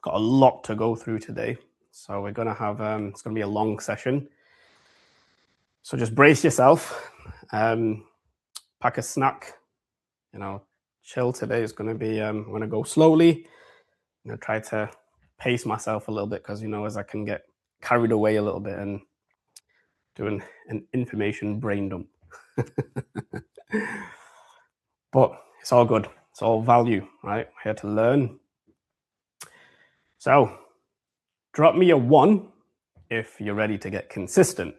Got a lot to go through today. So we're going to have, it's going to be a long session. So just brace yourself, pack a snack, chill today. It's going to be, I'm going to go slowly, try to pace myself a little bit because, as I can get carried away a little bit and doing an information brain dump. But it's all good. It's all value, right? We're here to learn. So drop me a 1 if you're ready to get consistent.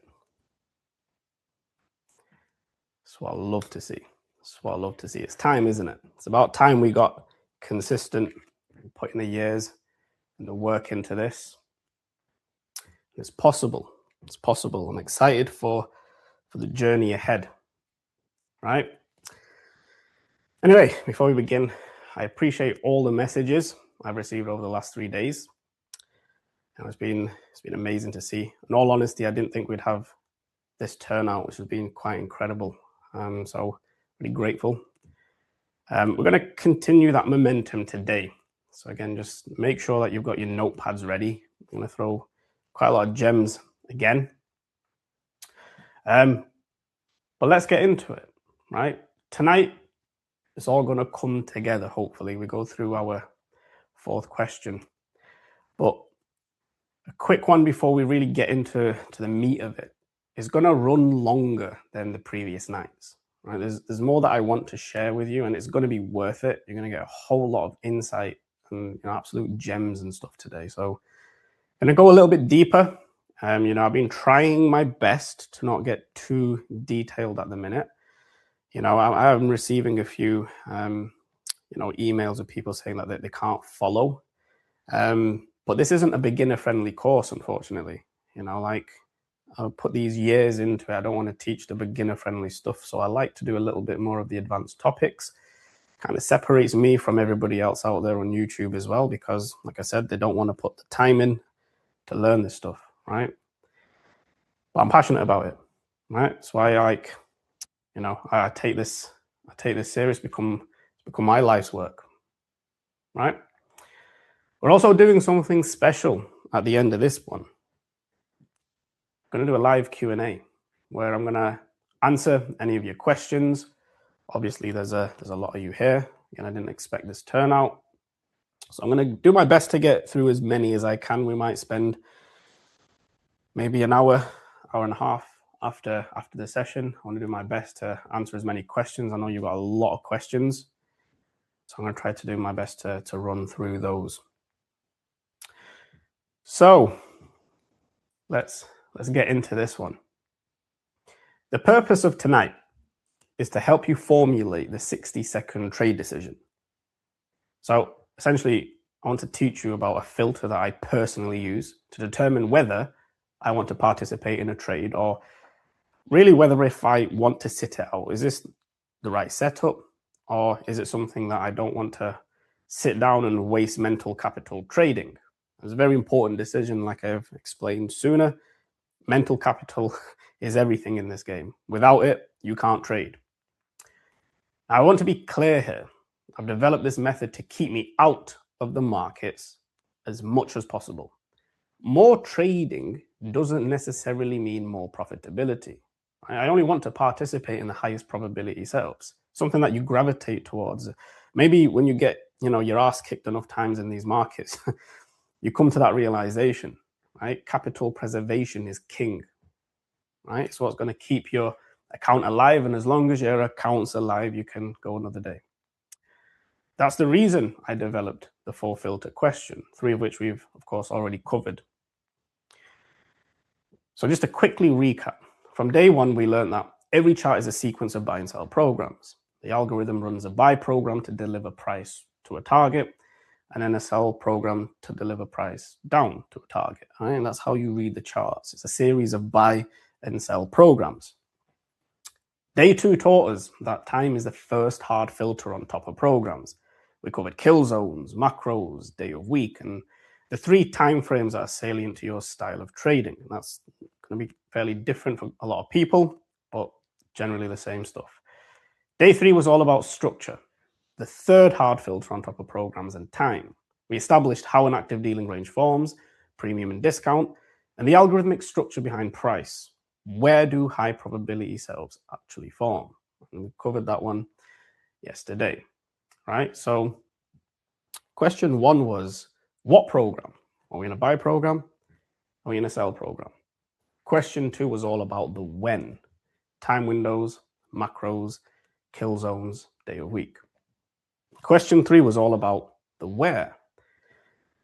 That's what I love to see. That's what I love to see. It's time, isn't it? It's about time we got consistent, putting the years and the work into this. It's possible. It's possible. I'm excited for the journey ahead, right? Anyway, before we begin, I appreciate all the messages I've received over the last 3 days. And it's been amazing to see. In all honesty, I didn't think we'd have this turnout, which has been quite incredible. So really grateful. We're going to continue that momentum today. So again, just make sure that you've got your notepads ready. I'm going to throw quite a lot of gems again. But let's get into it, right? Tonight, it's all going to come together, hopefully. We go through our 4th question. But a quick one before we really get into the meat of it. It's going to run longer than the previous nights, right? There's more that I want to share with you, and it's going to be worth it. You're going to get a whole lot of insight and absolute gems and stuff today. So I'm going to go a little bit deeper. I've been trying my best to not get too detailed at the minute. I'm receiving a few, emails of people saying that they can't follow. But this isn't a beginner-friendly course, unfortunately. I'll put these years into it. I don't want to teach the beginner-friendly stuff. So I like to do a little bit more of the advanced topics. Kind of separates me from everybody else out there on YouTube as well, because, like I said, they don't want to put the time in to learn this stuff, right? But I'm passionate about it, right? That's why I take this serious, become my life's work, right? We're also doing something special at the end of this one. I'm going to do a live Q&A where I'm going to answer any of your questions. Obviously, there's a lot of you here. Again, I didn't expect this turnout. So I'm going to do my best to get through as many as I can. We might spend maybe an hour and a half after the session. I want to do my best to answer as many questions. I know you've got a lot of questions. So I'm going to try to do my best to run through those. So let's get into this one. The purpose of tonight is to help you formulate the 60-second trade decision. So essentially, I want to teach you about a filter that I personally use to determine whether I want to participate in a trade, or really whether if I want to sit it out. Is this the right setup, or is it something that I don't want to sit down and waste mental capital trading? It's a very important decision, like I've explained sooner. Mental capital is everything in this game. Without it, you can't trade. Now, I want to be clear here. I've developed this method to keep me out of the markets as much as possible. More trading doesn't necessarily mean more profitability. I only want to participate in the highest probability setups, something that you gravitate towards. Maybe when you get your ass kicked enough times in these markets, you come to that realization, right? Capital preservation is king, right? It's what's going to keep your account alive. And as long as your account's alive, you can go another day. That's the reason I developed the 4 filter question, 3 of which we've, of course, already covered. So just to quickly recap, from day 1, we learned that every chart is a sequence of buy and sell programs. The algorithm runs a buy program to deliver price to a target, and then a sell program to deliver price down to a target. Right? And that's how you read the charts. It's a series of buy and sell programs. Day 2 taught us that time is the first hard filter on top of programs. We covered kill zones, macros, day of week, and the 3 time frames that are salient to your style of trading. And that's going to be fairly different for a lot of people, but generally the same stuff. Day 3 was all about structure. The 3rd hard filter on top of programs and time. We established how an active dealing range forms, premium and discount, and the algorithmic structure behind price. Where do high probability setups actually form? And we covered that one yesterday, right? So question 1 was, what program? Are we in a buy program? Are we in a sell program? Question 2 was all about the when, time windows, macros, kill zones, day of week. Question 3 was all about the where.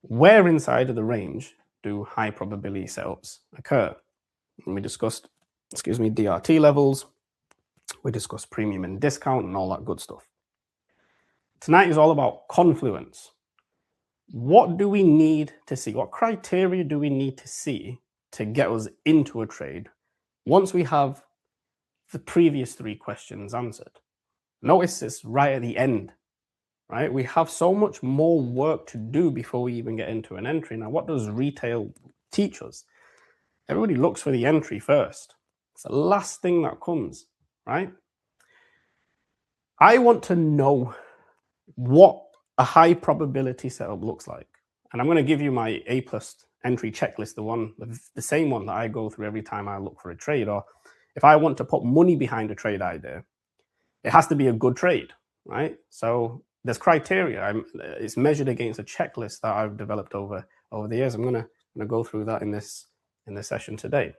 Where inside of the range do high probability setups occur? And we discussed, DRT levels. We discussed premium and discount and all that good stuff. Tonight is all about confluence. What do we need to see? What criteria do we need to see to get us into a trade once we have the previous 3 questions answered? Notice this right at the end, right? We have so much more work to do before we even get into an entry. Now, what does retail teach us? Everybody looks for the entry first. It's the last thing that comes, right? I want to know what a high probability setup looks like. And I'm going to give you my A+ entry checklist, the same one that I go through every time I look for a trade. Or if I want to put money behind a trade idea, it has to be a good trade, right? So there's criteria. It's measured against a checklist that I've developed over the years. I'm going to go through that in this session today.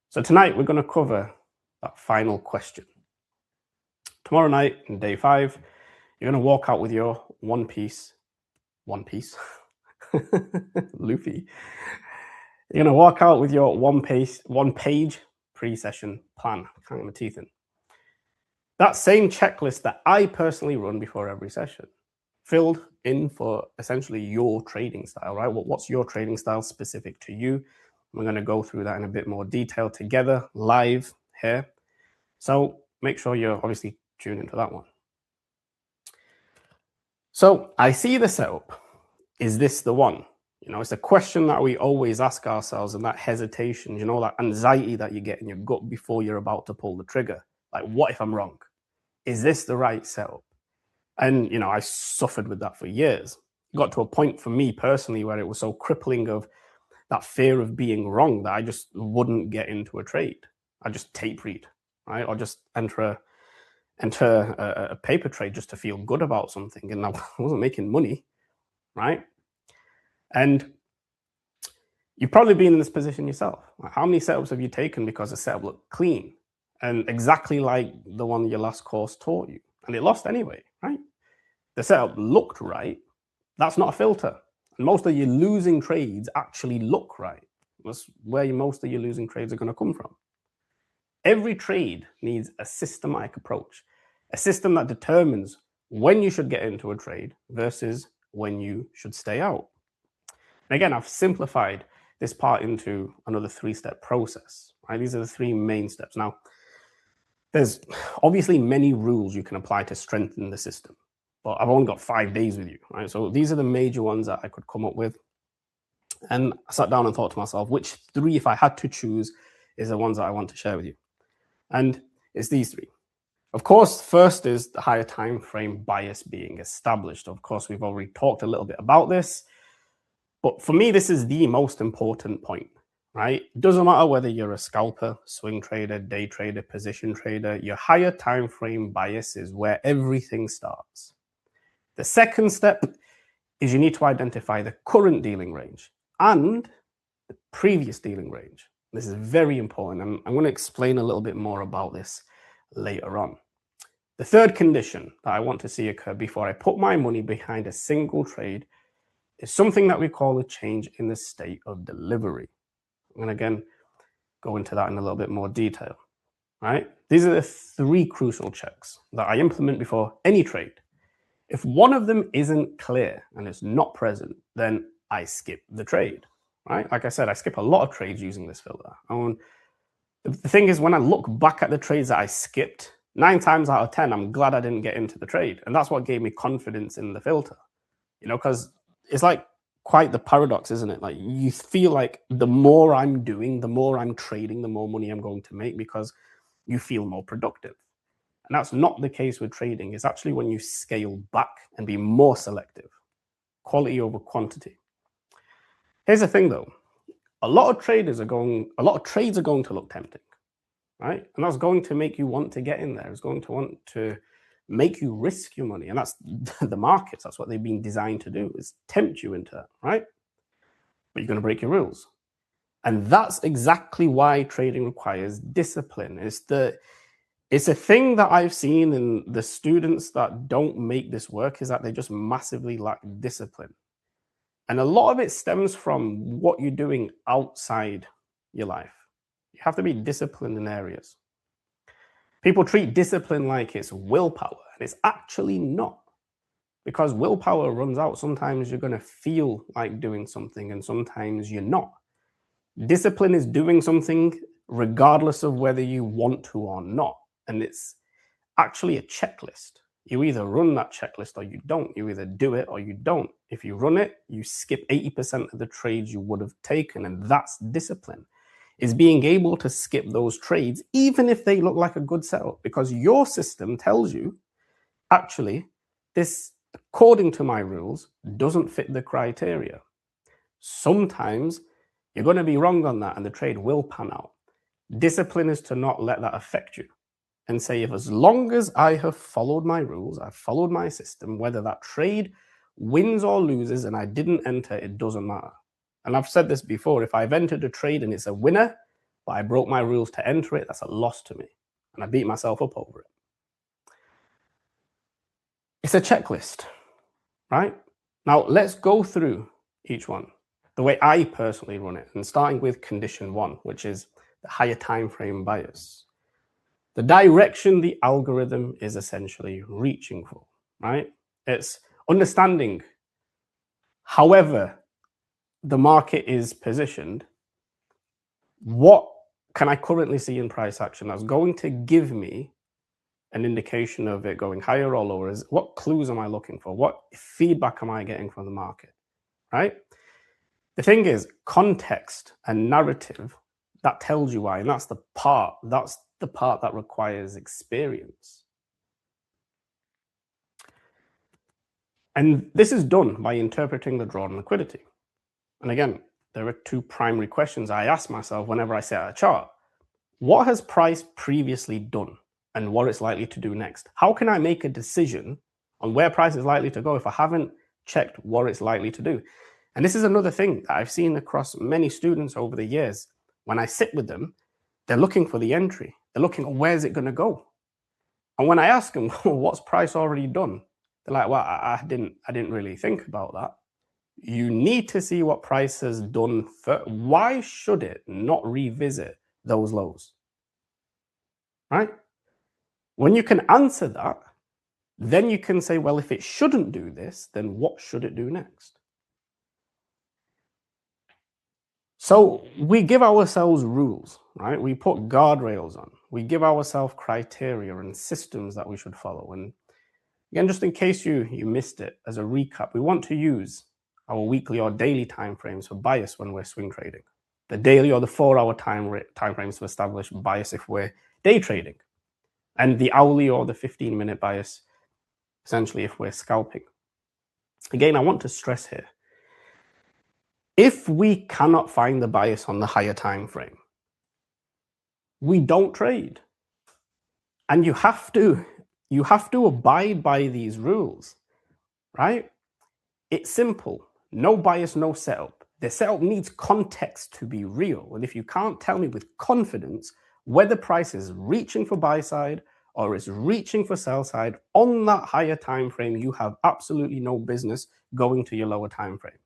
So tonight we're going to cover that final question. Tomorrow night, in day 5, you're going to walk out with your one piece, Luffy. You're going to walk out with your one page pre-session plan. I can't get my teeth in. That same checklist that I personally run before every session, filled in for essentially your trading style, right? What's your trading style specific to you? We're going to go through that in a bit more detail together, live here. So make sure you're obviously tuned into that one. So I see the setup. Is this the one? You know, it's a question that we always ask ourselves, and that hesitation, you know, that anxiety that you get in your gut before you're about to pull the trigger. Like, what if I'm wrong? Is this the right setup? And, you know, I suffered with that for years. It got to a point for me personally where it was so crippling of that fear of being wrong that I just wouldn't get into a trade. I just tape read, right? Or just enter a paper trade just to feel good about something. And I wasn't making money, right? And you've probably been in this position yourself. How many setups have you taken because the setup looked clean and exactly like the one your last course taught you, and it lost anyway, right? The setup looked right. That's not a filter. And most of your losing trades actually look right. That's where most of your losing trades are going to come from. Every trade needs a systematic approach, a system that determines when you should get into a trade versus when you should stay out. And again, I've simplified this part into another 3-step process, right? These are the 3 main steps. Now, there's obviously many rules you can apply to strengthen the system, but I've only got 5 days with you, right? So these are the major ones that I could come up with. And I sat down and thought to myself, which 3, if I had to choose, is the ones that I want to share with you. And it's these 3. Of course, first is the higher time frame bias being established. Of course, we've already talked a little bit about this, but for me, this is the most important point, right? It doesn't matter whether you're a scalper, swing trader, day trader, position trader, your higher time frame bias is where everything starts. The second step is you need to identify the current dealing range and the previous dealing range. This is very important, and I'm going to explain a little bit more about this later on. The third condition that I want to see occur before I put my money behind a single trade is something that we call a change in the state of delivery. I'm going to again go into that in a little bit more detail, right? These are the 3 crucial checks that I implement before any trade. If one of them isn't clear and it's not present, then I skip the trade, right? Like I said, I skip a lot of trades using this filter. The thing is, when I look back at the trades that I skipped, 9 times out of 10, I'm glad I didn't get into the trade. And that's what gave me confidence in the filter, you know, because it's like quite the paradox, isn't it? Like, you feel like the more I'm doing, the more I'm trading, the more money I'm going to make because you feel more productive. And that's not the case with trading. It's actually when you scale back and be more selective, quality over quantity. Here's the thing though, a lot of trades are going to look tempting, right? And that's going to make you want to get in there. It's going to want to make you risk your money. And that's the markets. That's what they've been designed to do, is tempt you into that, right? But you're going to break your rules. And that's exactly why trading requires discipline. It's a thing that I've seen in the students that don't make this work, is that they just massively lack discipline. And a lot of it stems from what you're doing outside your life. You have to be disciplined in areas. People treat discipline like it's willpower, and it's actually not. Because willpower runs out. Sometimes you're going to feel like doing something, and sometimes you're not. Discipline is doing something regardless of whether you want to or not. And it's actually a checklist. You either run that checklist or you don't. You either do it or you don't. If you run it, you skip 80% of the trades you would have taken, and that's discipline. Is being able to skip those trades, even if they look like a good setup, because your system tells you, actually, this, according to my rules, doesn't fit the criteria. Sometimes you're going to be wrong on that and the trade will pan out. Discipline is to not let that affect you and say, if as long as I have followed my rules, I've followed my system, whether that trade wins or loses and I didn't enter, it doesn't matter. And I've said this before, if I've entered a trade and it's a winner, but I broke my rules to enter it, that's a loss to me. And I beat myself up over it. It's a checklist, right? Now let's go through each one, the way I personally run it, and starting with condition 1, which is the higher time frame bias. The direction the algorithm is essentially reaching for, right? It's understanding, however the market is positioned, what can I currently see in price action that's going to give me an indication of it going higher or lower? Is what clues am I looking for? What feedback am I getting from the market, right? The thing is, context and narrative, that tells you why, and that's the part that requires experience. And this is done by interpreting the drawn liquidity. And again, there are 2 primary questions I ask myself whenever I set a chart. What has price previously done and what it's likely to do next? How can I make a decision on where price is likely to go if I haven't checked what it's likely to do? And this is another thing that I've seen across many students over the years. When I sit with them, they're looking for the entry. They're looking, where's it going to go? And when I ask them, what's price already done? They're like, well, I didn't really think about that. You need to see what price has done first. Why should it not revisit those lows? Right? When you can answer that, then you can say, well, if it shouldn't do this, then what should it do next? So we give ourselves rules, right? We put guardrails on. We give ourselves criteria and systems that we should follow. And again, just in case you missed it, as a recap, we want to use our weekly or daily timeframes for bias when we're swing trading. The daily or the 4-hour timeframes to establish bias if we're day trading. And the hourly or the 15-minute bias, essentially, if we're scalping. Again, I want to stress here, if we cannot find the bias on the higher time frame, we don't trade. And you have to abide by these rules, right? It's simple. No bias, no setup. The setup needs context to be real. And if you can't tell me with confidence whether price is reaching for buy side or is reaching for sell side on that higher time frame, you have absolutely no business going to your lower time frame.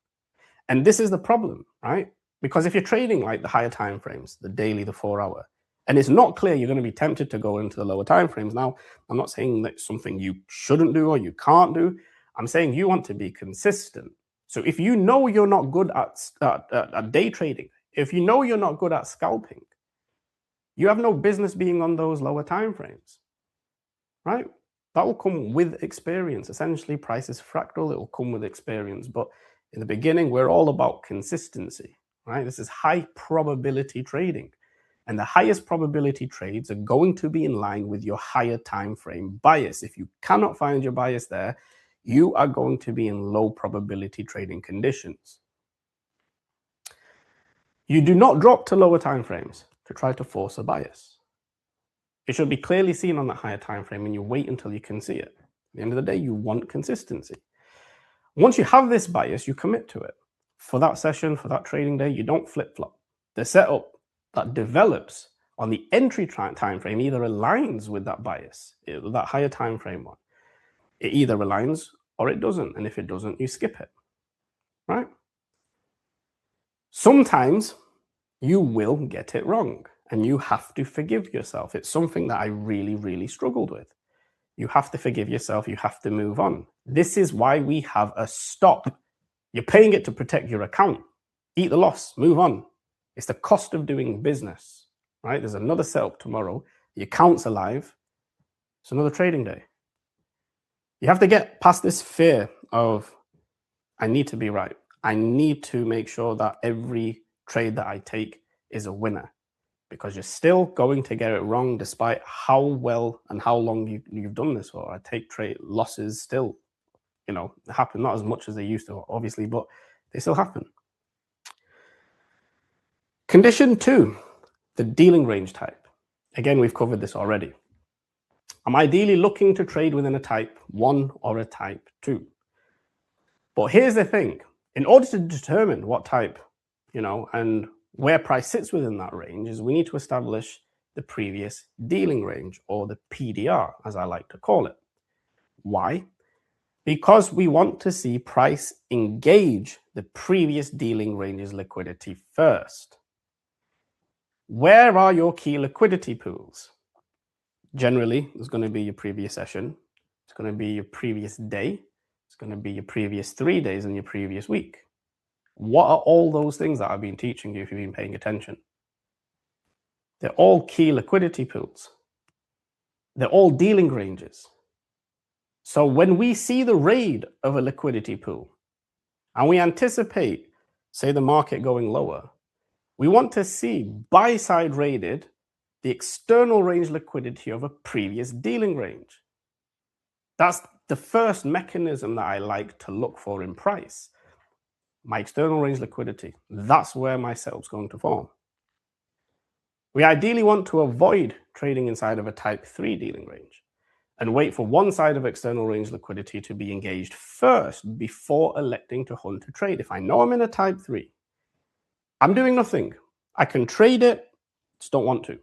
And this is the problem, right? Because if you're trading like the higher time frames, the daily, the 4-hour, and it's not clear, you're going to be tempted to go into the lower time frames. Now, I'm not saying that's something you shouldn't do or you can't do. I'm saying you want to be consistent. So if you know you're not good at day trading, if you know you're not good at scalping, you have no business being on those lower time frames, right? That will come with experience. Essentially, price is fractal. It will come with experience. But in the beginning, we're all about consistency, right? This is high probability trading. And the highest probability trades are going to be in line with your higher time frame bias. If you cannot find your bias there, you are going to be in low probability trading conditions. You do not drop to lower time frames to try to force a bias. It should be clearly seen on that higher time frame, and you wait until you can see it. At the end of the day, you want consistency. Once you have this bias, you commit to it. For that session, for that trading day, you don't flip-flop. The setup that develops on the entry time frame either aligns with that bias, that higher time frame one. It either aligns or it doesn't, and if it doesn't, you skip it, right? Sometimes you will get it wrong, and you have to forgive yourself. It's something that I really, really struggled with. You have to forgive yourself. You have to move on. This is why we have a stop. You're paying it to protect your account. Eat the loss, move on. It's the cost of doing business, right? There's another setup tomorrow. The account's alive. It's another trading day. You have to get past this fear of, I need to be right. I need to make sure that every trade that I take is a winner, because you're still going to get it wrong despite how well and how long you've done this for. I take trade losses still, happen, not as much as they used to, obviously, but they still happen. Condition 2, the dealing range type. Again, we've covered this already. I'm ideally looking to trade within a type 1 or a type 2. But here's the thing. In order to determine what type, and where price sits within that range, is we need to establish the previous dealing range, or the PDR, as I like to call it. Why? Because we want to see price engage the previous dealing range's liquidity first. Where are your key liquidity pools? Generally, it's going to be your previous session. It's going to be your previous day. It's going to be your previous 3 days and your previous week. What are all those things that I've been teaching you if you've been paying attention? They're all key liquidity pools. They're all dealing ranges. So when we see the raid of a liquidity pool and we anticipate, say, the market going lower, we want to see buy-side raided the external range liquidity of a previous dealing range. That's the first mechanism that I like to look for in price. My external range liquidity, that's where my setup's going to form. We ideally want to avoid trading inside of a type 3 dealing range and wait for one side of external range liquidity to be engaged first before electing to hunt a trade. If I know I'm in a type 3, I'm doing nothing. I can trade it, just don't want to.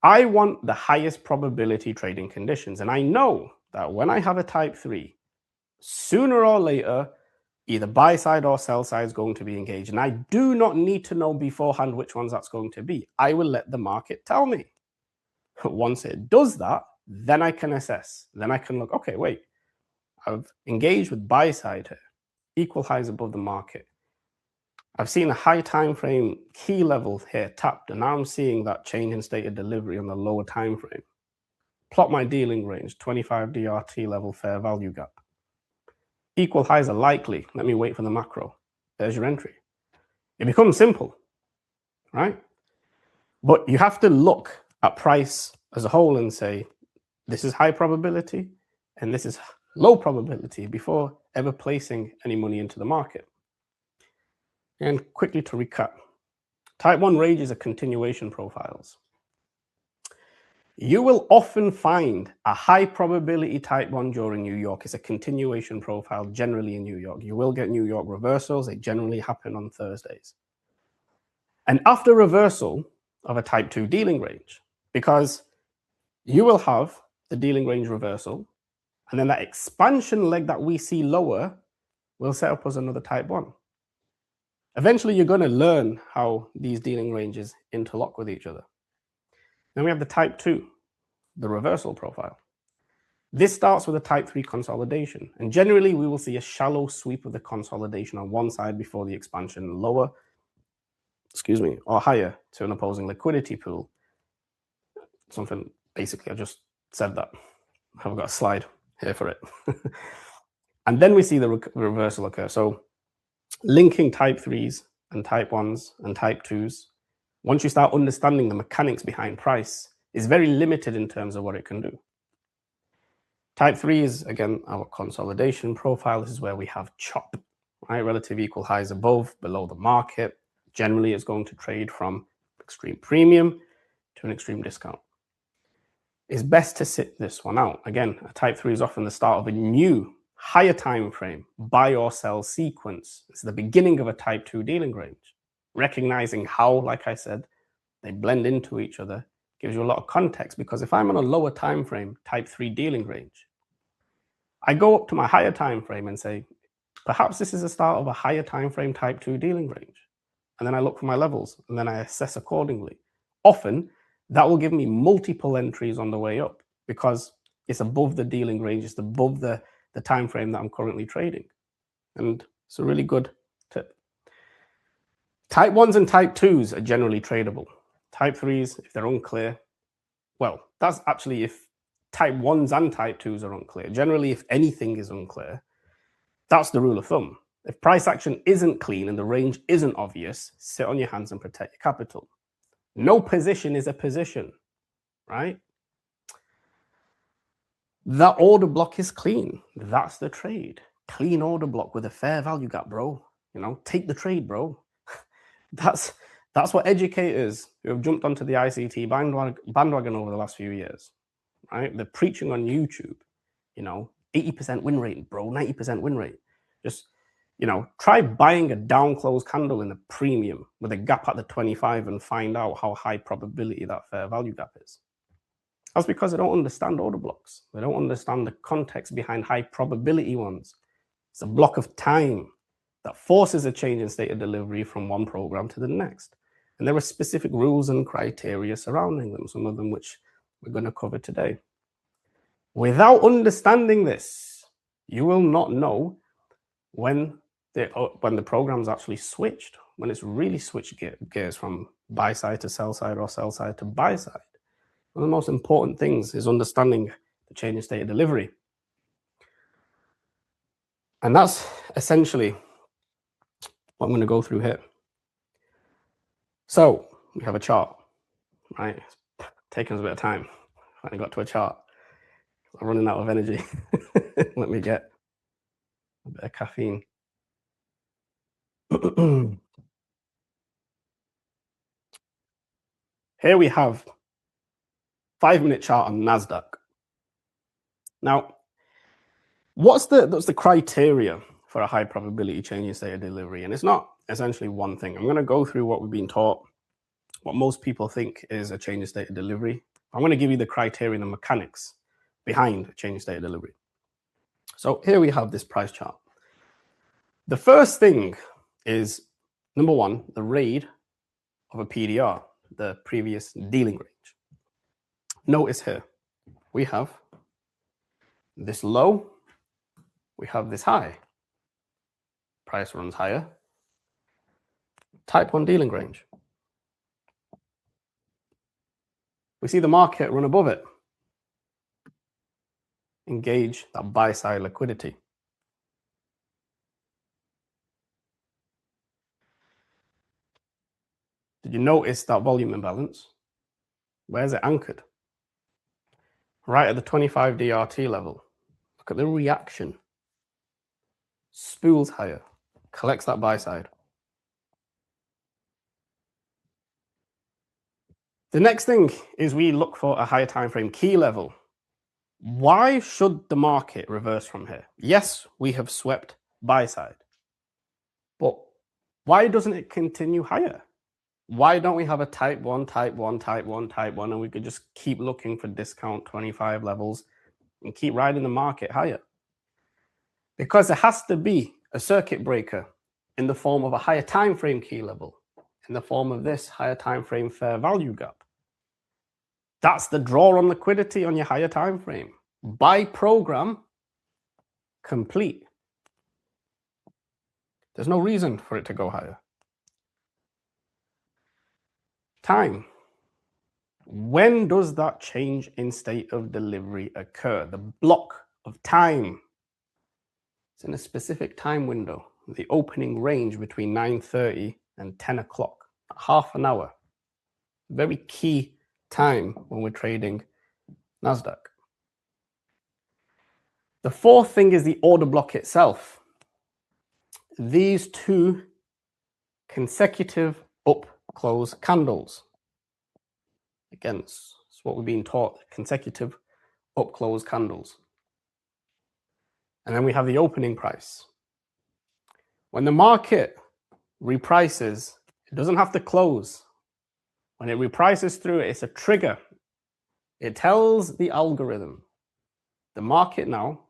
I want the highest probability trading conditions. And I know that when I have a type 3, sooner or later, either buy side or sell side is going to be engaged. And I do not need to know beforehand which ones that's going to be. I will let the market tell me. Once it does that, then I can assess. Then I can look, okay, wait, I've engaged with buy side here, equal highs above the market. I've seen a high time frame key level here tapped, and now I'm seeing that change in state of delivery on the lower time frame. Plot my dealing range, 25 DRT level fair value gap. Equal highs are likely. Let me wait for the macro. There's your entry. It becomes simple, right? But you have to look at price as a whole and say, this is high probability and this is low probability before ever placing any money into the market. And quickly to recap, type 1 ranges are continuation profiles. You will often find a high probability type 1 during New York. It's a continuation profile generally in New York. You will get New York reversals. They generally happen on Thursdays. And after reversal of a type 2 dealing range, because you will have the dealing range reversal, and then that expansion leg that we see lower will set up as another type 1. Eventually, you're going to learn how these dealing ranges interlock with each other. Then we have the type 2, the reversal profile. This starts with a type 3 consolidation. And generally, we will see a shallow sweep of the consolidation on one side before the expansion lower, or higher to an opposing liquidity pool. Something, basically, I just said that. I've got a slide here for it. And then we see the reversal occur. So linking type 3s and type 1s and type 2s, once you start understanding the mechanics behind price, is very limited in terms of what it can do. Type 3 is, again, our consolidation profile. This is where we have chop, right? Relative equal highs above, below the market. Generally, it's going to trade from extreme premium to an extreme discount. It's best to sit this one out. Again, a type 3 is often the start of a new, higher time frame, buy or sell sequence. It's the beginning of a type 2 dealing range. Recognizing how, like I said, they blend into each other gives you a lot of context, because if I'm on a lower time frame, type 3 dealing range, I go up to my higher time frame and say, perhaps this is the start of a higher time frame type 2 dealing range. And then I look for my levels and then I assess accordingly. Often that will give me multiple entries on the way up because it's above the dealing range, it's above the time frame that I'm currently trading. And it's a really good tip. Type 1s and type 2s are generally tradable. Type 3s, if they're unclear, well, that's actually if type 1s and type 2s are unclear. Generally, if anything is unclear, that's the rule of thumb. If price action isn't clean and the range isn't obvious, sit on your hands and protect your capital. No position is a position, right? That order block is clean. That's the trade. Clean order block with a fair value gap, bro. You know, take the trade, bro. That's what educators who have jumped onto the ICT bandwagon over the last few years, right? They're preaching on YouTube, you know, 80% win rate, bro, 90% win rate. Just, you know, try buying a down close candle in the premium with a gap at the 25 and find out how high probability that fair value gap is. That's because they don't understand order blocks. They don't understand the context behind high probability ones. It's a block of time that forces a change in state of delivery from one program to the next. And there are specific rules and criteria surrounding them, some of them which we're going to cover today. Without understanding this, you will not know when the program's actually switched, when it's really switched gears from buy side to sell side or sell side to buy side. One of the most important things is understanding the change in state of delivery. And that's essentially what I'm going to go through here. So we have a chart, right? It's taken us a bit of time. Finally got to a chart. I'm running out of energy. Let me get a bit of caffeine. Here we have 5-minute chart on NASDAQ. Now, what's the criteria for a high probability change in state of delivery? And it's not essentially one thing. I'm going to go through what we've been taught, what most people think is a change in state of delivery. I'm going to give you the criteria and the mechanics behind a change in state of delivery. So here we have this price chart. The first thing is, number one, the RAID of a PDR, the previous dealing range. Notice here, we have this low, we have this high. Price runs higher. Type 1 dealing range. We see the market run above it. Engage that buy side liquidity. Did you notice that volume imbalance? Where's it anchored? Right at the 25 DRT level. Look at the reaction. Spools higher, collects that buy side. The next thing is we look for a higher time frame key level. Why should the market reverse from here? Yes, we have swept buy side, but why doesn't it continue higher? Why don't we have a type 1, type 1, type 1, type 1, and we could just keep looking for discount 25 levels and keep riding the market higher? Because there has to be a circuit breaker in the form of a higher time frame key level, in the form of this higher time frame fair value gap. That's the draw on liquidity on your higher time frame. Buy program complete. There's no reason for it to go higher. Time. When does that change in state of delivery occur? The block of time. It's in a specific time window. The opening range between 9:30 and 10 o'clock. Half an hour. Very key time when we're trading NASDAQ. The fourth thing is the order block itself. These two consecutive up-close candles. Again, it's what we're being taught, consecutive up-close candles. And then we have the opening price. When the market reprices, it doesn't have to close. When it reprices through it, it's a trigger. It tells the algorithm, the market now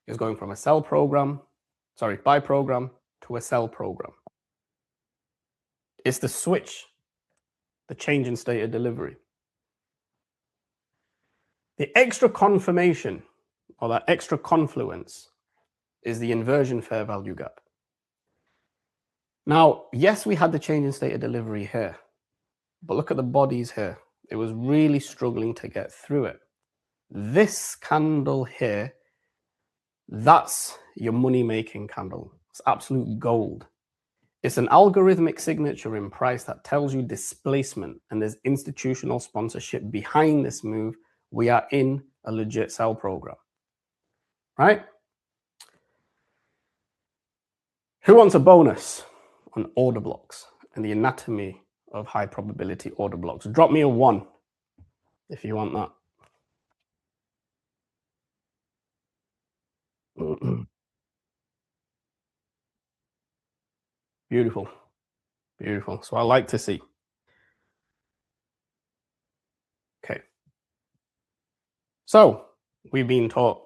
is going from a buy program to a sell program. It's the switch, the change in state of delivery. The extra confirmation or that extra confluence is the inversion fair value gap. Now, yes, we had the change in state of delivery here, but look at the bodies here. It was really struggling to get through it. This candle here, that's your money-making candle. It's absolute gold. It's an algorithmic signature in price that tells you displacement, and there's institutional sponsorship behind this move. We are in a legit sell program, right? Who wants a bonus on order blocks and the anatomy of high probability order blocks? Drop me a 1 if you want that. Beautiful. Beautiful. So I like to see. Okay. So we've been taught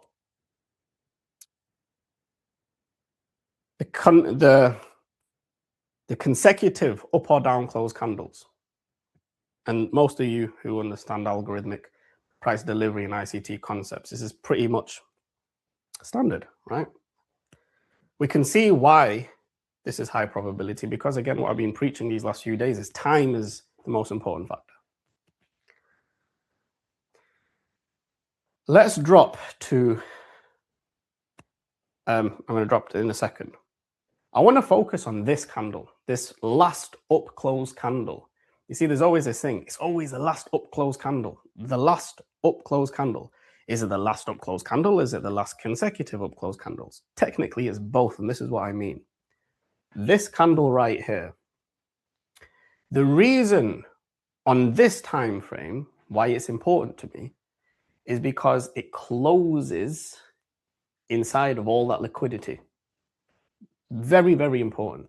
the consecutive up or down close candles. And most of you who understand algorithmic price delivery and ICT concepts, this is pretty much standard, right? We can see why this is high probability because, again, what I've been preaching these last few days is time is the most important factor. Let's drop to, I'm going to drop it in a second. I want to focus on this candle, this last up close candle. You see, there's always this thing. It's always the last up close candle. The last up close candle. Is it the last up close candle? Is it the last consecutive up close candles? Technically, it's both, and this is what I mean. This candle right here. The reason on this time frame why it's important to me is because it closes inside of all that liquidity. Very, very important.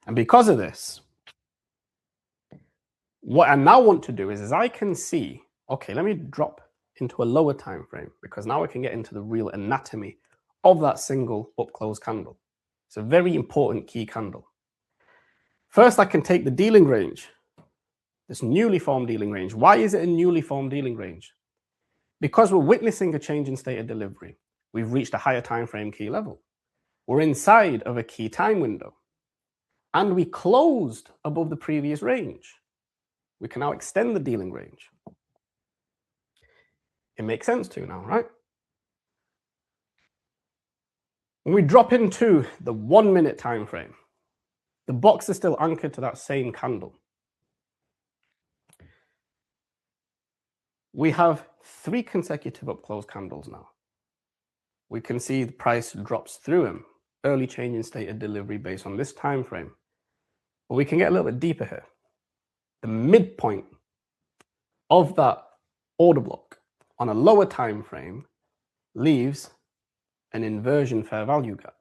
And because of this, what I now want to do is I can see, okay, let me drop into a lower time frame because now I can get into the real anatomy of that single up close candle. It's a very important key candle. First, I can take the dealing range, this newly formed dealing range. Why is it a newly formed dealing range? Because we're witnessing a change in state of delivery. We've reached a higher time frame key level. We're inside of a key time window. And we closed above the previous range. We can now extend the dealing range. It makes sense to now, right? When we drop into the 1 minute time frame, the box is still anchored to that same candle. We have 3 consecutive up close candles now. We can see the price drops through them. Early change in state of delivery based on this time frame. But we can get a little bit deeper here. The midpoint of that order block on a lower time frame leaves an inversion fair value gap.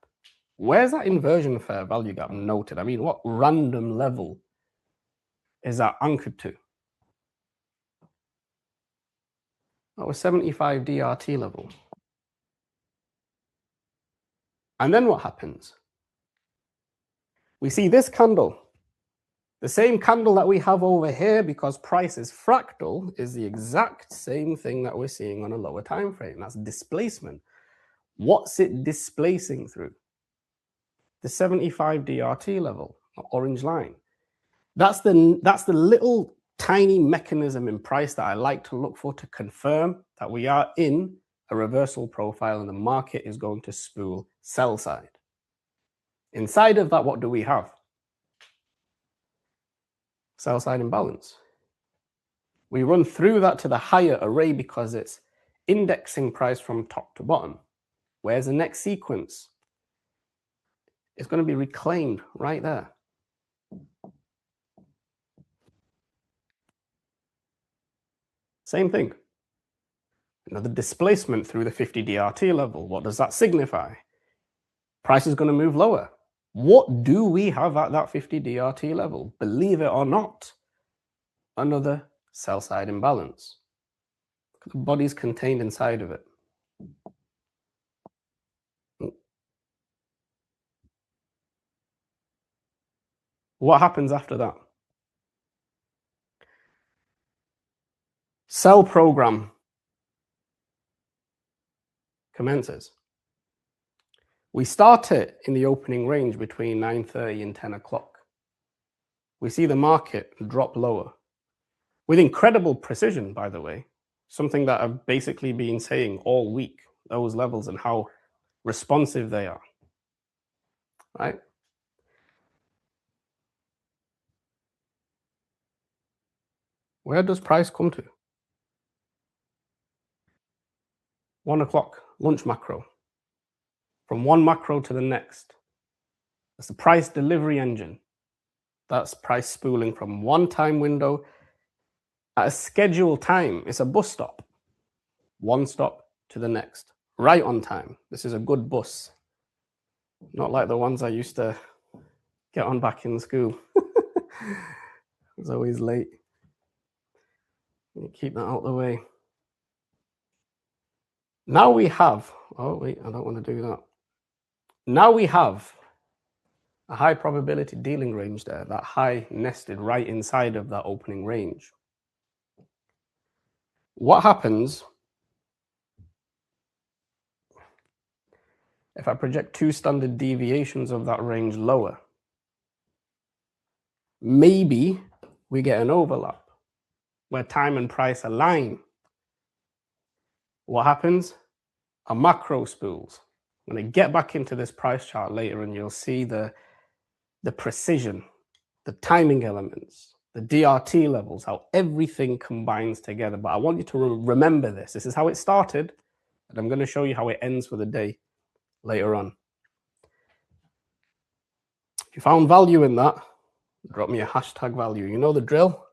Where's that inversion fair value gap noted? I mean, what random level is that anchored to? Our 75 DRT level. And then what happens? We see this candle. The same candle that we have over here, because price is fractal, is the exact same thing that we're seeing on a lower time frame. That's displacement. What's it displacing through? The 75 DRT level, orange line. That's the little tiny mechanism in price that I like to look for to confirm that we are in a reversal profile and the market is going to spool sell side. Inside of that, what do we have? Sell side imbalance. We run through that to the higher array because it's indexing price from top to bottom. Where's the next sequence? It's going to be reclaimed right there. Same thing. Another displacement through the 50 DRT level. What does that signify? Price is going to move lower. What do we have at that 50 DRT level? Believe it or not, another sell side imbalance. The body's contained inside of it. What happens after that? Sell program commences. We start it in the opening range between 9:30 and 10 o'clock. We see the market drop lower with incredible precision, by the way, something that I've basically been saying all week, those levels and how responsive they are, right? Where does price come to? 1 o'clock, lunch macro. From one macro to the next. That's the price delivery engine. That's price spooling from one time window at a scheduled time. It's a bus stop. One stop to the next. Right on time. This is a good bus. Not like the ones I used to get on back in school. It was always late. Keep that out of the way. Now we have, oh wait, I don't want to do that. Now we have a high probability dealing range there, that high nested right inside of that opening range. What happens if I project 2 standard deviations of that range lower? Maybe we get an overlap where time and price align. What happens? A macro spools. I'm going to get back into this price chart later and you'll see the precision, the timing elements, the DRT levels, how everything combines together. But I want you to remember this. This is how it started, and I'm going to show you how it ends for the day later on. If you found value in that, drop me a hashtag value. You know the drill?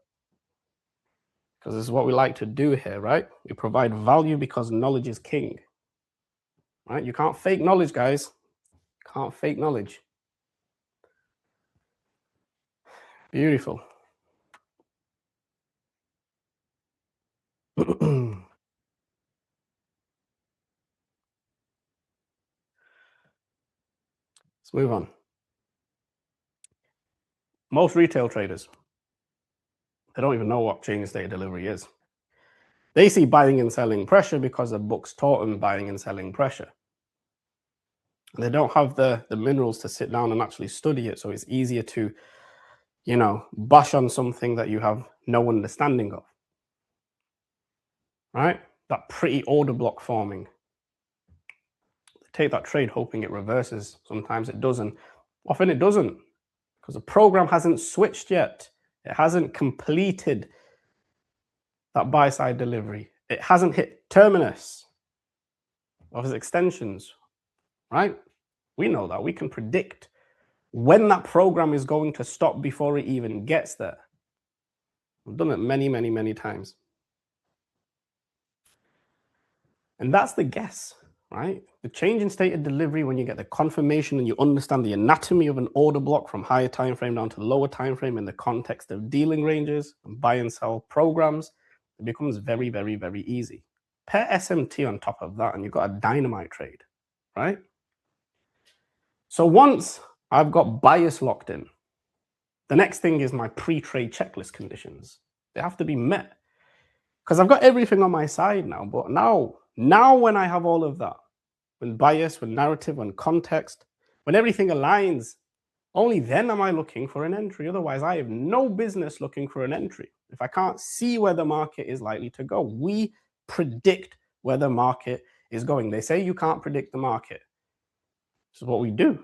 Because this is what we like to do here, right? We provide value because knowledge is king. Right? You can't fake knowledge, guys. Can't fake knowledge. Beautiful. Let's move on. Most retail traders, they don't even know what changing state of delivery is. They see buying and selling pressure because the books taught them buying and selling pressure. And they don't have the minerals to sit down and actually study it. So it's easier to, bash on something that you have no understanding of. Right? That pretty order block forming. They take that trade hoping it reverses. Sometimes it doesn't. Often it doesn't. Because the program hasn't switched yet. It hasn't completed that buy side delivery. It hasn't hit terminus of its extensions, right? We know that. We can predict when that program is going to stop before it even gets there. I've done it many, many, many times. And that's the guess, right? The change in state of delivery, when you get the confirmation and you understand the anatomy of an order block from higher time frame down to lower time frame in the context of dealing ranges and buy and sell programs, it becomes very, very, very easy. Pair SMT on top of that and you've got a dynamite trade, right? So once I've got bias locked in, the next thing is my pre-trade checklist conditions. They have to be met because I've got everything on my side now. But now when I have all of that, when bias, when narrative, when context, when everything aligns, only then am I looking for an entry. Otherwise, I have no business looking for an entry if I can't see where the market is likely to go. We predict where the market is going. They say you can't predict the market. This is what we do.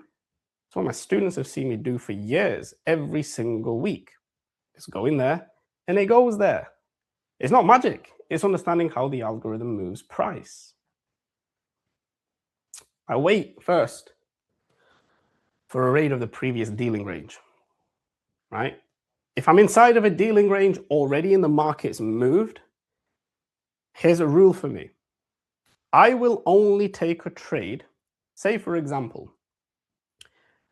It's what my students have seen me do for years, every single week. It's going there and it goes there. It's not magic. it's understanding how the algorithm moves price. I wait first for a rate of the previous dealing range, right? If I'm inside of a dealing range already and the market's moved, here's a rule for me. I will only take a trade, say for example,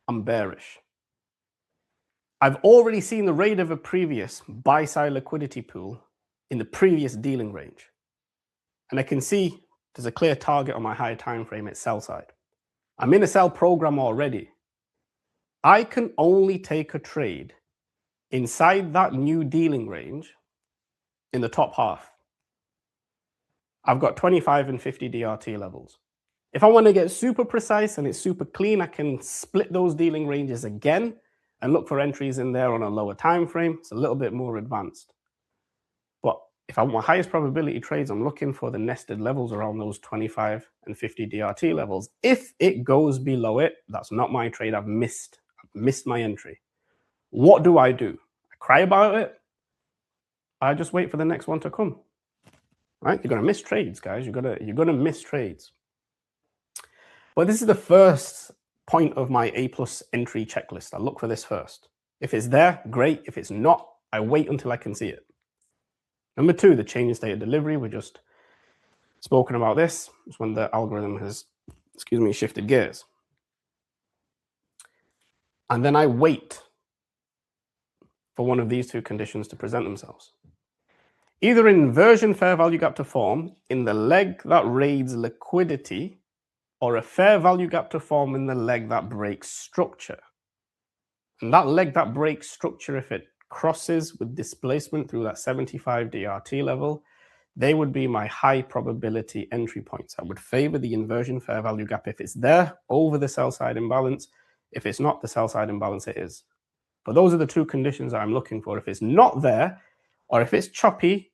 I'm bearish. I've already seen the rate of a previous buy-side liquidity pool in the previous dealing range. And I can see there's a clear target on my higher time frame at sell side. I'm in a sell program already. I can only take a trade inside that new dealing range in the top half. I've got 25 and 50 DRT levels. If I want to get super precise and it's super clean, I can split those dealing ranges again and look for entries in there on a lower time frame. It's a little bit more advanced. But if I want my highest probability trades, I'm looking for the nested levels around those 25 and 50 DRT levels. If it goes below it, that's not my trade. I've missed my entry. What do? I cry about it. I just wait for the next one to come. Right? You're gonna miss trades, guys. You're gonna miss trades. But this is the first point of my A+ entry checklist. I look for this first. If it's there, great. If it's not, I wait until I can see it. Number 2, the change in state of delivery. We just spoken about this. It's when the algorithm has, shifted gears. And then I wait for one of these two conditions to present themselves. Either inversion fair value gap to form in the leg that raids liquidity, or a fair value gap to form in the leg that breaks structure. And that leg that breaks structure, if it crosses with displacement through that 75 DRT level, they would be my high probability entry points. I would favor the inversion fair value gap if it's there over the sell side imbalance. If it's not the sell side imbalance, it is. But those are the two conditions I'm looking for. If it's not there, or if it's choppy,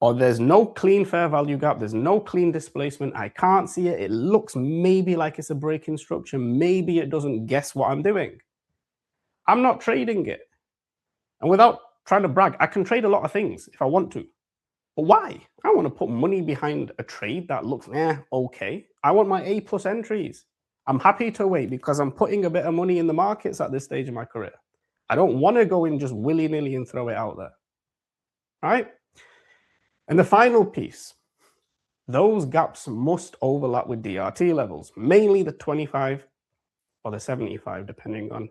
or there's no clean fair value gap, there's no clean displacement, I can't see it, it looks maybe like it's a breaking structure, maybe it doesn't guess what I'm doing, I'm not trading it. And without trying to brag, I can trade a lot of things if I want to. But why? I want to put money behind a trade that looks okay. I want my A+ entries. I'm happy to wait because I'm putting a bit of money in the markets at this stage of my career. I don't want to go in just willy-nilly and throw it out there. Right? And the final piece, those gaps must overlap with DRT levels, mainly the 25 or the 75, depending on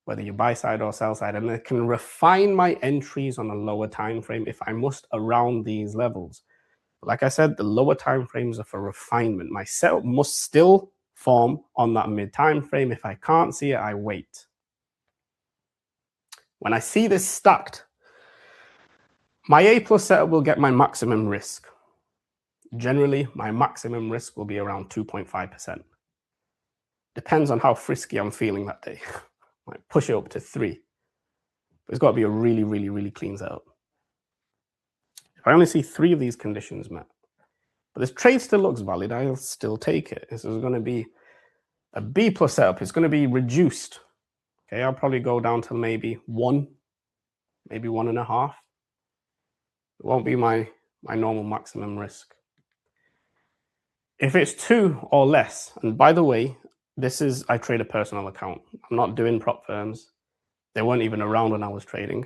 whether you buy side or sell side. And I can refine my entries on a lower time frame if I must around these levels. Like I said, the lower time frames are for refinement. My setup must still form on that mid time frame. If I can't see it, I wait. When I see this stacked, my A+ setup will get my maximum risk. Generally, my maximum risk will be around 2.5%. Depends on how frisky I'm feeling that day. Might push it up to 3. But it's got to be a really, really, really clean setup. If I only see 3 of these conditions met, but this trade still looks valid, I'll still take it. This is going to be a B+ setup. It's going to be reduced. Okay, I'll probably go down to maybe 1, maybe 1.5. It won't be my normal maximum risk. If it's 2 or less, and by the way, I trade a personal account. I'm not doing prop firms. They weren't even around when I was trading.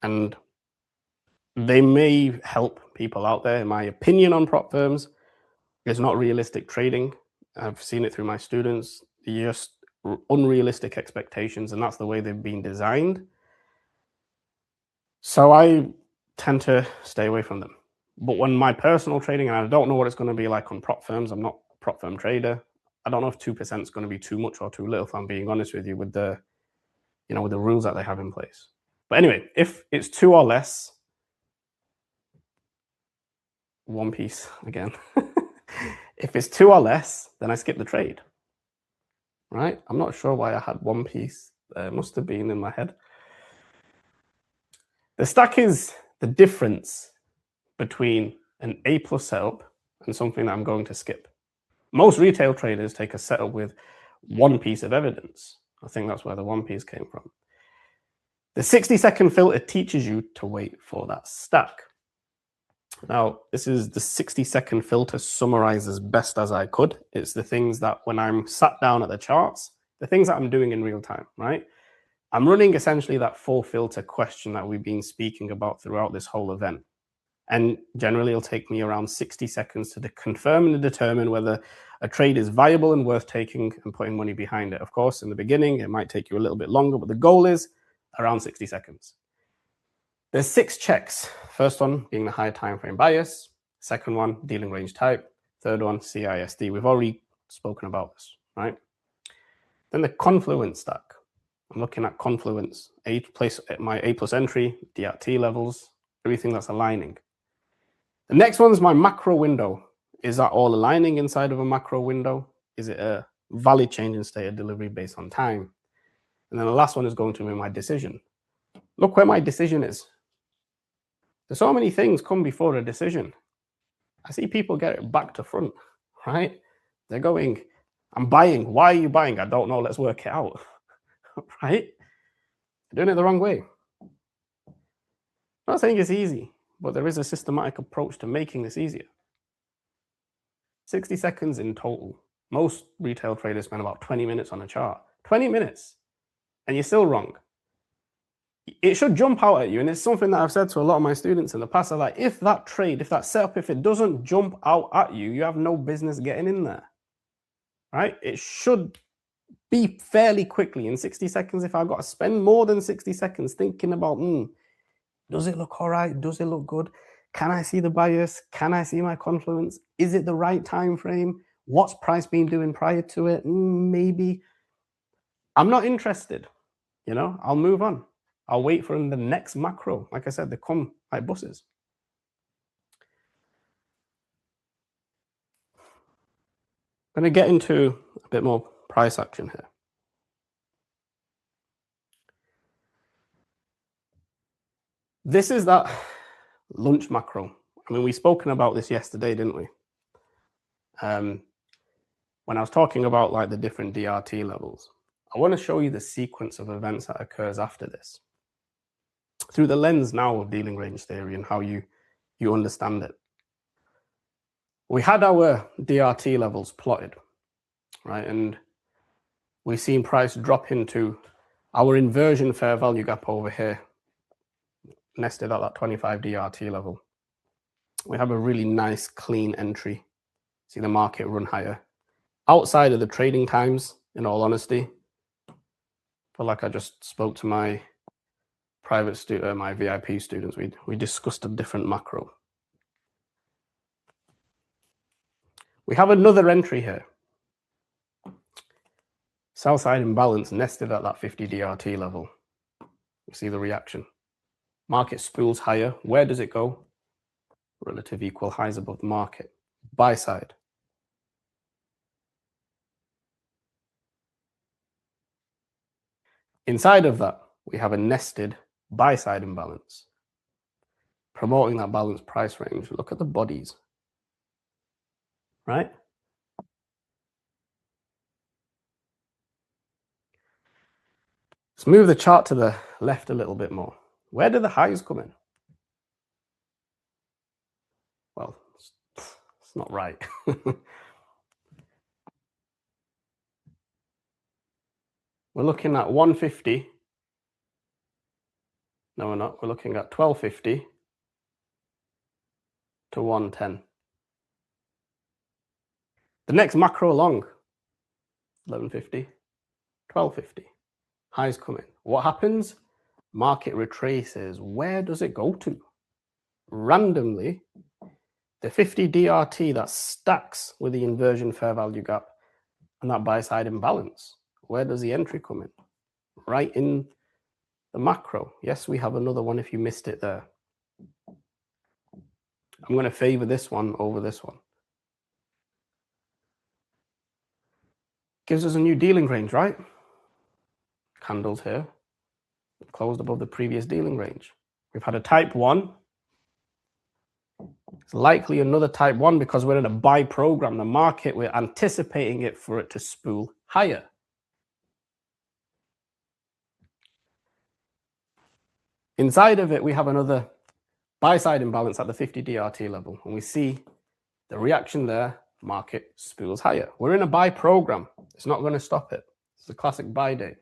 And they may help people out there. In my opinion on prop firms, it's not realistic trading. I've seen it through my students. Just unrealistic expectations, and that's the way they've been designed. So I tend to stay away from them. But when my personal trading, and I don't know what it's going to be like on prop firms, I'm not a prop firm trader. I don't know if 2% is going to be too much or too little, if I'm being honest with you, with the rules that they have in place. But anyway, if it's 2 or less, one piece again. If it's 2 or less, then I skip the trade. Right? I'm not sure why I had one piece. It must have been in my head. The stack is the difference between an A+ setup and something that I'm going to skip. Most retail traders take a setup with 1 piece of evidence. I think that's where the 1 piece came from. The 60-second filter teaches you to wait for that stack. Now, this is the 60-second filter summarized as best as I could. It's the things that when I'm sat down at the charts, the things that I'm doing in real time, right? I'm running essentially that full filter question that we've been speaking about throughout this whole event. And generally it'll take me around 60 seconds to confirm and determine whether a trade is viable and worth taking and putting money behind it. Of course, in the beginning, it might take you a little bit longer, but the goal is around 60 seconds. There's 6 checks. First one being the higher time frame bias. Second one, dealing range type. Third one, CISD. We've already spoken about this, right? Then the confluence stack. I'm looking at confluence, my A plus entry, DRT levels, everything that's aligning. The next one is my macro window. Is that all aligning inside of a macro window? Is it a valid change in state of delivery based on time? And then the last one is going to be my decision. Look where my decision is. There's so many things come before a decision. I see people get it back to front, right? They're going, I'm buying. Why are you buying? I don't know. Let's work it out, right? They're doing it the wrong way. I'm not saying it's easy, but there is a systematic approach to making this easier. 60 seconds in total. Most retail traders spend about 20 minutes on a chart. 20 minutes, and you're still wrong. It should jump out at you, and it's something that I've said to a lot of my students in the past. I'm like, if that trade, if that setup, if it doesn't jump out at you, you have no business getting in there, right? It should be fairly quickly in 60 seconds. If I've got to spend more than 60 seconds thinking about, does it look all right? Does it look good? Can I see the bias? Can I see my confluence? Is it the right time frame? What's price been doing prior to it? Maybe. I'm not interested. I'll move on. I'll wait for the next macro. Like I said, they come like buses. I'm going to get into a bit more price action here. This is that lunch macro. I mean, we've spoken about this yesterday, didn't we? When I was talking about like the different DRT levels, I want to show you the sequence of events that occurs after this through the lens now of dealing range theory and how you understand it. We had our DRT levels plotted, right? And we've seen price drop into our inversion fair value gap over here, nested at that 25 DRT level. We have a really nice clean entry. See the market run higher. Outside of the trading times, in all honesty, I feel like I just spoke to my private student, my VIP students. We discussed a different macro. We have another entry here. Sell side imbalance nested at that 50 DRT level. You see the reaction. Market spools higher. Where does it go? Relative equal highs above the market. Buy side. Inside of that, we have a nested buy side imbalance, promoting that balanced price range. Look at the bodies, right? Let's move the chart to the left a little bit more. Where do the highs come in? Well, it's not right. We're looking at 150. No, we're not. We're looking at 1250 to 110. The next macro along, 1150, 1250. Highs come in. What happens? Market retraces. Where does it go to? Randomly, the 50 DRT that stacks with the inversion fair value gap and that buy side imbalance. Where does the entry come in? Right in the macro. Yes, we have another one if you missed it there. I'm going to favor this one over this one. Gives us a new dealing range, right? Candles here. We've closed above the previous dealing range. We've had a type 1. It's likely another type 1 because we're in a buy program. The market, we're anticipating it for it to spool higher. Inside of it, we have another buy side imbalance at the 50 DRT level. And we see the reaction there, market spools higher. We're in a buy program. It's not going to stop it. It's a classic buy day.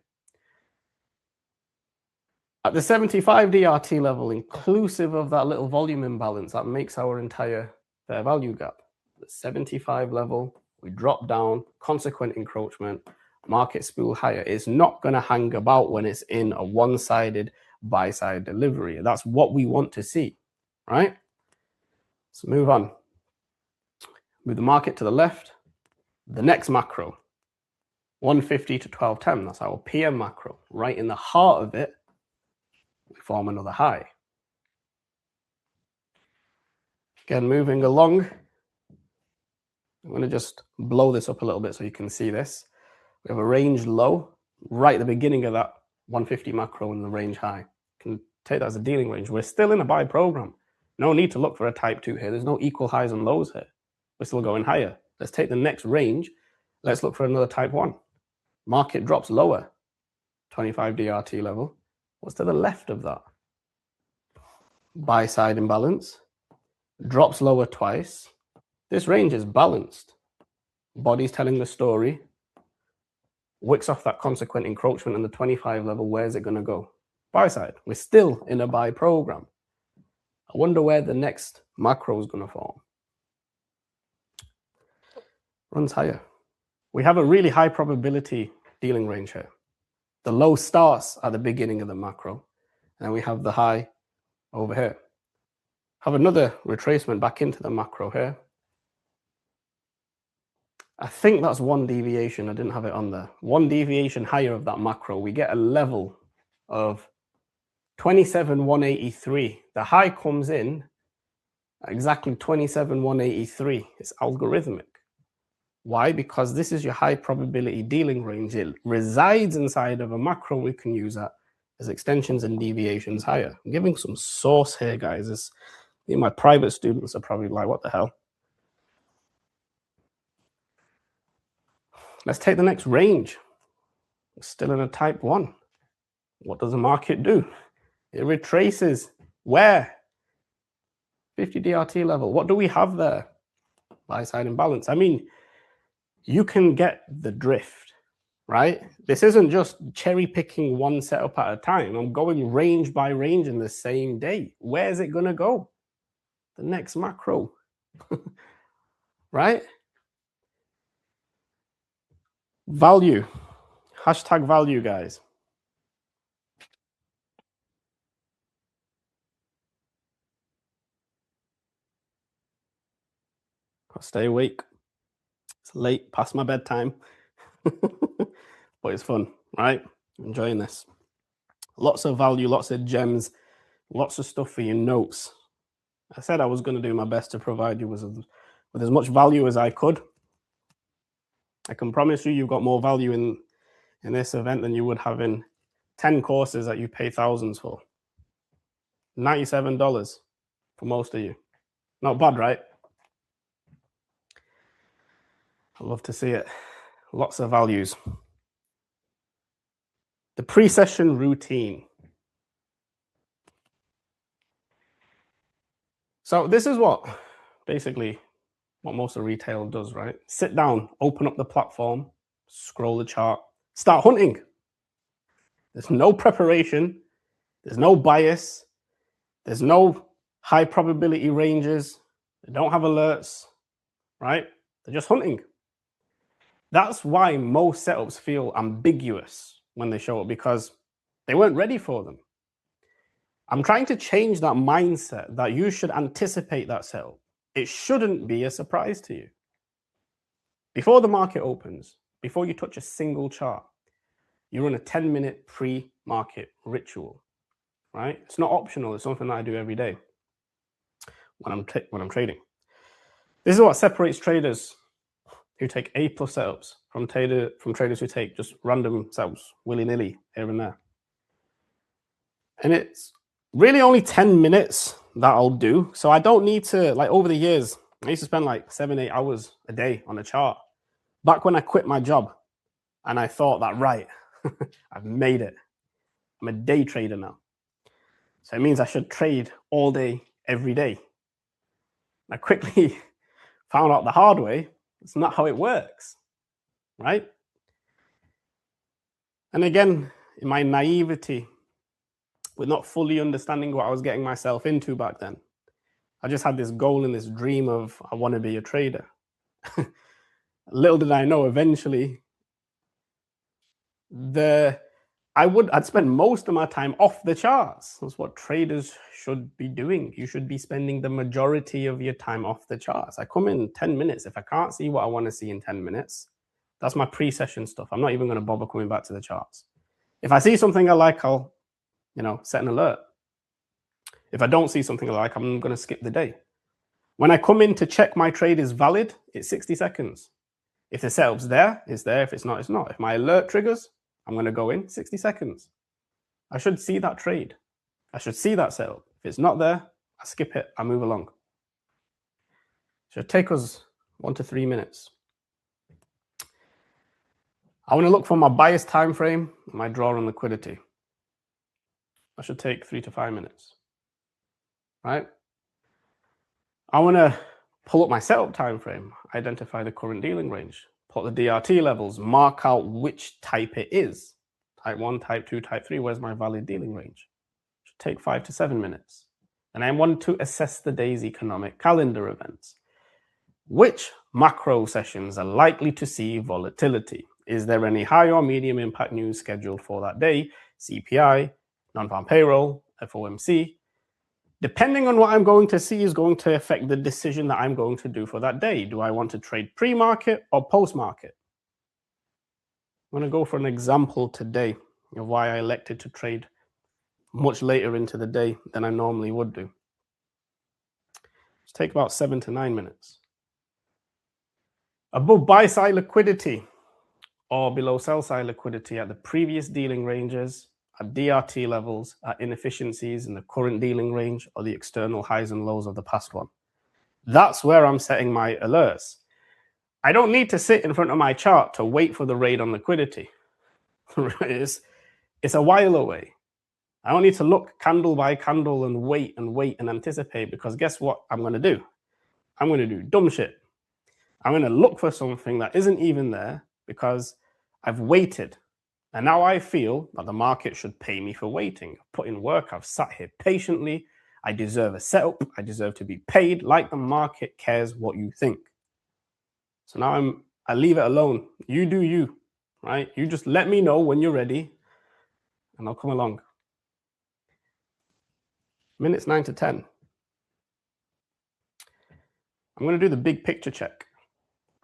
At the 75 DRT level, inclusive of that little volume imbalance, that makes our entire fair value gap. The 75 level, we drop down, consequent encroachment, market spool higher. It's not going to hang about when it's in a one-sided buy-side delivery. That's what we want to see, right? So move on. Move the market to the left. The next macro, 150 to 1210. That's our PM macro. Right in the heart of it, we form another high. Again, moving along. I'm going to just blow this up a little bit so you can see this. We have a range low right at the beginning of that 150 macro and the range high. You can take that as a dealing range. We're still in a buy program. No need to look for a type 2 here. There's no equal highs and lows here. We're still going higher. Let's take the next range. Let's look for another type 1. Market drops lower, 25 DRT level. What's to the left of that? Buy side imbalance. Drops lower twice. This range is balanced. Body's telling the story. Wicks off that consequent encroachment in the 25 level. Where's it going to go? Buy side. We're still in a buy program. I wonder where the next macro is going to form. Runs higher. We have a really high probability dealing range here. The low starts at the beginning of the macro, and then we have the high over here. Have another retracement back into the macro here. I think that's one deviation. I didn't have it on there. One deviation higher of that macro, we get a level of 27,183. The high comes in at exactly 27,183. It's algorithmic. Why? Because this is your high probability dealing range. It resides inside of a macro we can use that as extensions and deviations higher. I'm giving some source here, guys. My private students are probably like, what the hell? Let's take the next range. We're still in a type 1. What does the market do? It retraces. Where? 50 DRT level. What do we have there? Buy side imbalance. I mean, you can get the drift, right? This isn't just cherry picking one setup at a time. I'm going range by range in the same day. Where's it going to go? The next macro, right? Value. Hashtag value, guys. I'll stay awake. It's late, past my bedtime. But it's fun, right? Enjoying this. Lots of value, lots of gems, lots of stuff for your notes. I said I was going to do my best to provide you with as much value as I could. I can promise you've got more value in this event than you would have in 10 courses that you pay thousands for. $97 for most of you. Not bad, right? I love to see it. Lots of values. The pre-session routine. So this is basically what most of retail does, right? Sit down, open up the platform, scroll the chart, start hunting. There's no preparation. There's no bias. There's no high probability ranges. They don't have alerts, right? They're just hunting. That's why most setups feel ambiguous when they show up, because they weren't ready for them. I'm trying to change that mindset that you should anticipate that setup. It shouldn't be a surprise to you. Before the market opens, before you touch a single chart, you run a 10-minute pre-market ritual, right? It's not optional. It's something that I do every day when I'm trading. This is what separates traders who take A+ setups from traders who take just random setups willy-nilly here and there. And it's really only 10 minutes that I'll do. So I don't need to, like, over the years, I used to spend like 7-8 hours a day on a chart. Back when I quit my job and I thought that, right, I've made it. I'm a day trader now. So it means I should trade all day, every day. I quickly found out the hard way. It's not how it works, right? And again, in my naivety, with not fully understanding what I was getting myself into back then, I just had this goal and this dream of, I want to be a trader. Little did I know, eventually, I'd spend most of my time off the charts. That's what traders should be doing. You should be spending the majority of your time off the charts. I come in 10 minutes. If I can't see what I want to see in 10 minutes, that's my pre-session stuff. I'm not even going to bother coming back to the charts. If I see something I like, I'll, set an alert. If I don't see something I like, I'm going to skip the day. When I come in to check my trade is valid, it's 60 seconds. If the setup's there, it's there. If it's not, it's not. If my alert triggers, I'm going to go in 60 seconds. I should see that trade. I should see that setup. If it's not there, I skip it. I move along. It should take us 1 to 3 minutes. I want to look for my bias time frame, my draw and liquidity. That should take 3 to 5 minutes, right? I want to pull up my setup time frame, identify the current dealing range, plot the DRT levels, mark out which type it is. Type 1, type 2, type 3, where's my valid dealing range? It should take 5 to 7 minutes. And I want to assess the day's economic calendar events. Which macro sessions are likely to see volatility? Is there any high or medium impact news scheduled for that day? CPI, non-farm payroll, FOMC. Depending on what I'm going to see is going to affect the decision that I'm going to do for that day. Do I want to trade pre-market or post-market? I'm going to go for an example today of why I elected to trade much later into the day than I normally would do. It's take about 7 to 9 minutes. Above buy-side liquidity or below sell-side liquidity at the previous dealing ranges, at DRT levels, at inefficiencies in the current dealing range, or the external highs and lows of the past one. That's where I'm setting my alerts. I don't need to sit in front of my chart to wait for the raid on liquidity. It's a while away. I don't need to look candle by candle and wait and anticipate, because guess what I'm going to do? I'm going to do dumb shit. I'm going to look for something that isn't even there because I've waited. And now I feel that the market should pay me for waiting. I've put in work. I've sat here patiently. I deserve a setup. I deserve to be paid like the market cares what you think. So now I leave it alone. You do you, right? You just let me know when you're ready and I'll come along. Minutes 9 to 10. I'm going to do the big picture check.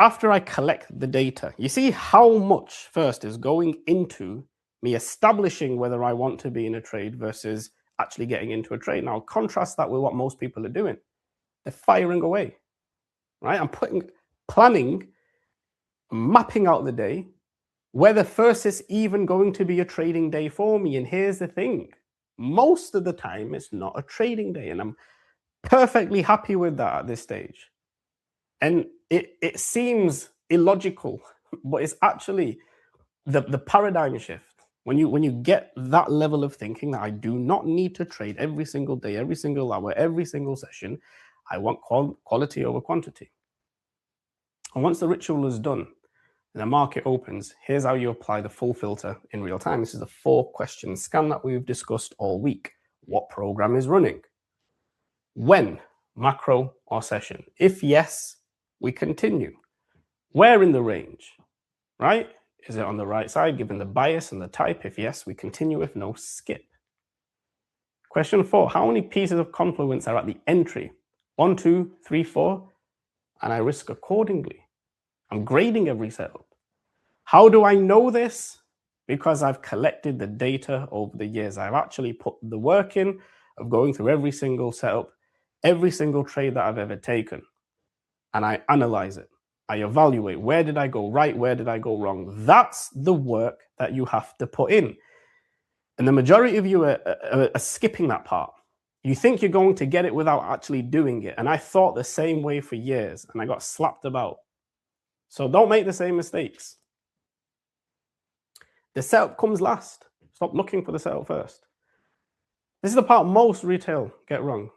After I collect the data, you see how much first is going into me establishing whether I want to be in a trade versus actually getting into a trade. Now, contrast that with what most people are doing. They're firing away, right? I'm planning, mapping out the day, whether first is even going to be a trading day for me. And here's the thing. Most of the time, it's not a trading day. And I'm perfectly happy with that at this stage. And it seems illogical, but it's actually the paradigm shift. When you get that level of thinking that I do not need to trade every single day, every single hour, every single session, I want quality over quantity. And once the ritual is done and the market opens, here's how you apply the full filter in real time. This is a 4-question scan that we've discussed all week. What program is running? When? Macro or session? If yes, we continue. Where in the range, right? Is it on the right side, given the bias and the type? If yes, we continue. If no, skip. Question 4, how many pieces of confluence are at the entry? 1, 2, 3, 4, and I risk accordingly. I'm grading every setup. How do I know this? Because I've collected the data over the years. I've actually put the work in of going through every single setup, every single trade that I've ever taken, and I analyze it. I evaluate, where did I go right? Where did I go wrong? That's the work that you have to put in. And the majority of you are skipping that part. You think you're going to get it without actually doing it. And I thought the same way for years, and I got slapped about. So don't make the same mistakes. The setup comes last. Stop looking for the setup first. This is the part most retail get wrong.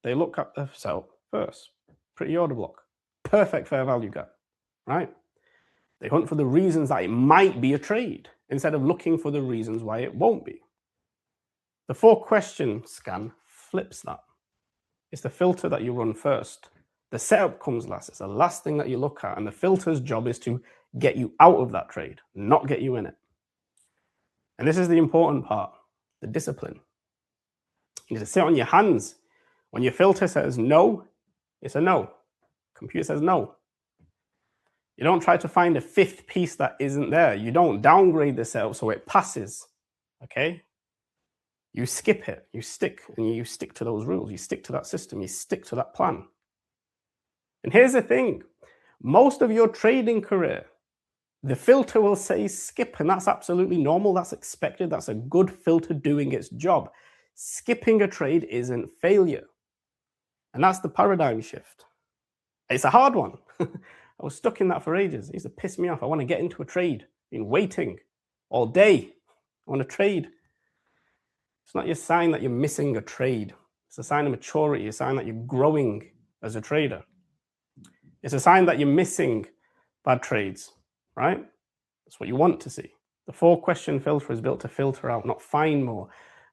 They look at the setup first. Pretty order block. Perfect fair value gap, right? They hunt for the reasons that it might be a trade instead of looking for the reasons why it won't be. The 4-question scan flips that. It's the filter that you run first. The setup comes last. It's the last thing that you look at. And the filter's job is to get you out of that trade, not get you in it. And this is the important part, the discipline. You need to sit on your hands. When your filter says no, it's a no. Computer says no. You don't try to find a fifth piece that isn't there. You don't downgrade the setup so it passes. Okay? You skip it. You stick to those rules. You stick to that system. You stick to that plan. And here's the thing. Most of your trading career, the filter will say skip, and that's absolutely normal. That's expected. That's a good filter doing its job. Skipping a trade isn't failure. And that's the paradigm shift. It's a hard one. I was stuck in that for ages. It used to piss me off. I want to get into a trade. I've been waiting all day. I want to trade. It's not your sign that you're missing a trade. It's a sign of maturity, a sign that you're growing as a trader. It's a sign that you're missing bad trades, right? That's what you want to see. The 4-question filter is built to filter out, not find more.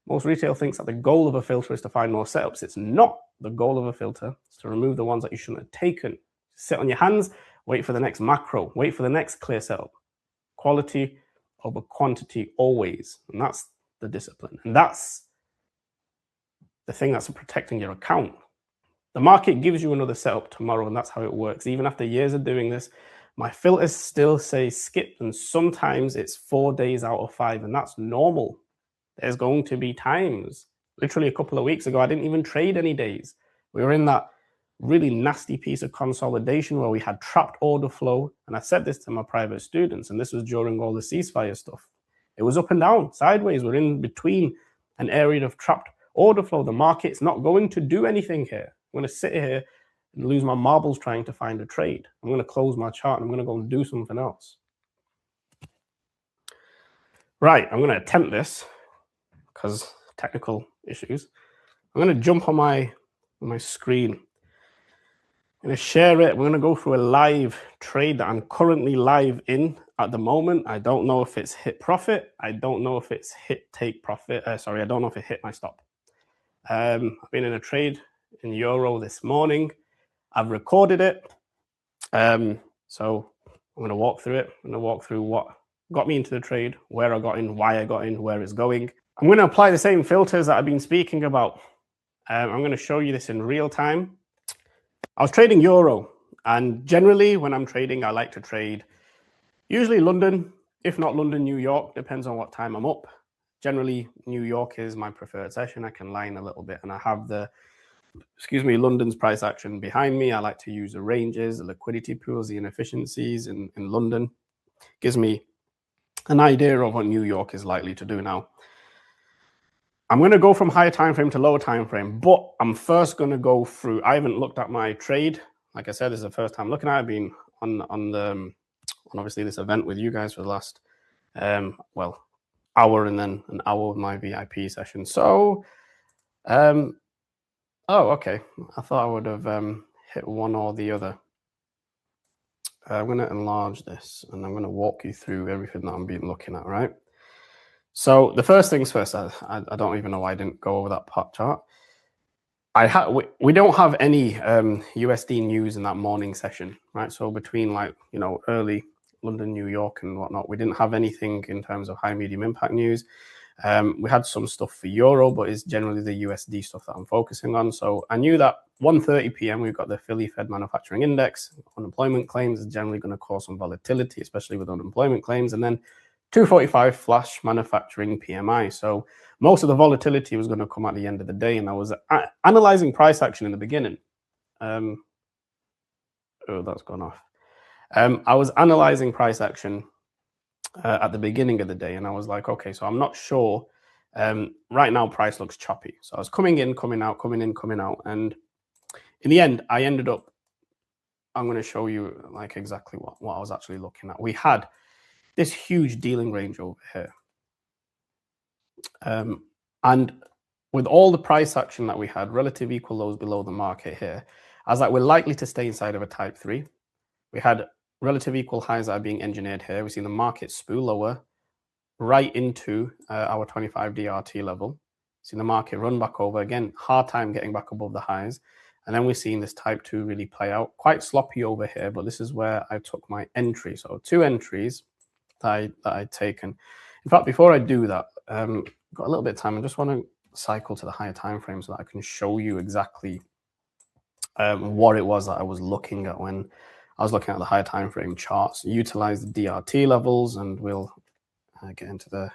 Most retail thinks that the goal of a filter is to find more setups. It's not the goal of a filter. It's to remove the ones that you shouldn't have taken. Sit on your hands, wait for the next macro, wait for the next clear setup. Quality over quantity always. And that's the discipline. And that's the thing that's protecting your account. The market gives you another setup tomorrow, and that's how it works. Even after years of doing this, my filters still say skip, and sometimes it's 4 days out of 5, and that's normal. There's going to be times. Literally a couple of weeks ago, I didn't even trade any days. We were in that really nasty piece of consolidation where we had trapped order flow. And I said this to my private students, and this was during all the ceasefire stuff. It was up and down, sideways. We're in between an area of trapped order flow. The market's not going to do anything here. I'm going to sit here and lose my marbles trying to find a trade. I'm going to close my chart and I'm going to go and do something else. Right, I'm going to attempt this because technical issues. I'm going to jump on my screen. I'm going to share it. We're going to go through a live trade that I'm currently live in at the moment. I don't know if it's hit profit. I don't know if it's hit take profit. I don't know if it hit my stop. I've been in a trade in euro this morning. I've recorded it. So I'm going to walk through it. I'm going to walk through what got me into the trade, where I got in, why I got in, where it's going. I'm going to apply the same filters that I've been speaking about. I'm going to show you this in real time. I was trading euro, and generally when I'm trading, I like to trade usually London, if not London, New York, depends on what time I'm up. Generally, New York is my preferred session. I can line a little bit, and I have London's price action behind me. I like to use the ranges, the liquidity pools, the inefficiencies in London. Gives me an idea of what New York is likely to do now. I'm going to go from higher time frame to lower time frame, but I'm first going to go through. I haven't looked at my trade. Like I said, this is the first time looking at it. I've been on obviously this event with you guys for the last hour and then an hour of my VIP session. So, oh, okay. I thought I would have hit one or the other. I'm going to enlarge this and I'm going to walk you through everything that I'm been looking at, right? So the first things first, I don't even know why I didn't go over that part chart. We don't have any USD news in that morning session, right? So between early London, New York and whatnot, we didn't have anything in terms of high, medium impact news. We had some stuff for euro, but it's generally the USD stuff that I'm focusing on. So I knew that 1:30 p.m. we've got the Philly Fed Manufacturing Index. Unemployment claims is generally going to cause some volatility, especially with unemployment claims. And then 245 flash manufacturing PMI. So most of the volatility was going to come at the end of the day. And I was analyzing price action in the beginning. Oh, that's gone off. I was analyzing price action at the beginning of the day. And I was like, okay, so I'm not sure. Right now, price looks choppy. So I was coming in, coming out, coming in, coming out. And in the end, I ended up, I'm going to show you like exactly what I was actually looking at. We had this huge dealing range over here. And with all the price action that we had, relative equal lows below the market here, I was like, we're likely to stay inside of a type 3. We had relative equal highs that are being engineered here. We see the market spool lower right into our 25 DRT level. See the market run back over again, hard time getting back above the highs. And then we're seeing this type 2 really play out. Quite sloppy over here, but this is where I took my entry. So 2 entries that I'd taken. In fact, before I do that, got a little bit of time. I just want to cycle to the higher time frame so that I can show you exactly what it was that I was looking at when I was looking at the higher time frame charts. Utilize the DRT levels, and we'll get into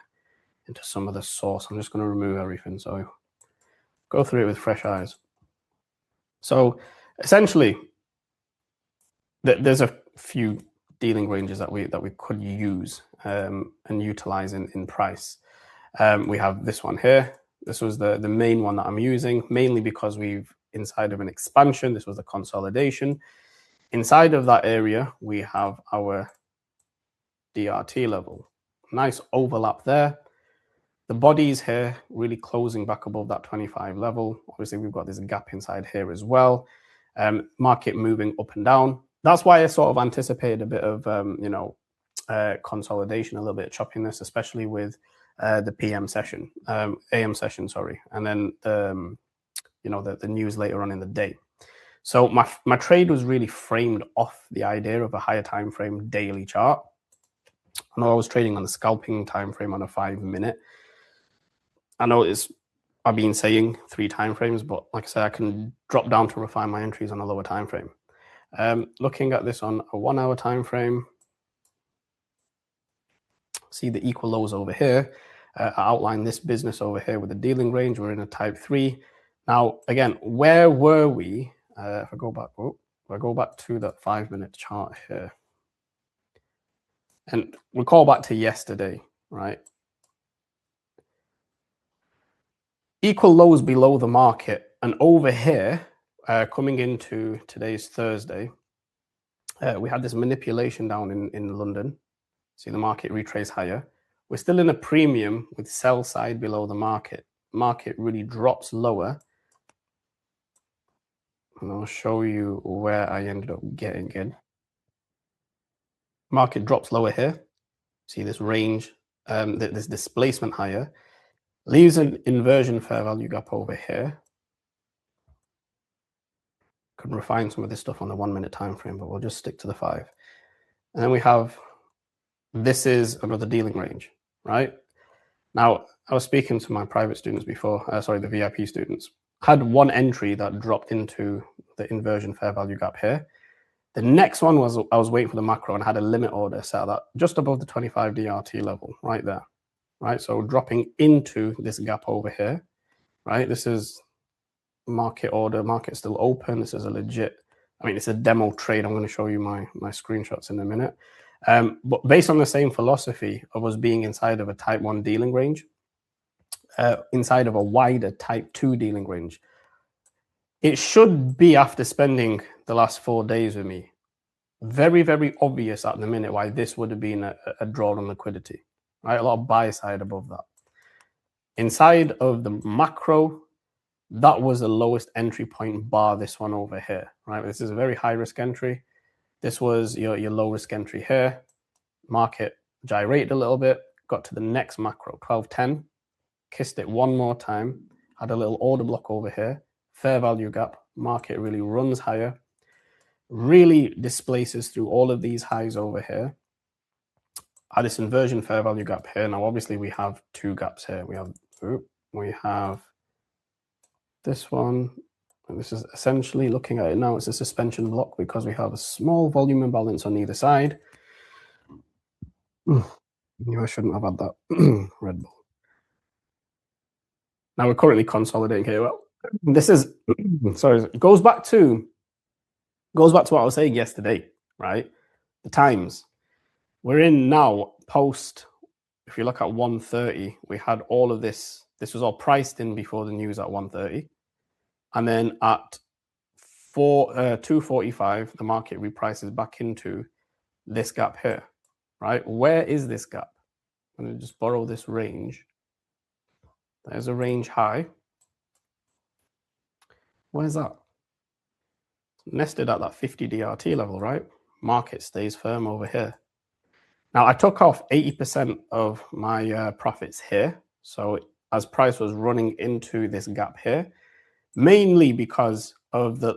some of the source. I'm just going to remove everything, so go through it with fresh eyes. So essentially, there's a few dealing ranges that we could use and utilize in price. We have this one here. This was the main one that I'm using, mainly because we've inside of an expansion. This was a consolidation. Inside of that area, we have our DRT level. Nice overlap there. The bodies here really closing back above that 25 level. Obviously, we've got this gap inside here as well. Market moving up and down. That's why I sort of anticipated a bit of consolidation, a little bit of choppiness, especially with the PM session, AM session, sorry, and then the news later on in the day. So my trade was really framed off the idea of a higher time frame daily chart. I know I was trading on the scalping time frame on a 5-minute. I know I've been saying 3 time frames, but like I said, I can drop down to refine my entries on a lower time frame. Looking at this on a 1-hour time frame, see the equal lows over here. I outline this business over here with the dealing range. We're in a type 3. Now, again, where were we? If I go back to that 5-minute chart here, and we call back to yesterday, right? Equal lows below the market, and over here, coming into today's Thursday, we had this manipulation down in London. See the market retrace higher. We're still in a premium with sell side below the market. Market really drops lower. And I'll show you where I ended up getting in. Market drops lower here. See this range, this displacement higher. Leaves an inversion fair value gap over here. Could refine some of this stuff on the 1-minute time frame, but we'll just stick to the 5. And then we have, this is another dealing range, right? Now, I was speaking to my private students before, the VIP students. Had one entry that dropped into the inversion fair value gap here. The next one was, I was waiting for the macro and had a limit order set that just above the 25 DRT level, right there, right? So dropping into this gap over here, right? This is market order, market still open. This is a legit, it's a demo trade. I'm going to show you my screenshots in a minute. But based on the same philosophy of us being inside of a type 1 dealing range, inside of a wider type 2 dealing range, it should be, after spending the last 4 days with me, very, very obvious at the minute why this would have been a draw on liquidity, right? A lot of buy side above that. Inside of the macro, that was the lowest entry point bar this one over here, right? This is a very high risk entry. This was your low risk entry here. Market gyrated a little bit, got to the next macro, 1210, kissed it one more time, had a little order block over here, fair value gap, market really runs higher, really displaces through all of these highs over here. Had this inversion fair value gap here. Now, obviously, we have 2 gaps here. We have this one, and this is essentially, looking at it now, it's a suspension block because we have a small volume imbalance on either side. I shouldn't have had that Red Bull. Now we're currently consolidating here. Well, this is sorry, it goes back to what I was saying yesterday, right? The times we're in now post. If you look at 1:30, we had all of this. This was all priced in before the news at 1:30, and then at 2:45, the market reprices back into this gap here, right? Where is this gap? I'm going to just borrow this range. There's a range high. Where's that? Nested at that 50 DRT level, right? Market stays firm over here. Now, I took off 80% of my profits here. So as price was running into this gap here, mainly because of the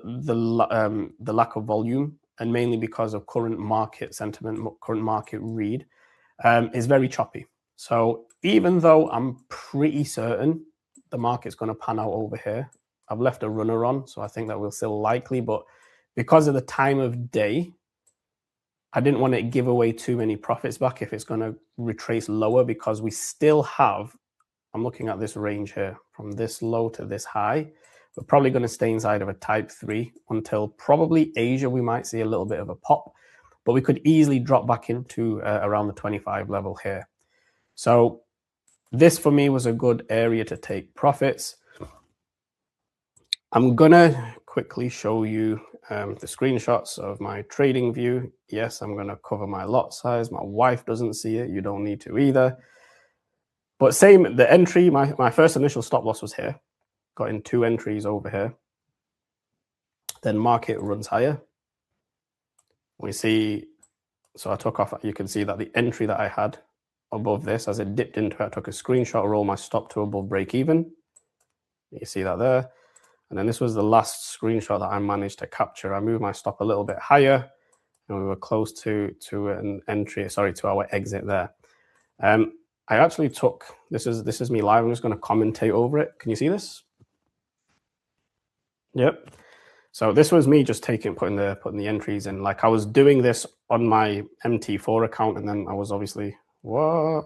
lack of volume and mainly because of current market sentiment, current market read, is very choppy. So even though I'm pretty certain the market's going to pan out over here, I've left a runner on, so I think that will still likely, but because of the time of day, I didn't want to give away too many profits back if it's going to retrace lower, because we still have, I'm looking at this range here, from this low to this high. We're probably going to stay inside of a type 3 until probably Asia, we might see a little bit of a pop, but we could easily drop back into around the 25 level here. So this for me was a good area to take profits. I'm going to quickly show you the screenshots of my trading view. Yes, I'm going to cover my lot size. My wife doesn't see it. You don't need to either. But same, the entry, my first initial stop loss was here. Got in 2 entries over here. Then market runs higher. We see, so I took off, you can see that the entry that I had above this, as it dipped into it, I took a screenshot, roll my stop to above break even. You see that there. And then this was the last screenshot that I managed to capture. I moved my stop a little bit higher, and we were close to an entry, sorry, to our exit there. I actually took, this is me live. I'm just going to commentate over it. Can you see this? Yep. So this was me just putting the entries in. Like I was doing this on my MT4 account, and then I was obviously, what?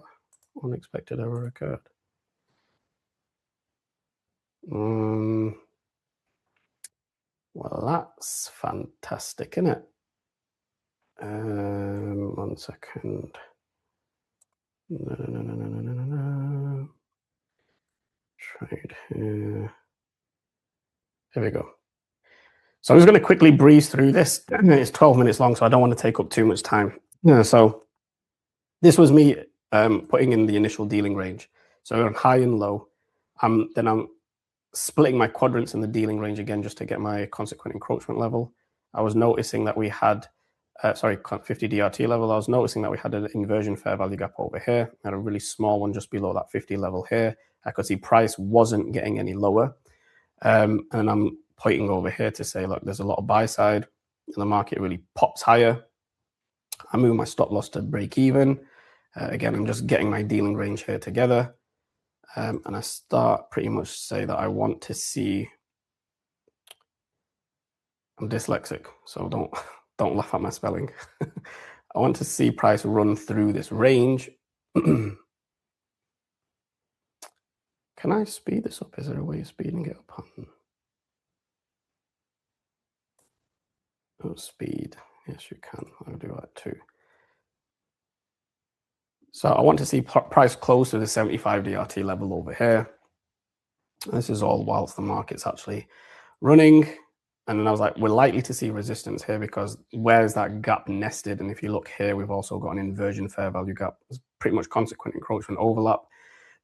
Unexpected error occurred. Well, that's fantastic, isn't it? 1 second. No. Trade here. Here we go. So I'm just going to quickly breeze through this. It's 12 minutes long, so I don't want to take up too much time. Yeah, so this was me putting in the initial dealing range. So on high and low. Then I'm splitting my quadrants in the dealing range again just to get my consequent encroachment level. I was noticing that we had, 50 DRT level. I was noticing that we had an inversion fair value gap over here. I had a really small one just below that 50 level here. I could see price wasn't getting any lower. And I'm pointing over here to say, look, there's a lot of buy side and the market really pops higher. I move my stop loss to break even. Again, I'm just getting my dealing range here together. And I start pretty much say that I want to see, I'm dyslexic, so don't laugh at my spelling. I want to see price run through this range. Can I speed this up? Is there a way of speeding it up? Oh, speed. Yes, you can. I'll do that too. So I want to see price close to the 75 DRT level over here. This is all whilst the market's actually running. And then I was like, we're likely to see resistance here because where's that gap nested? And if you look here, we've also got an inversion fair value gap. It's pretty much consequent encroachment overlap.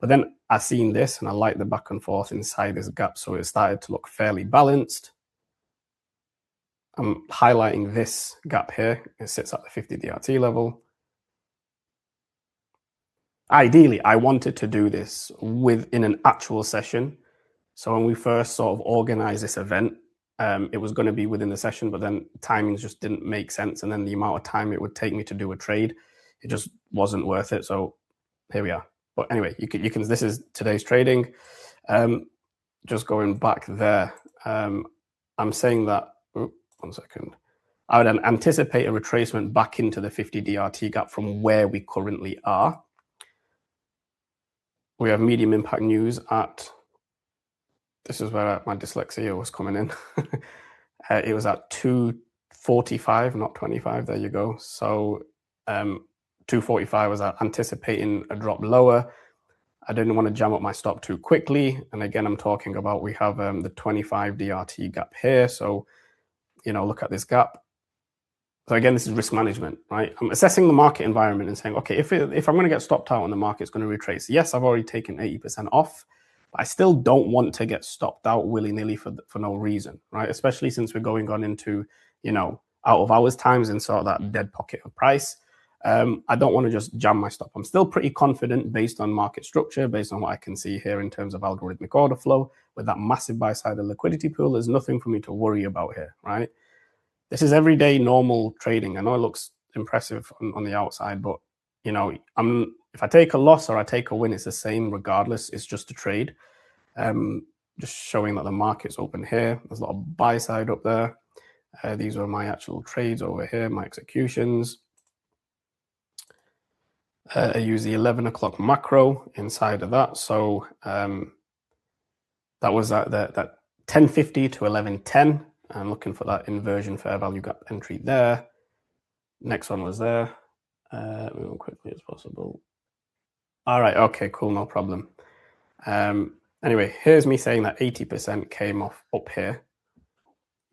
But then I seen this and I like the back and forth inside this gap. So it started to look fairly balanced. I'm highlighting this gap here. It sits at the 50 DRT level. Ideally, I wanted to do this in an actual session. So when we first sort of organized this event, it was going to be within the session, but then timings just didn't make sense. And then the amount of time it would take me to do a trade, it just wasn't worth it. So here we are. But anyway, you can this is today's trading. Just going back there, I'm saying that, 1 second. I would anticipate a retracement back into the 50 DRT gap from where we currently are. We have medium impact news at, this is where my dyslexia was coming in. It was at 245, not 25. There you go. So 245 was anticipating a drop lower. I didn't want to jam up my stop too quickly. And again, I'm talking about, we have the 25 DRT gap here. So, look at this gap. So again, this is risk management, right? I'm assessing the market environment and saying, okay, if I'm going to get stopped out and the market's going to retrace, yes, I've already taken 80% off, But I still don't want to get stopped out willy-nilly for no reason, right? Especially since we're going on into, you know, out of hours times and sort of that dead pocket of price. I don't want to just jam my stop. I'm still pretty confident based on market structure, based on what I can see here in terms of algorithmic order flow. With that massive buy side of liquidity pool, there's nothing for me to worry about here, right? This is everyday normal trading. I know it looks impressive on the outside, but you know, if I take a loss or I take a win, it's the same regardless. It's just a trade. Just showing that the market's open here. There's a lot of buy side up there. These are my actual trades over here, my executions. I use the 11 o'clock macro inside of that. So that was that 1050 to 1110. I'm looking for that inversion fair value gap entry there. Next one was there. Move on quickly as possible. All right. Okay, cool. No problem. Anyway, here's me saying that 80% came off up here.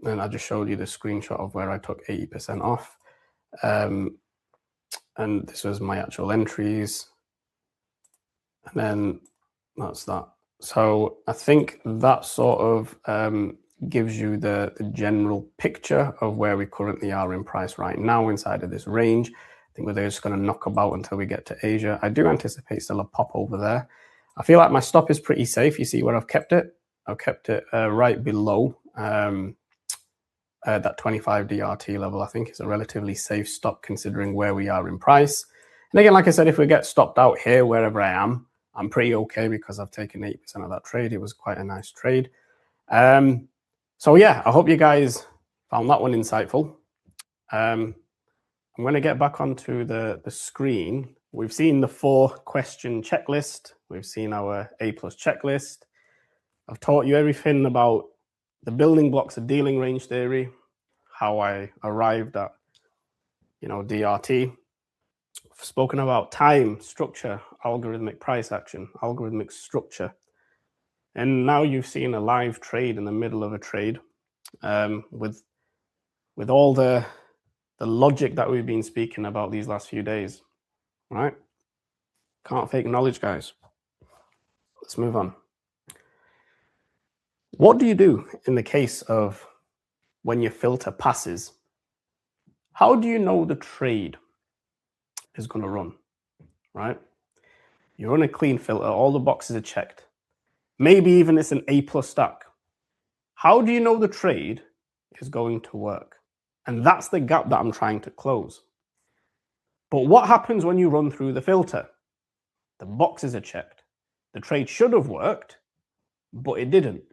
And I just showed you the screenshot of where I took 80% off. And this was my actual entries. And then that's that. So I think that sort of gives you the general picture of where we currently are in price right now inside of this range. I think we're just going to knock about until we get to Asia. I do anticipate still a pop over there. I feel like my stop is pretty safe. You see where I've kept it? I've kept it right below that 25 DRT level. I think it's a relatively safe stop considering where we are in price. And again, like I said, if we get stopped out here, wherever I am, I'm pretty okay because I've taken 8% of that trade. It was quite a nice trade. So yeah, I hope you guys found that one insightful. I'm going to get back onto the screen. We've seen the 4-question checklist. We've seen our A+ checklist. I've taught you everything about the building blocks of dealing range theory, how I arrived at, you know, DRT. I've spoken about time, structure, algorithmic price action, algorithmic structure. And now you've seen a live trade in the middle of a trade with all the logic that we've been speaking about these last few days, right? Can't fake knowledge, guys. Let's move on. What do you do in the case of when your filter passes? How do you know the trade is going to run, right? You run a clean filter, all the boxes are checked. Maybe even it's an A+ stack. How do you know the trade is going to work? And that's the gap that I'm trying to close. But what happens when you run through the filter? The boxes are checked. The trade should have worked, but it didn't.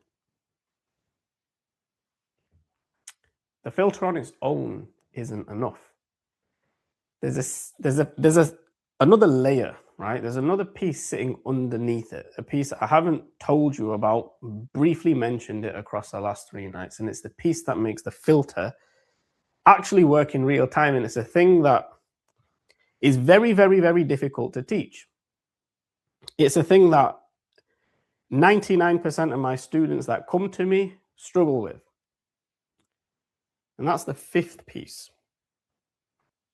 The filter on its own isn't enough. There's another layer, right? There's another piece sitting underneath it, a piece I haven't told you about, briefly mentioned it across the last 3 nights, and it's the piece that makes the filter actually work in real time, and it's a thing that is very, very, very difficult to teach. It's a thing that 99% of my students that come to me struggle with. And that's the 5th piece.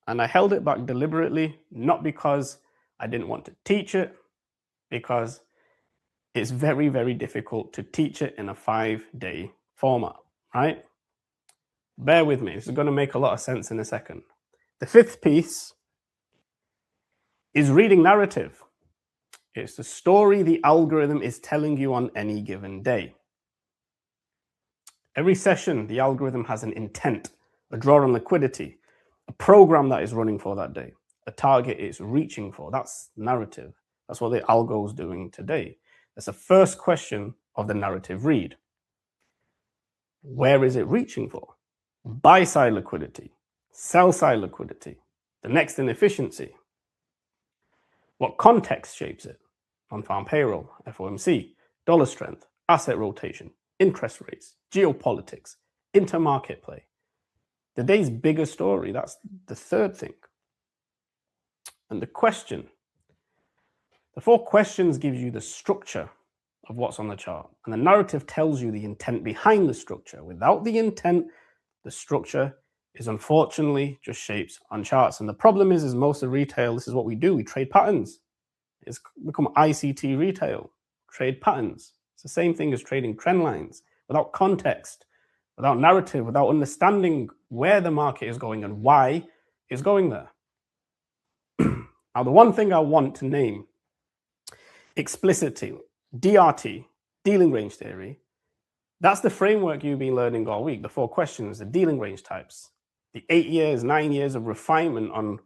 And I held it back deliberately, not because I didn't want to teach it, because it's very, very difficult to teach it in a 5-day format, right? Bear with me. This is going to make a lot of sense in a second. The 5th piece is reading narrative. It's the story the algorithm is telling you on any given day. Every session, the algorithm has an intent, a draw on liquidity, a program that is running for that day, a target it's reaching for. That's narrative. That's what the algo is doing today. That's the first question of the narrative read. Where is it reaching for? Buy side liquidity, sell side liquidity, the next inefficiency. What context shapes it? On-farm payroll, FOMC, dollar strength, asset rotation, interest rates, geopolitics, intermarket play. The day's bigger story, that's the 3rd thing. And the question, the 4 questions gives you the structure of what's on the chart. And the narrative tells you the intent behind the structure. Without the intent, the structure is unfortunately just shapes on charts. And the problem is most of retail, this is what we do. We trade patterns. It's become ICT retail, trade patterns. It's the same thing as trading trend lines without context, without narrative, without understanding where the market is going and why it's going there. Now, the one thing I want to name explicitly, DRT, dealing range theory, that's the framework you've been learning all week, the 4 questions, the dealing range types, the 8 years, 9 years of refinement on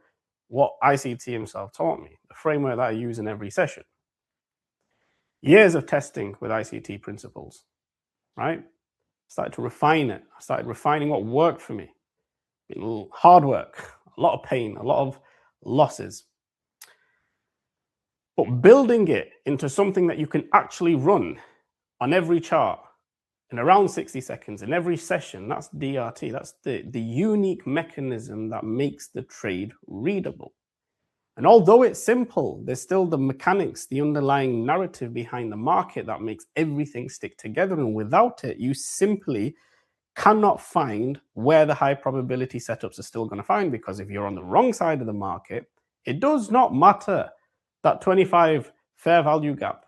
what ICT himself taught me, the framework that I use in every session. Years of testing with ICT principles, right? Started to refine it. I started refining what worked for me. Hard work, a lot of pain, a lot of losses. But building it into something that you can actually run on every chart in around 60 seconds in every session, that's DRT. That's the unique mechanism that makes the trade readable. And although it's simple, there's still the mechanics, the underlying narrative behind the market that makes everything stick together. And without it, you simply cannot find where the high probability setups are still going to find, because if you're on the wrong side of the market, it does not matter that 25 fair value gap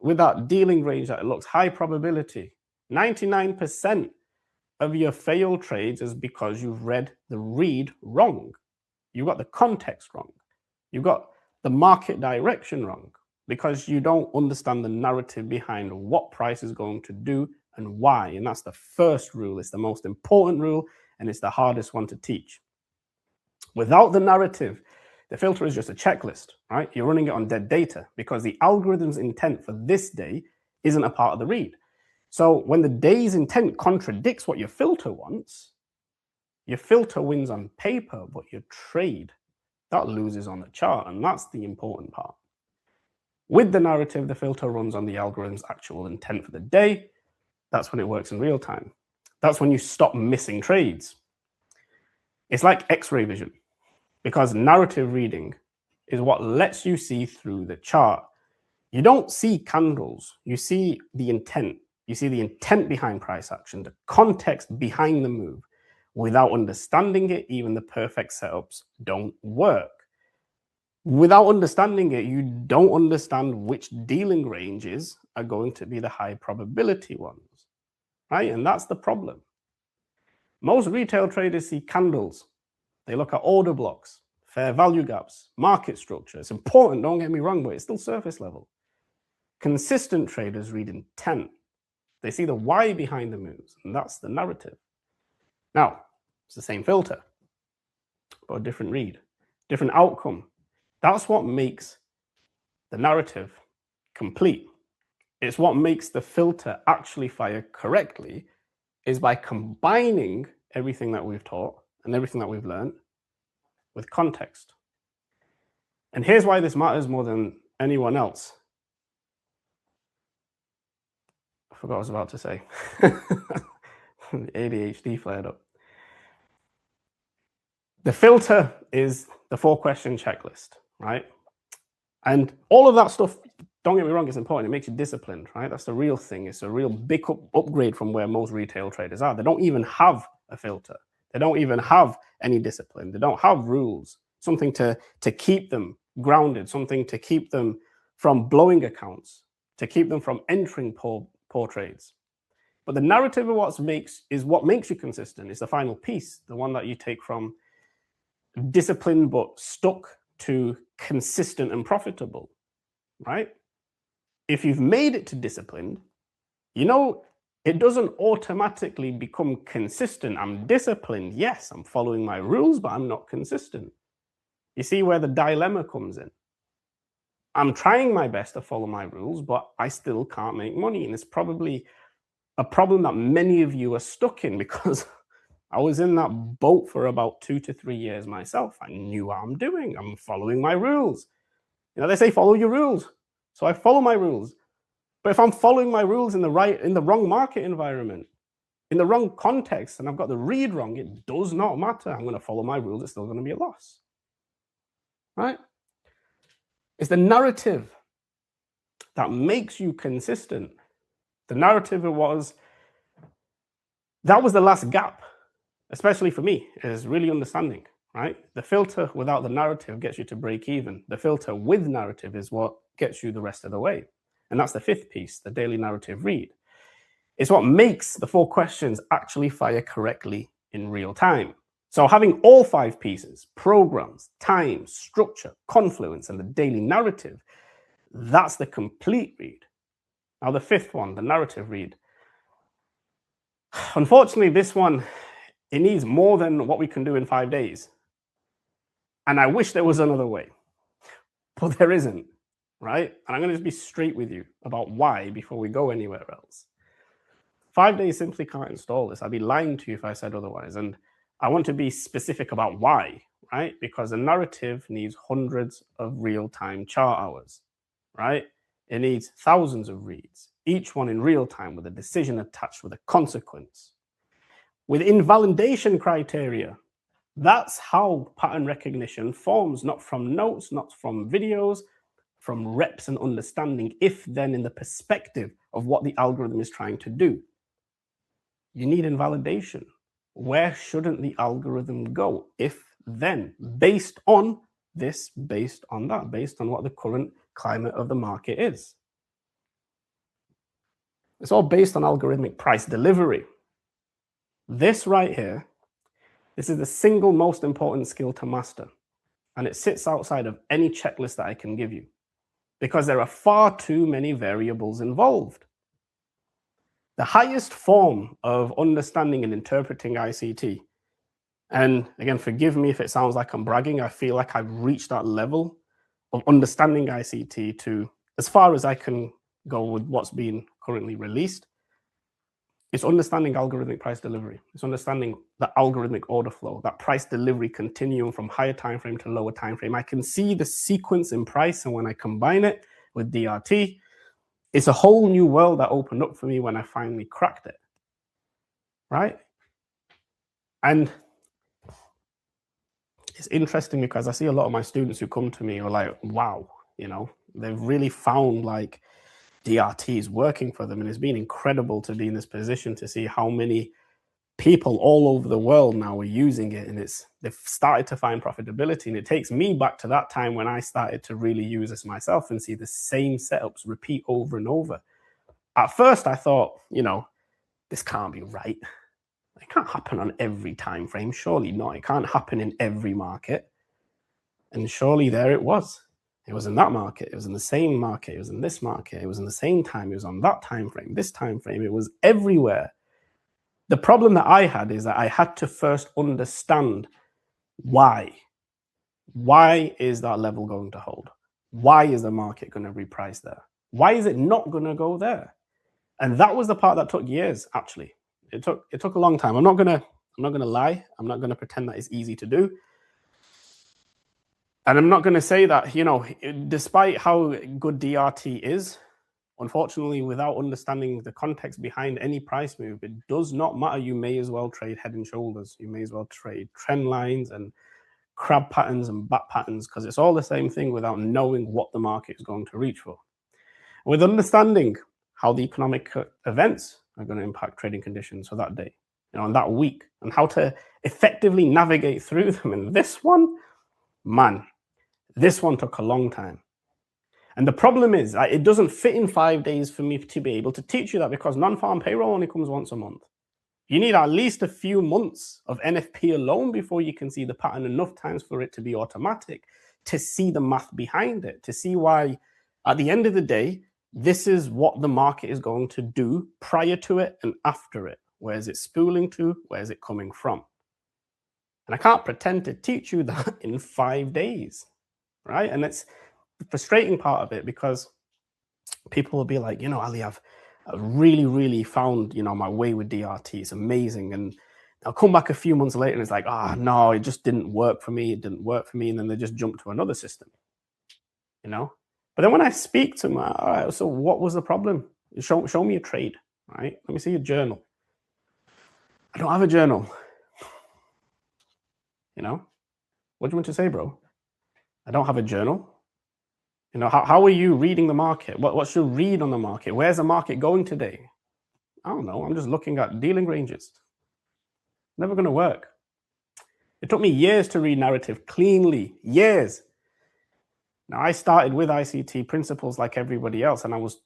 with that dealing range that it looks high probability. 99% of your failed trades is because you've read the read wrong. You got the context wrong. You got the market direction wrong because you don't understand the narrative behind what price is going to do and why. And that's the first rule. It's the most important rule, and it's the hardest one to teach. Without the narrative, the filter is just a checklist, right? You're running it on dead data because the algorithm's intent for this day isn't a part of the read. So when the day's intent contradicts what your filter wants, your filter wins on paper, but your trade, that loses on the chart. And that's the important part. With the narrative, the filter runs on the algorithm's actual intent for the day. That's when it works in real time. That's when you stop missing trades. It's like X-ray vision, because narrative reading is what lets you see through the chart. You don't see candles, you see the intent. You see the intent behind price action, the context behind the move. Without understanding it, even the perfect setups don't work. Without understanding it, you don't understand which dealing ranges are going to be the high probability ones, right? And that's the problem. Most retail traders see candles. They look at order blocks, fair value gaps, market structure. It's important, don't get me wrong, but it's still surface level. Consistent traders read intent. They see the why behind the moves, and that's the narrative. Now, it's the same filter, but a different read, different outcome. That's what makes the narrative complete. It's what makes the filter actually fire correctly, is by combining everything that we've taught and everything that we've learned with context. And here's why this matters more than anyone else. I forgot what I was about to say. ADHD flared up. The filter is the 4-question checklist, right? And all of that stuff, don't get me wrong, it's important. It makes you disciplined, right? That's the real thing. It's a real big upgrade from where most retail traders are. They don't even have a filter. They don't even have any discipline. They don't have rules, something to keep them grounded, something to keep them from blowing accounts, to keep them from entering poor trades. But the narrative of what makes you consistent. It's the final piece, the one that you take from disciplined but stuck to consistent and profitable, right? If you've made it to disciplined, you know, it doesn't automatically become consistent. I'm disciplined. Yes, I'm following my rules, but I'm not consistent. You see where the dilemma comes in. I'm trying my best to follow my rules, but I still can't make money. And it's probably a problem that many of you are stuck in, because I was in that boat for about 2 to 3 years myself. I knew what I'm doing. I'm following my rules. You know, they say follow your rules. So I follow my rules. But if I'm following my rules in the wrong market environment, in the wrong context, and I've got the read wrong, it does not matter. I'm going to follow my rules. It's still going to be a loss, right? It's the narrative that makes you consistent. The narrative that was the last gap, especially for me, is really understanding, right? The filter without the narrative gets you to break even. The filter with narrative is what gets you the rest of the way. And that's the fifth piece, the daily narrative read. It's what makes the 4 questions actually fire correctly in real time. So having all 5 pieces, programs, time, structure, confluence, and the daily narrative, that's the complete read. Now the fifth one, the narrative read. Unfortunately, this one, it needs more than what we can do in 5 days. And I wish there was another way, but there isn't, right? And I'm going to just be straight with you about why before we go anywhere else. 5 days simply can't install this. I'd be lying to you if I said otherwise. And I want to be specific about why, right? Because a narrative needs hundreds of real-time chart hours, right? It needs thousands of reads, each one in real time with a decision attached with a consequence. With invalidation criteria, that's how pattern recognition forms, not from notes, not from videos, from reps and understanding, if then in the perspective of what the algorithm is trying to do. You need invalidation. Where shouldn't the algorithm go? If then, based on this, based on that, based on what the current climate of the market is. It's all based on algorithmic price delivery. This right here, this is the single most important skill to master. And it sits outside of any checklist that I can give you because there are far too many variables involved. The highest form of understanding and interpreting ICT, and again, forgive me if it sounds like I'm bragging, I feel like I've reached that level of understanding ICT to as far as I can go with what's being currently released. It's understanding algorithmic price delivery. It's understanding the algorithmic order flow, that price delivery continuum from higher time frame to lower time frame. I can see the sequence in price, and when I combine it with DRT, it's a whole new world that opened up for me when I finally cracked it, right? And it's interesting because I see a lot of my students who come to me are like, wow, you know, they've really found like DRT is working for them. And it's been incredible to be in this position to see how many people all over the world now are using it, and they've started to find profitability. And it takes me back to that time when I started to really use this myself and see the same setups repeat over and over. At first I thought, you know, this can't be right. It can't happen on every time frame. Surely not. It can't happen in every market. And surely there it was. It was in that market. It was in the same market. It was in this market. It was in the same time. It was on that time frame, this time frame. It was everywhere. The problem that I had is that I had to first understand why. Why is that level going to hold? Why is the market going to reprice there? Why is it not going to go there? And that was the part that took years, actually. It took a long time. I'm not gonna lie. I'm not gonna pretend that it's easy to do. And I'm not gonna say that, you know, despite how good DRT is, unfortunately, without understanding the context behind any price move, it does not matter. You may as well trade head and shoulders. You may as well trade trend lines and crab patterns and bat patterns, because it's all the same thing without knowing what the market is going to reach for. With understanding how the economic events are going to impact trading conditions for that day, you know, on that week, and how to effectively navigate through them. And this one, man, this one took a long time. And the problem is that it doesn't fit in 5 days for me to be able to teach you that, because non-farm payroll only comes once a month. You need at least a few months of NFP alone before you can see the pattern enough times for it to be automatic, to see the math behind it, to see why at the end of the day, this is what the market is going to do prior to it and after it. Where is it spooling to? Where is it coming from? And I can't pretend to teach you that in 5 days, right? And it's the frustrating part of it, because people will be like, you know, Ali, I've really, really found, you know, my way with DRT. It's amazing. And I'll come back a few months later and it's like, no, it just didn't work for me. It didn't work for me. And then they just jump to another system, you know? But then when I speak to them, all right, so what was the problem? Show me a trade, right? Let me see your journal. I don't have a journal. You know? What do you want to say, bro? I don't have a journal. You know, how are you reading the market? What's your read on the market? Where's the market going today? I don't know. I'm just looking at dealing ranges. Never going to work. It took me years to read narrative cleanly. Years. Now, I started with ICT principles like everybody else, and I was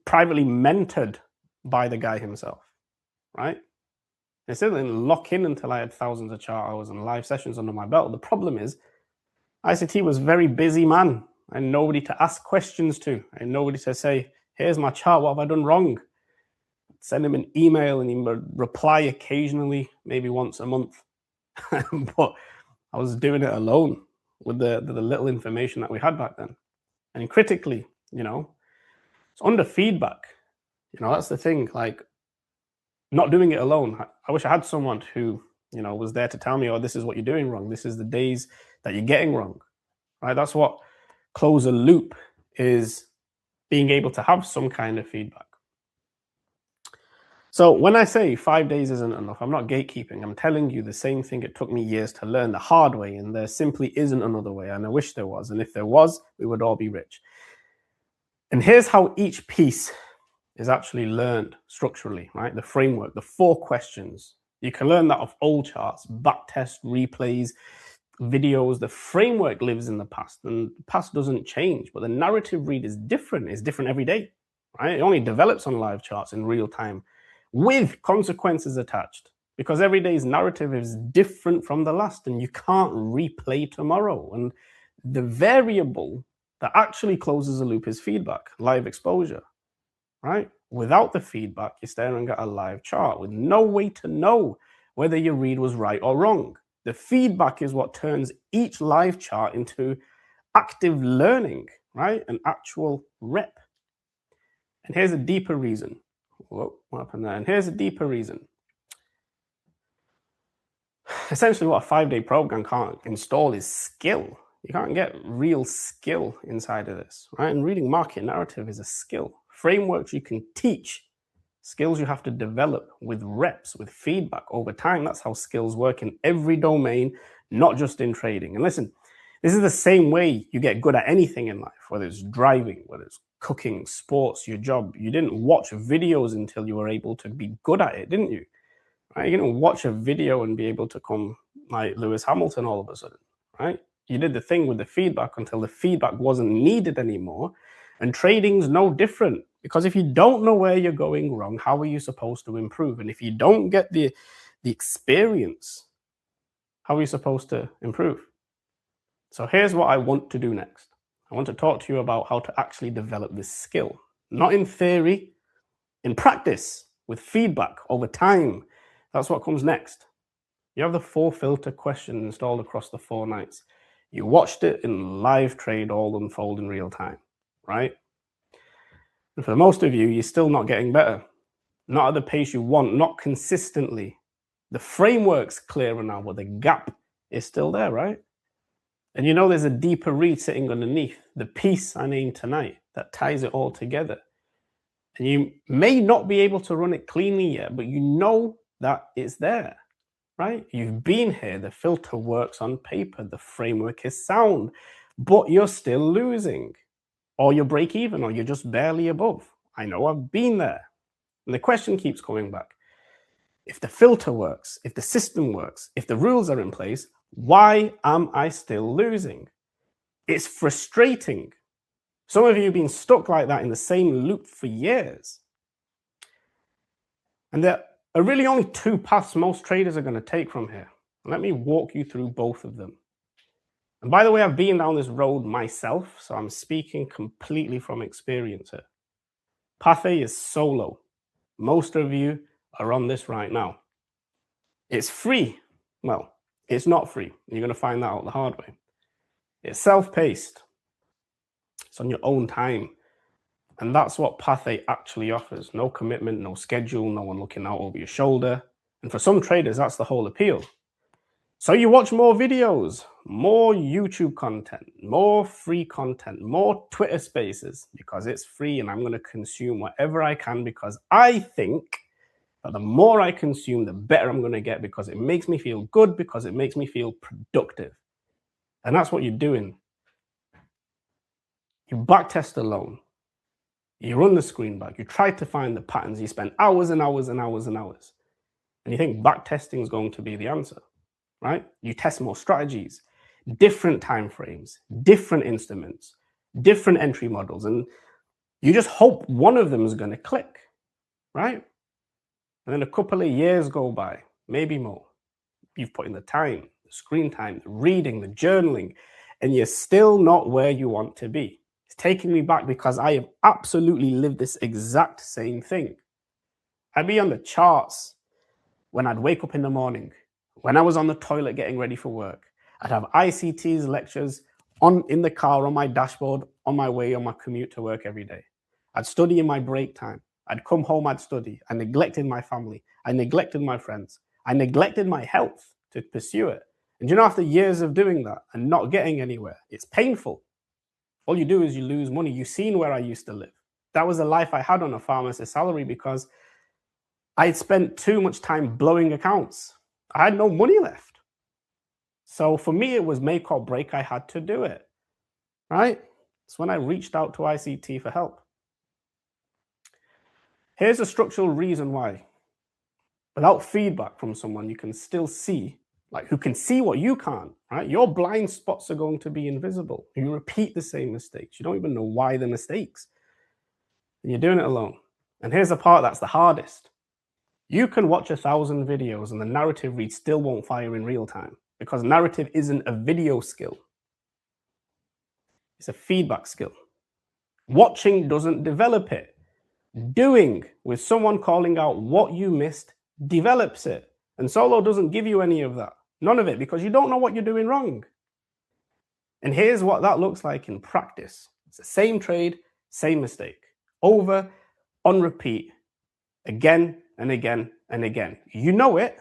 privately mentored by the guy himself, right? I still didn't lock in until I had thousands of chart hours and live sessions under my belt. The problem is ICT was a very busy man and nobody to ask questions to and nobody to say, here's my chart, what have I done wrong? Send him an email and he would reply occasionally, maybe once a month. But I was doing it alone with the little information that we had back then. And critically, you know, it's under feedback. You know, that's the thing, like not doing it alone. I wish I had someone who, you know, was there to tell me, oh, this is what you're doing wrong. This is the days that you're getting wrong, right? That's what close a loop is, being able to have some kind of feedback. So when I say 5 days isn't enough, I'm not gatekeeping. I'm telling you the same thing it took me years to learn the hard way, and there simply isn't another way, and I wish there was. And if there was, we would all be rich. And here's how each piece is actually learned structurally, right? The framework, the 4 questions. You can learn that off old charts, backtest, replays, videos. The framework lives in the past, and the past doesn't change, but the narrative read is different. It's different every day, right? It only develops on live charts in real time with consequences attached, because every day's narrative is different from the last, and you can't replay tomorrow. And the variable that actually closes the loop is feedback, live exposure, right? Without the feedback, you're staring at a live chart with no way to know whether your read was right or wrong. The feedback is what turns each live chart into active learning, right? An actual rep. And here's a deeper reason. Whoa, what happened there? And here's a deeper reason. Essentially, what a 5-day program can't install is skill. You can't get real skill inside of this, right? And reading market narrative is a skill. Frameworks you can teach, skills you have to develop with reps, with feedback over time. That's how skills work in every domain, not just in trading. And listen, this is the same way you get good at anything in life, whether it's driving, whether it's cooking, sports, your job. You didn't watch videos until you were able to be good at it, didn't you? Right? You didn't watch a video and be able to come like Lewis Hamilton all of a sudden, right? You did the thing with the feedback until the feedback wasn't needed anymore. And trading's no different, because if you don't know where you're going wrong, how are you supposed to improve? And if you don't get the experience, how are you supposed to improve? So here's what I want to do next. I want to talk to you about how to actually develop this skill, not in theory, in practice, with feedback over time. That's what comes next. You have the 4 filter question installed across the 4 nights. You watched it in live trade all unfold in real time, right? And for most of you, you're still not getting better. Not at the pace you want, not consistently. The framework's clearer now, but the gap is still there, right? And you know there's a deeper read sitting underneath, the piece I named tonight that ties it all together. And you may not be able to run it cleanly yet, but you know that it's there, right? You've been here, the filter works on paper, the framework is sound, but you're still losing, or you break even, or you're just barely above. I know, I've been there. And the question keeps coming back. If the filter works, if the system works, if the rules are in place, why am I still losing? It's frustrating. Some of you have been stuck like that in the same loop for years. And there are really only 2 paths most traders are going to take from here. Let me walk you through both of them. And by the way, I've been down this road myself, so I'm speaking completely from experience here. Path A is solo. Most of you are on this right now. It's free. Well, it's not free. You're going to find that out the hard way. It's self-paced. It's on your own time. And that's what Path A actually offers. No commitment, no schedule, no one looking out over your shoulder. And for some traders, that's the whole appeal. So you watch more videos, more YouTube content, more free content, more Twitter spaces, because it's free and I'm going to consume whatever I can, because I think that the more I consume, the better I'm going to get, because it makes me feel good, because it makes me feel productive. And that's what you're doing. You backtest alone. You run the screen back. You try to find the patterns. You spend hours and hours and hours and hours. And you think backtesting is going to be the answer, right? You test more strategies, different time frames, different instruments, different entry models. And You just hope one of them is going to click, right? And then a couple of years go by, maybe more. You've put in the time, the screen time, the reading, the journaling, and you're still not where you want to be. It's taking me back because I have absolutely lived this exact same thing. I'd be on the charts when I'd wake up in the morning, when I was on the toilet getting ready for work. I'd have ICT's lectures on in the car on my dashboard on my way on my commute to work every day. I'd study in my break time. I'd come home, I'd study. I neglected my family. I neglected my friends. I neglected my health to pursue it. And you know, after years of doing that and not getting anywhere, it's painful. All you do is you lose money. You've seen where I used to live. That was the life I had on a pharmacist salary because I had spent too much time blowing accounts. I had no money left. So for me, it was make or break. I had to do it, right? It's when I reached out to ICT for help. Here's a structural reason why. Without feedback from someone, you can still see, like who can see what you can't, right? Your blind spots are going to be invisible. You repeat the same mistakes. You don't even know why the mistakes. And you're doing it alone. And here's the part that's the hardest. You can watch 1,000 videos and the narrative read still won't fire in real time because narrative isn't a video skill. It's a feedback skill. Watching doesn't develop it. Doing with someone calling out what you missed develops it. And solo doesn't give you any of that. None of it, because you don't know what you're doing wrong. And here's what that looks like in practice. It's the same trade, same mistake. Over, on repeat, again and again and again. You know it.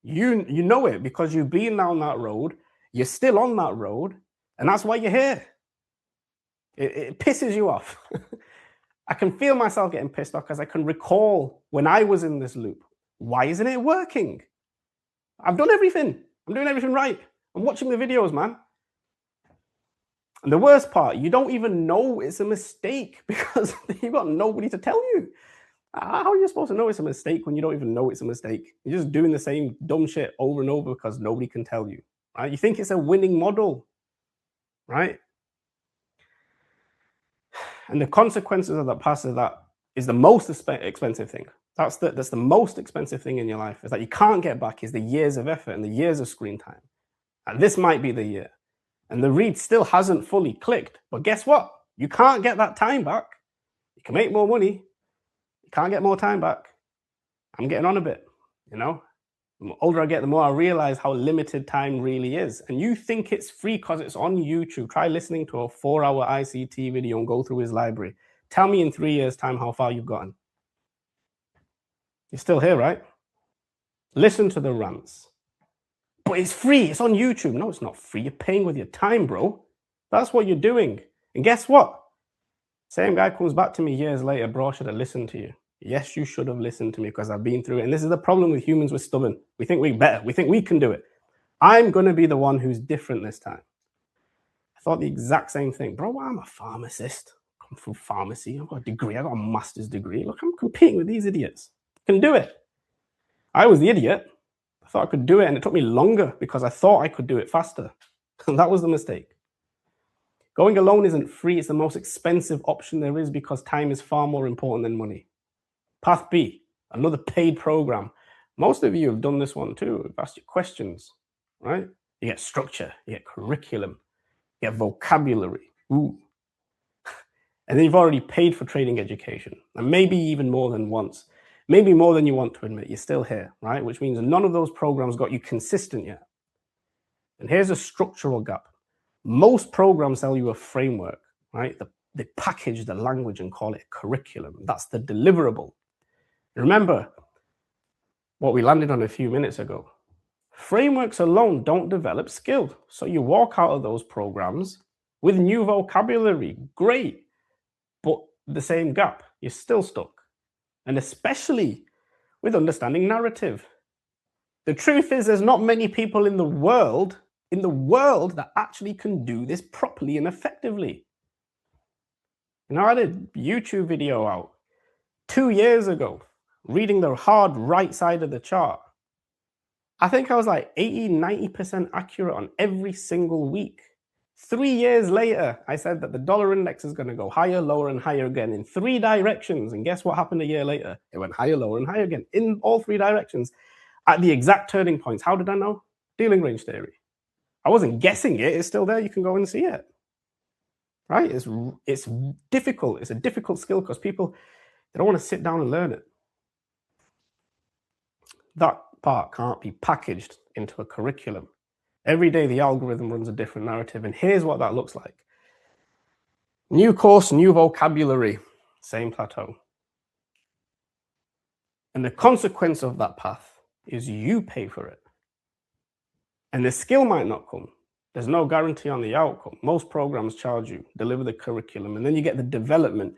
You know it because you've been down that road. You're still on that road. And that's why you're here. It pisses you off. I can feel myself getting pissed off because I can recall when I was in this loop. Why isn't it working? I've done everything. I'm doing everything right. I'm watching the videos, man. And the worst part, you don't even know it's a mistake because you've got nobody to tell you. How are you supposed to know it's a mistake when you don't even know it's a mistake? You're just doing the same dumb shit over and over because nobody can tell you, right? You think it's a winning model, right? And the consequences of that past is the most expensive thing. That's the most expensive thing in your life is that you can't get back is the years of effort and the years of screen time. And this might be the year. And the read still hasn't fully clicked. But guess what? You can't get that time back. You can make more money. You can't get more time back. I'm getting on a bit, you know? The older I get, the more I realize how limited time really is. And you think it's free because it's on YouTube. Try listening to a 4-hour ICT video and go through his library. Tell me in 3 years' time how far you've gotten. You're still here, right? Listen to the rants. But it's free. It's on YouTube. No, it's not free. You're paying with your time, bro. That's what you're doing. And guess what? Same guy comes back to me years later, bro, I should have listened to you. Yes, you should have listened to me because I've been through it. And this is the problem with humans. We're stubborn. We think we're better. We think we can do it. I'm going to be the one who's different this time. I thought the exact same thing. Bro, I'm a pharmacist. I come from pharmacy. I've got a degree. I've got a master's degree. Look, I'm competing with these idiots. I can do it. I was the idiot. I thought I could do it, and it took me longer because I thought I could do it faster. And that was the mistake. Going alone isn't free. It's the most expensive option there is because time is far more important than money. Path B, another paid program. Most of you have done this one too. You've asked your questions, right? You get structure, you get curriculum, you get vocabulary. Ooh. And then you've already paid for trading education, and maybe even more than once. Maybe more than you want to admit. You're still here, right? Which means none of those programs got you consistent yet. And here's a structural gap. Most programs sell you a framework, right? They package the language and call it a curriculum. That's the deliverable. Remember what we landed on a few minutes ago. Frameworks alone don't develop skill. So you walk out of those programs with new vocabulary. Great. But the same gap. You're still stuck. And especially with understanding narrative. The truth is there's not many people in the world that actually can do this properly and effectively. You know, I had a YouTube video out 2 years ago, reading the hard right side of the chart. I think I was like 80, 90% accurate on every single week. 3 years later, I said that the dollar index is going to go higher, lower, and higher again in 3 directions. And guess what happened a year later? It went higher, lower, and higher again in all 3 directions at the exact turning points. How did I know? Dealing range theory. I wasn't guessing it. It's still there. You can go and see it. Right? It's difficult. It's a difficult skill because people, they don't want to sit down and learn it. That part can't be packaged into a curriculum. Every day the algorithm runs a different narrative, and here's what that looks like. New course, new vocabulary, same plateau. And the consequence of that path is you pay for it. And the skill might not come. There's no guarantee on the outcome. Most programs charge you, deliver the curriculum, and then you get the development.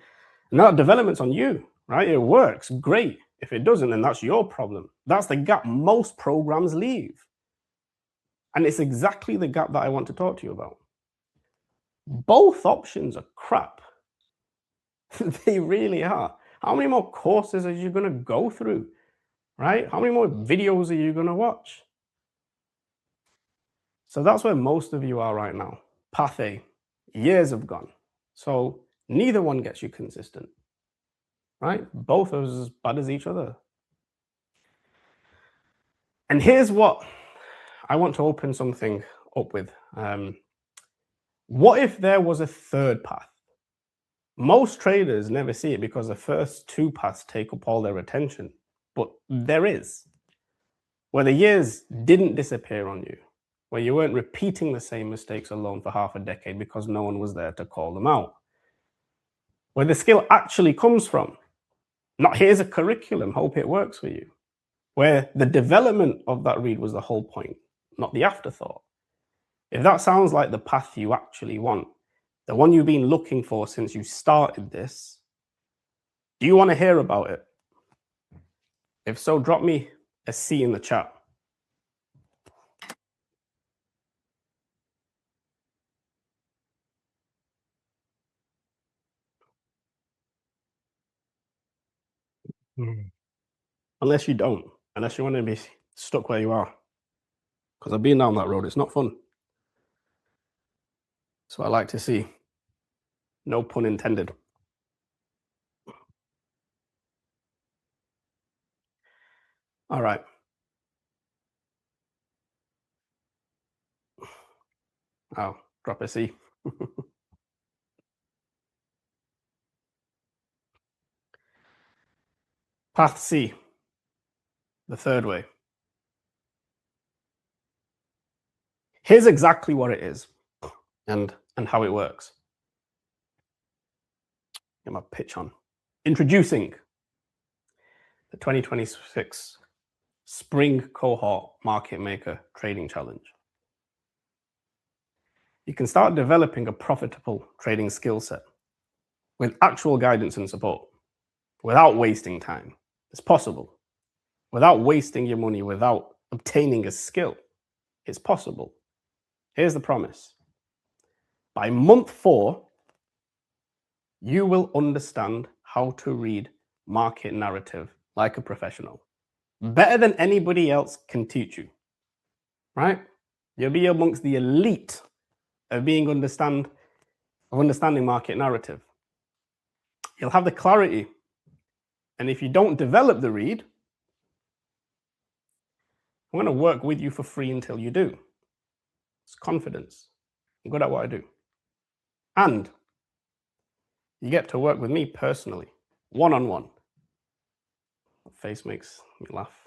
And that development's on you, right? It works, great. If it doesn't, then that's your problem. That's the gap most programs leave. And it's exactly the gap that I want to talk to you about. Both options are crap. They really are. How many more courses are you going to go through, right? How many more videos are you going to watch? So that's where most of you are right now. Path A, years have gone. So neither one gets you consistent, right? Both are as bad as each other. And here's what I want to open something up with. What if there was a third path? Most traders never see it because the first 2 paths take up all their attention. But there is. Where the years didn't disappear on you. Where you weren't repeating the same mistakes alone for half a decade because no one was there to call them out. Where the skill actually comes from. Not here's a curriculum, hope it works for you. Where the development of that read was the whole point, not the afterthought. If that sounds like the path you actually want, the one you've been looking for since you started this, do you want to hear about it? If so, drop me a C in the chat. Unless you don't, unless you want to be stuck where you are. Because I've been down that road, it's not fun. So I like to see. No pun intended. All right. I'll drop a C. Path C, the third way. Here's exactly what it is and how it works. Get my pitch on. Introducing the 2026 Spring Cohort Market Maker Trading Challenge. You can start developing a profitable trading skill set with actual guidance and support without wasting time. It's possible. Without wasting your money, without obtaining a skill, it's possible. Here's the promise. By month 4, you will understand how to read market narrative like a professional. Better than anybody else can teach you, right? You'll be amongst the elite of understanding market narrative. You'll have the clarity. And if you don't develop the read, I'm going to work with you for free until you do. It's confidence. I'm good at what I do. And you get to work with me personally, one-on-one. Face makes me laugh.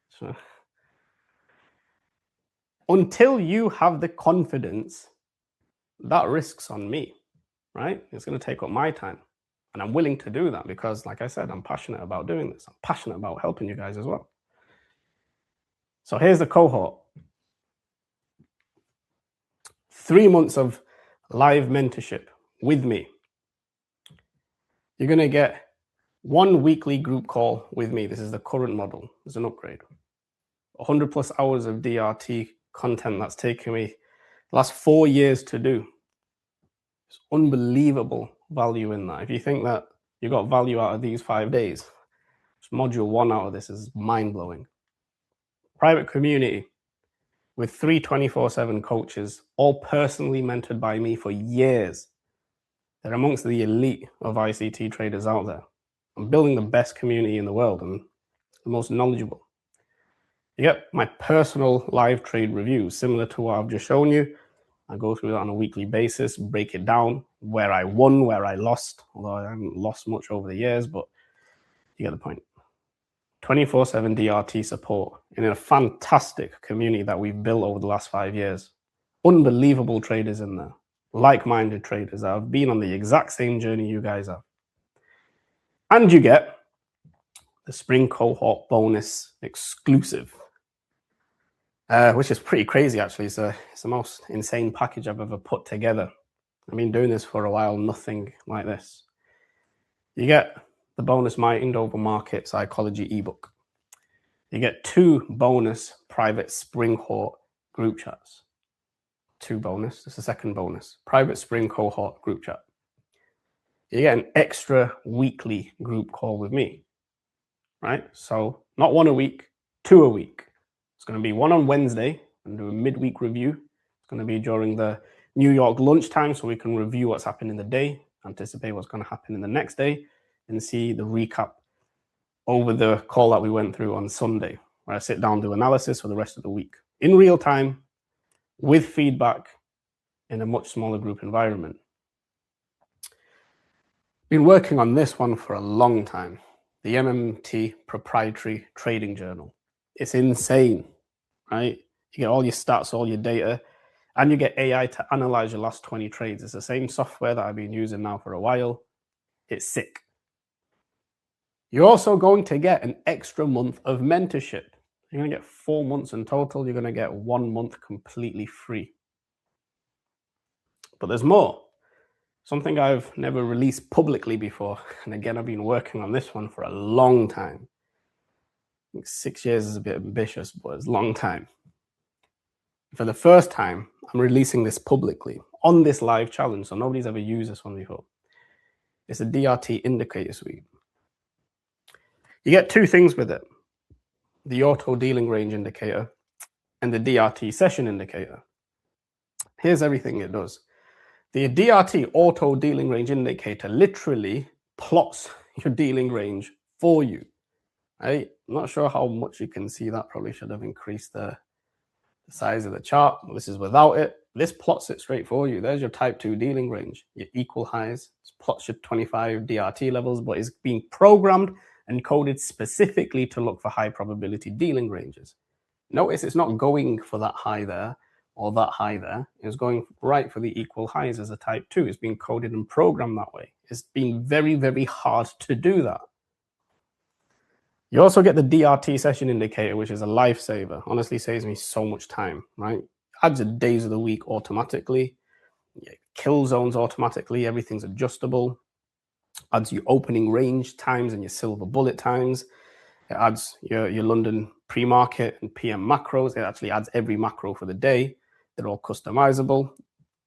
So, until you have the confidence, that risk's on me, right? It's going to take up my time. And I'm willing to do that because, like I said, I'm passionate about doing this. I'm passionate about helping you guys as well. So here's the cohort. 3 months of live mentorship with me. You're going to get 1 weekly group call with me. This is the current model. It's an upgrade. 100 plus hours of DRT content that's taken me the last 4 years to do. It's unbelievable value in that. If you think that you got value out of these 5 days, module 1 out of this is mind-blowing. Private community. with 3 24/7 coaches, all personally mentored by me for years. They're amongst the elite of ICT traders out there. I'm building the best community in the world and the most knowledgeable. You get my personal live trade reviews, similar to what I've just shown you. I go through that on a weekly basis, break it down, where I won, where I lost, although I haven't lost much over the years, but you get the point. 24/7 DRT support in a fantastic community that we've built over the last 5 years. Unbelievable traders in there, like-minded traders that have been on the exact same journey you guys have. And you get the spring cohort bonus exclusive, which is pretty crazy, actually. It's the most insane package I've ever put together. I've been doing this for a while, nothing like this. You get the bonus Mind Over Market Psychology ebook. You get 2 bonus private spring cohort group chats. 2 bonus, this is the second bonus, private spring cohort group chat. You get an extra weekly group call with me, right? So not 1 a week, 2 a week. It's going to be 1 on Wednesday and do a midweek review. It's going to be during the New York lunchtime so we can review what's happened in the day, anticipate what's going to happen in the next day, and see the recap over the call that we went through on Sunday, where I sit down, do analysis for the rest of the week in real time with feedback in a much smaller group environment. Been working on this one for a long time, the MMT Proprietary Trading Journal. It's insane, right? You get all your stats, all your data, and you get AI to analyze your last 20 trades. It's the same software that I've been using now for a while. It's sick. You're also going to get an extra month of mentorship. You're going to get 4 months in total. You're going to get 1 month completely free. But there's more. Something I've never released publicly before. And again, I've been working on this one for a long time. I think 6 years is a bit ambitious, but it's a long time. For the first time, I'm releasing this publicly on this live challenge. So nobody's ever used this one before. It's a DRT indicator suite. You get 2 things with it. The auto dealing range indicator and the DRT session indicator. Here's everything it does. The DRT auto dealing range indicator literally plots your dealing range for you. Right? I'm not sure how much you can see that. Probably should have increased the size of the chart. This is without it. This plots it straight for you. There's your type 2 dealing range, your equal highs. It plots your 25 DRT levels, but it's being programmed and coded specifically to look for high probability dealing ranges. Notice it's not going for that high there or that high there. It's going right for the equal highs as a type 2. It's being coded and programmed that way. It's been very, very hard to do that. You also get the DRT session indicator, which is a lifesaver. Honestly, saves me so much time, right? Adds the days of the week automatically. Kill zones automatically. Everything's adjustable. Adds your opening range times and your silver bullet times. It adds your London pre-market and PM macros. It actually adds every macro for the day. They're all customizable.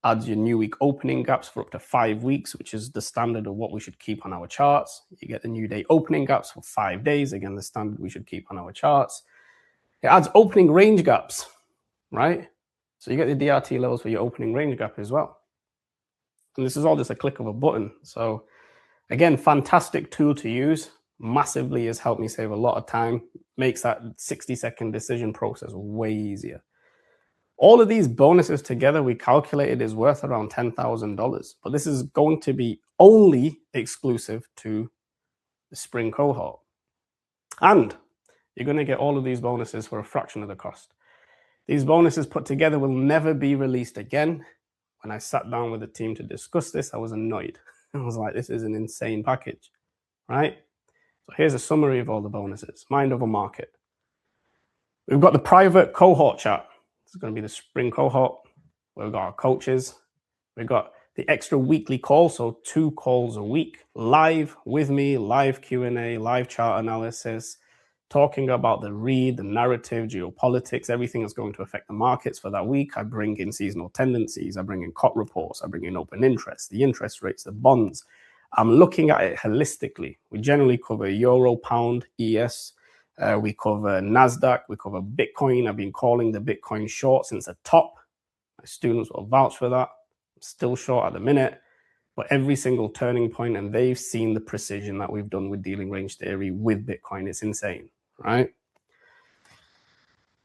Adds your new week opening gaps for up to 5 weeks, which is the standard of what we should keep on our charts. You get the new day opening gaps for 5 days. Again, the standard we should keep on our charts. It adds opening range gaps, right? So you get the DRT levels for your opening range gap as well. And this is all just a click of a button. So again, fantastic tool to use. Massively has helped me save a lot of time. Makes that 60-second decision process way easier. All of these bonuses together, we calculated is worth around $10,000. But this is going to be only exclusive to the spring cohort. And you're going to get all of these bonuses for a fraction of the cost. These bonuses put together will never be released again. When I sat down with the team to discuss this, I was annoyed. I was like, this is an insane package, right? So here's a summary of all the bonuses. Mind Over Market. We've got the private cohort chat. This is going to be the spring cohort. We've got our coaches. We've got the extra weekly call, so 2 calls a week, live with me, live Q&A, live chart analysis, talking about the read, the narrative, geopolitics, everything that's going to affect the markets for that week. I bring in seasonal tendencies. I bring in COT reports. I bring in open interest, the interest rates, the bonds. I'm looking at it holistically. We generally cover Euro, Pound, ES, We cover NASDAQ, we cover Bitcoin. I've been calling the Bitcoin short since the top. My students will vouch for that. I'm still short at the minute, but every single turning point, and they've seen the precision that we've done with dealing range theory with Bitcoin. It's insane, right?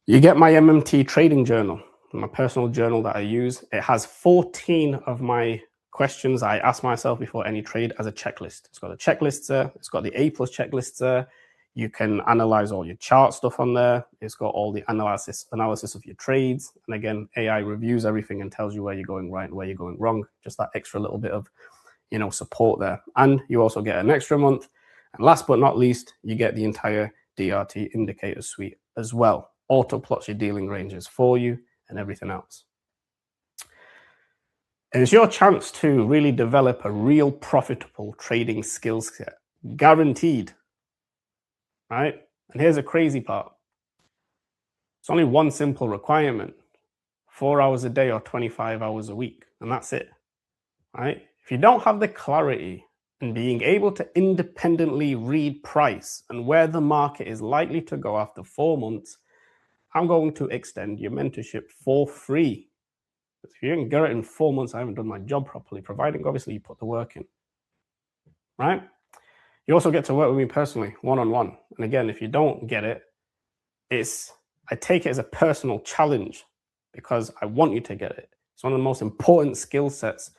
You get my MMT trading journal, my personal journal that I use. It has 14 of my questions I ask myself before any trade as a checklist. It's got the checklists there. It's got the A+ checklists there. You can analyze all your chart stuff on there. It's got all the analysis of your trades. And again, AI reviews everything and tells you where you're going right and where you're going wrong. Just that extra little bit of, support there. And you also get an extra month. And last but not least, you get the entire DRT indicator suite as well. Auto plots your dealing ranges for you and everything else. And it's your chance to really develop a real profitable trading skill set, guaranteed, right? And here's the crazy part. It's only one simple requirement, 4 hours a day or 25 hours a week, and that's it, right? If you don't have the clarity and being able to independently read price and where the market is likely to go after 4 months, I'm going to extend your mentorship for free. If you didn't get it in 4 months, I haven't done my job properly, providing obviously you put the work in, right? You also get to work with me personally, one-on-one. And again, if you don't get it, I take it as a personal challenge because I want you to get it. It's one of the most important skill sets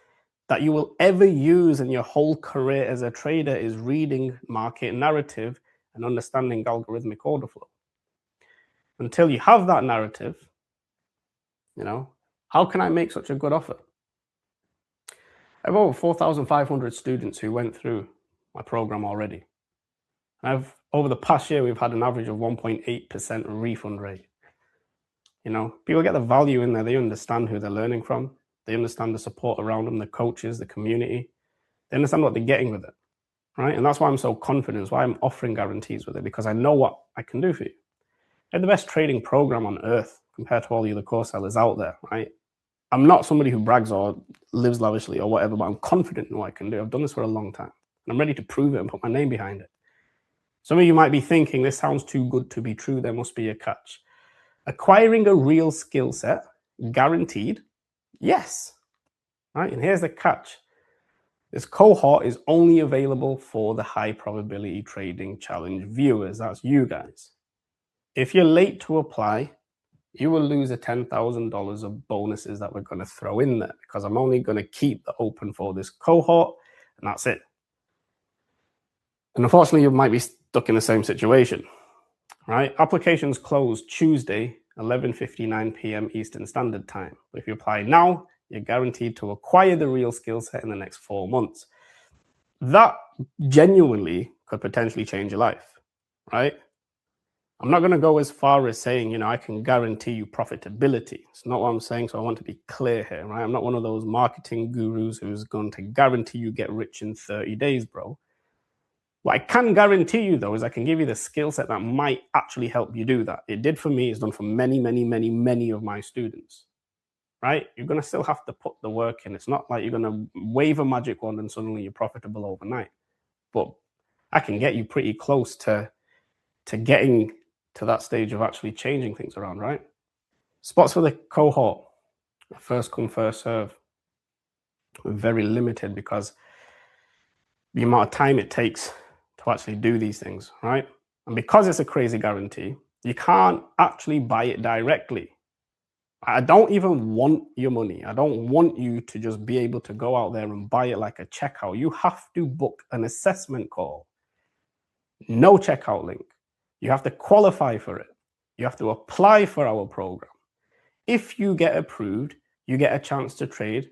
that you will ever use in your whole career as a trader is reading market narrative and understanding algorithmic order flow. Until you have that narrative, how can I make such a good offer? I have over 4,500 students who went through my program already. Over the past year, we've had an average of 1.8% refund rate. People get the value in there. They understand who they're learning from. They understand the support around them, the coaches, the community. They understand what they're getting with it, right? And that's why I'm so confident. It's why I'm offering guarantees with it, because I know what I can do for you. I have the best trading program on earth compared to all the other course sellers out there, right? I'm not somebody who brags or lives lavishly or whatever, but I'm confident in what I can do. I've done this for a long time, and I'm ready to prove it and put my name behind it. Some of you might be thinking, this sounds too good to be true. There must be a catch. Acquiring a real skill set, guaranteed, yes. Right? And here's the catch. This cohort is only available for the high probability trading challenge viewers. That's you guys. If you're late to apply, you will lose the $10,000 of bonuses that we're going to throw in there, because I'm only going to keep the open for this cohort, and that's it. And unfortunately, you might be stuck in the same situation, right? Applications close Tuesday, 11:59 p.m. Eastern Standard Time. But if you apply now, you're guaranteed to acquire the real skill set in the next 4 months. That genuinely could potentially change your life, right? I'm not going to go as far as saying, I can guarantee you profitability. It's not what I'm saying, so I want to be clear here, right? I'm not one of those marketing gurus who's going to guarantee you get rich in 30 days, bro. What I can guarantee you, though, is I can give you the skill set that might actually help you do that. It did for me. It's done for many, many, many, many of my students, right? You're going to still have to put the work in. It's not like you're going to wave a magic wand and suddenly you're profitable overnight. But I can get you pretty close to getting to that stage of actually changing things around, right? Spots for the cohort, first come, first serve. We're very limited because the amount of time it takes to actually do these things, right? And because it's a crazy guarantee, you can't actually buy it directly. I don't even want your money. I don't want you to just be able to go out there and buy it like a checkout. You have to book an assessment call. No checkout link. You have to qualify for it. You have to apply for our program. If you get approved, you get a chance to trade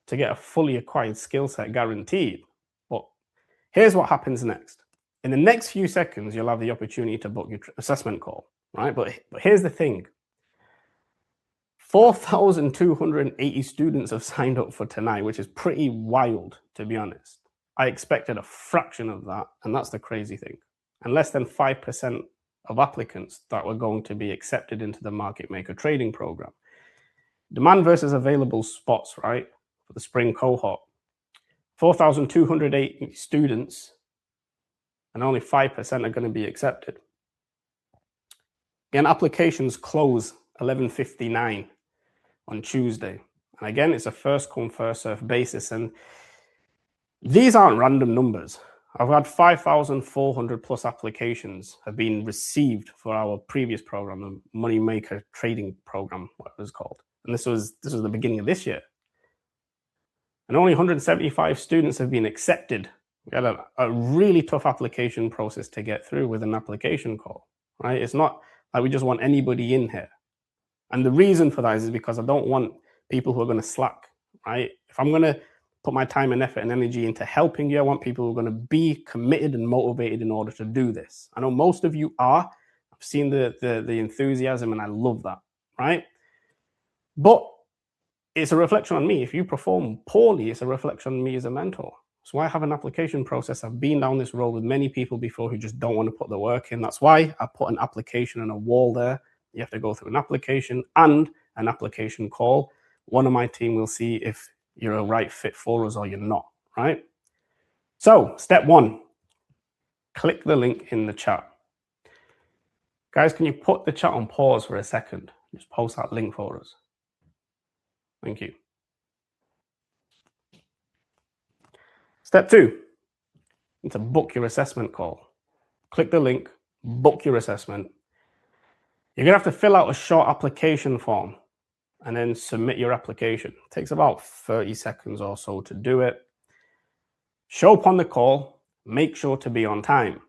to get a fully acquired skill set guaranteed. But here's what happens next. In the next few seconds, you'll have the opportunity to book your assessment call, right? But here's the thing. 4,280 students have signed up for tonight, which is pretty wild, to be honest. I expected a fraction of that, and that's the crazy thing. And less than 5% of applicants that were going to be accepted into the Market Maker trading program. Demand versus available spots, right, for the spring cohort. 4,280 students, and only 5% are going to be accepted. Again, applications close 11:59 on Tuesday. And again, it's a first come, first serve basis. And these aren't random numbers. I've had 5,400 plus applications have been received for our previous program, the Moneymaker Trading Program, what it was called. And this was the beginning of this year. And only 175 students have been accepted. We had a really tough application process to get through with an application call, right? It's not like we just want anybody in here. And the reason for that is because I don't want people who are going to slack, right? If I'm going to put my time and effort and energy into helping you, I want people who are going to be committed and motivated in order to do this. I know most of you are. I've seen the enthusiasm and I love that, right? But it's a reflection on me. If you perform poorly, it's a reflection on me as a mentor. That's why I have an application process. I've been down this road with many people before who just don't want to put the work in. That's why I put an application and a wall there. You have to go through an application and an application call. One of my team will see if you're a right fit for us or you're not, right? So step one, click the link in the chat. Guys, can you put the chat on pause for a second? Just post that link for us. Thank you. Step two, to book your assessment call. Click the link, book your assessment. You're going to have to fill out a short application form and then submit your application. It takes about 30 seconds or so to do it. Show up on the call, make sure to be on time.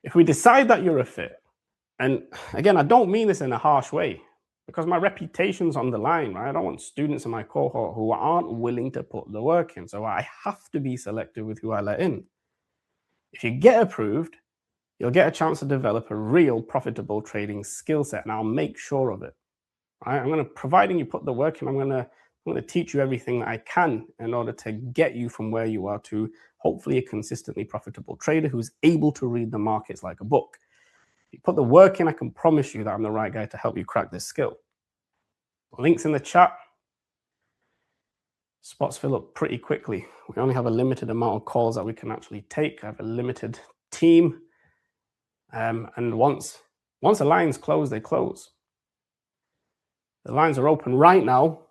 If we decide that you're a fit, and again, I don't mean this in a harsh way, because my reputation's on the line, right? I don't want students in my cohort who aren't willing to put the work in. So I have to be selective with who I let in. If you get approved, you'll get a chance to develop a real profitable trading skill set. And I'll make sure of it. Right? I'm going to, providing you put the work in, I'm going to teach you everything that I can in order to get you from where you are to hopefully a consistently profitable trader who's able to read the markets like a book. If you put the work in, I can promise you that I'm the right guy to help you crack this skill. Links in the chat. Spots fill up pretty quickly. We only have a limited amount of calls that we can actually take. I have a limited team. And once the lines close, they close. The lines are open right now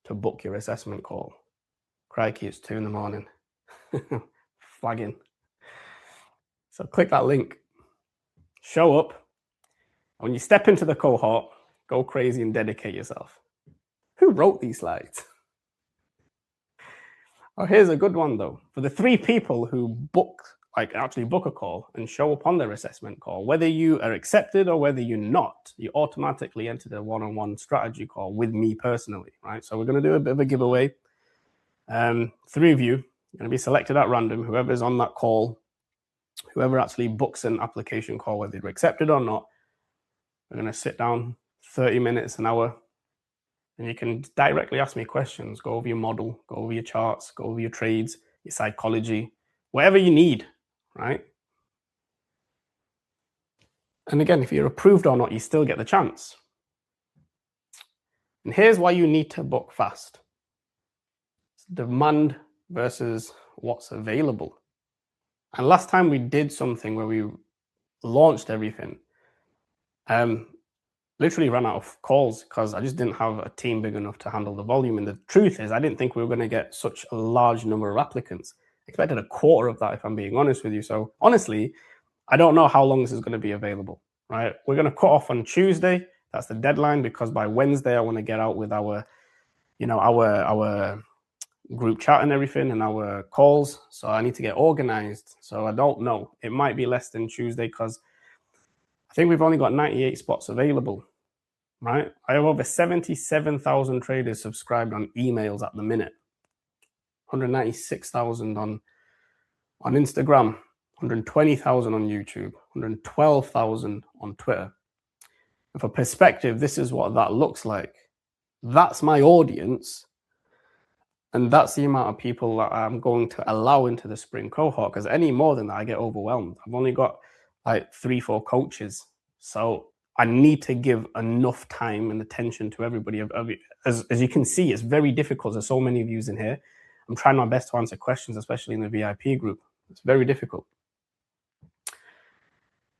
to book your assessment call. Crikey, it's 2 a.m. Flagging. So click that link. Show up. When you step into the cohort, go crazy and dedicate yourself. Who wrote these slides? Oh, here's a good one though. For the 3 people who actually book a call and show up on their assessment call, whether you are accepted or whether you're not, you automatically enter the one-on-one strategy call with me personally, right? So we're going to do a bit of a giveaway. 3 of you are going to be selected at random. Whoever's on that call, whoever actually books an application call, whether you're accepted or not, we're going to sit down 30 minutes, an hour, and you can directly ask me questions. Go over your model, go over your charts, go over your trades, your psychology, whatever you need, right? And again, if you're approved or not, you still get the chance. And here's why you need to book fast. It's demand versus what's available. And last time we did something where we launched everything, literally ran out of calls because I just didn't have a team big enough to handle the volume. And the truth is, I didn't think we were going to get such a large number of applicants. I expected a quarter of that, if I'm being honest with you. So honestly, I don't know how long this is going to be available, right? We're going to cut off on Tuesday. That's the deadline, because by Wednesday, I want to get out with our group chat and everything and our calls. So I need to get organized. So I don't know. It might be less than Tuesday because I think we've only got 98 spots available, right? I have over 77,000 traders subscribed on emails at the minute. 196,000 on Instagram, 120,000 on YouTube, 112,000 on Twitter. And for perspective, this is what that looks like. That's my audience. And that's the amount of people that I'm going to allow into the spring cohort, because any more than that, I get overwhelmed. I've only got like 3-4 coaches. So I need to give enough time and attention to everybody. As you can see, it's very difficult. There's so many views in here. I'm trying my best to answer questions, especially in the VIP group. It's very difficult.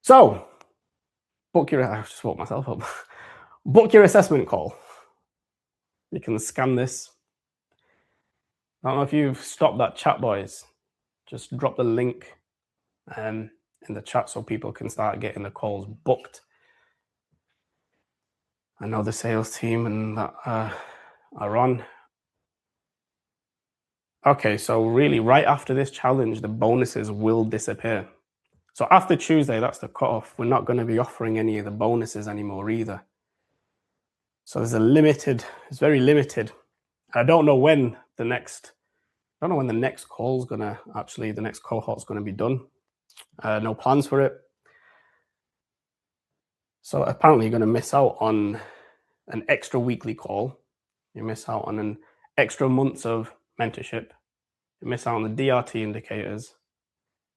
So I just woke myself up. Book your assessment call. You can scan this. I don't know if you've stopped that chat, boys. Just drop the link in the chat so people can start getting the calls booked. I know the sales team and that are on. Okay, so really, right after this challenge, the bonuses will disappear. So after Tuesday, that's the cutoff. We're not going to be offering any of the bonuses anymore either. So there's it's very limited. I don't know when the next call's gonna the next cohort's gonna be done. No plans for it. So apparently you're gonna miss out on an extra weekly call. You miss out on an extra months of mentorship. You miss out on the DRT indicators.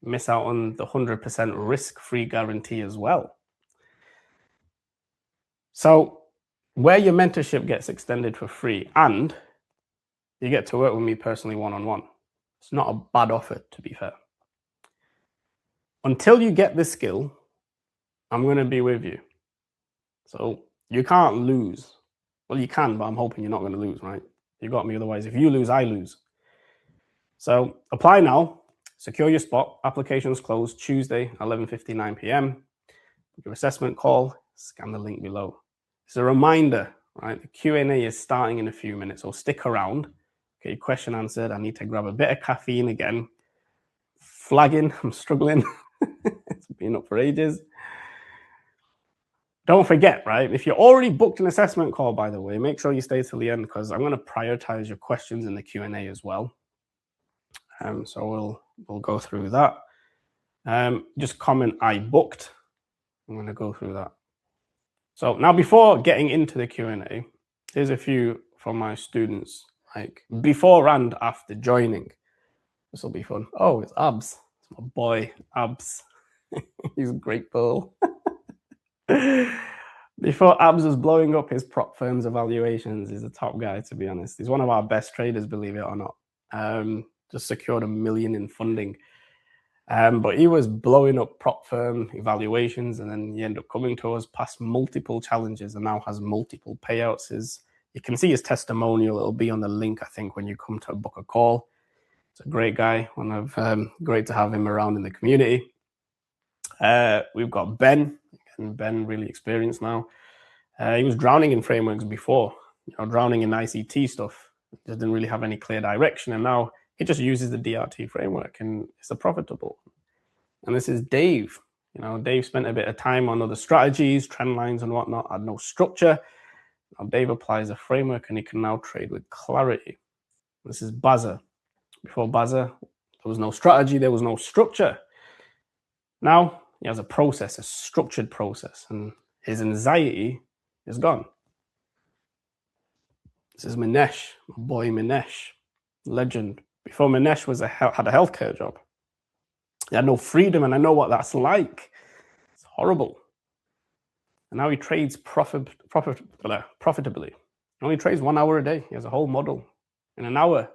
You miss out on the 100% risk-free guarantee as well. So where your mentorship gets extended for free and you get to work with me personally one-on-one. It's not a bad offer, to be fair. Until you get this skill, I'm going to be with you. So you can't lose. Well, you can, but I'm hoping you're not going to lose, right? You got me. Otherwise, if you lose, I lose. So apply now. Secure your spot. Applications close Tuesday, 11:59 p.m. Your assessment call. Scan the link below. It's a reminder, right? The Q&A is starting in a few minutes, so stick around. Okay, question answered. I need to grab a bit of caffeine again. Flagging. I'm struggling. It's been up for ages. Don't forget, right? If you're already booked an assessment call, by the way, make sure you stay till the end because I'm going to prioritize your questions in the Q&A as well. So we'll go through that. Just comment I booked. I'm going to go through that. So now before getting into the Q&A, here's a few from my students, like before and after joining. This will be fun. Oh, it's Abs. It's my boy, Abs. He's grateful. Before Abs was blowing up his prop firm's evaluations, he's a top guy, to be honest. He's one of our best traders, believe it or not. Just secured $1 million in funding. But he was blowing up prop firm evaluations, and then he ended up coming to us, passed multiple challenges, and now has multiple payouts. You can see his testimonial. It'll be on the link, I think, when you come to book a call. It's a great guy. Great to have him around in the community. We've got Ben. And Ben, really experienced now. He was drowning in frameworks before, drowning in ICT stuff. Just didn't really have any clear direction. And now he just uses the DRT framework and it's profitable. And this is Dave. Dave spent a bit of time on other strategies, trend lines and whatnot, had no structure. Now Dave applies a framework and he can now trade with clarity. This is Baza. Before Baza, there was no strategy, there was no structure. Now he has a process, a structured process, and his anxiety is gone. This is Minesh, my boy Minesh, legend. Before Minesh had a healthcare job, he had no freedom, and I know what that's like. It's horrible. And now he trades profitably. He only trades 1 hour a day. He has a whole model. In an hour,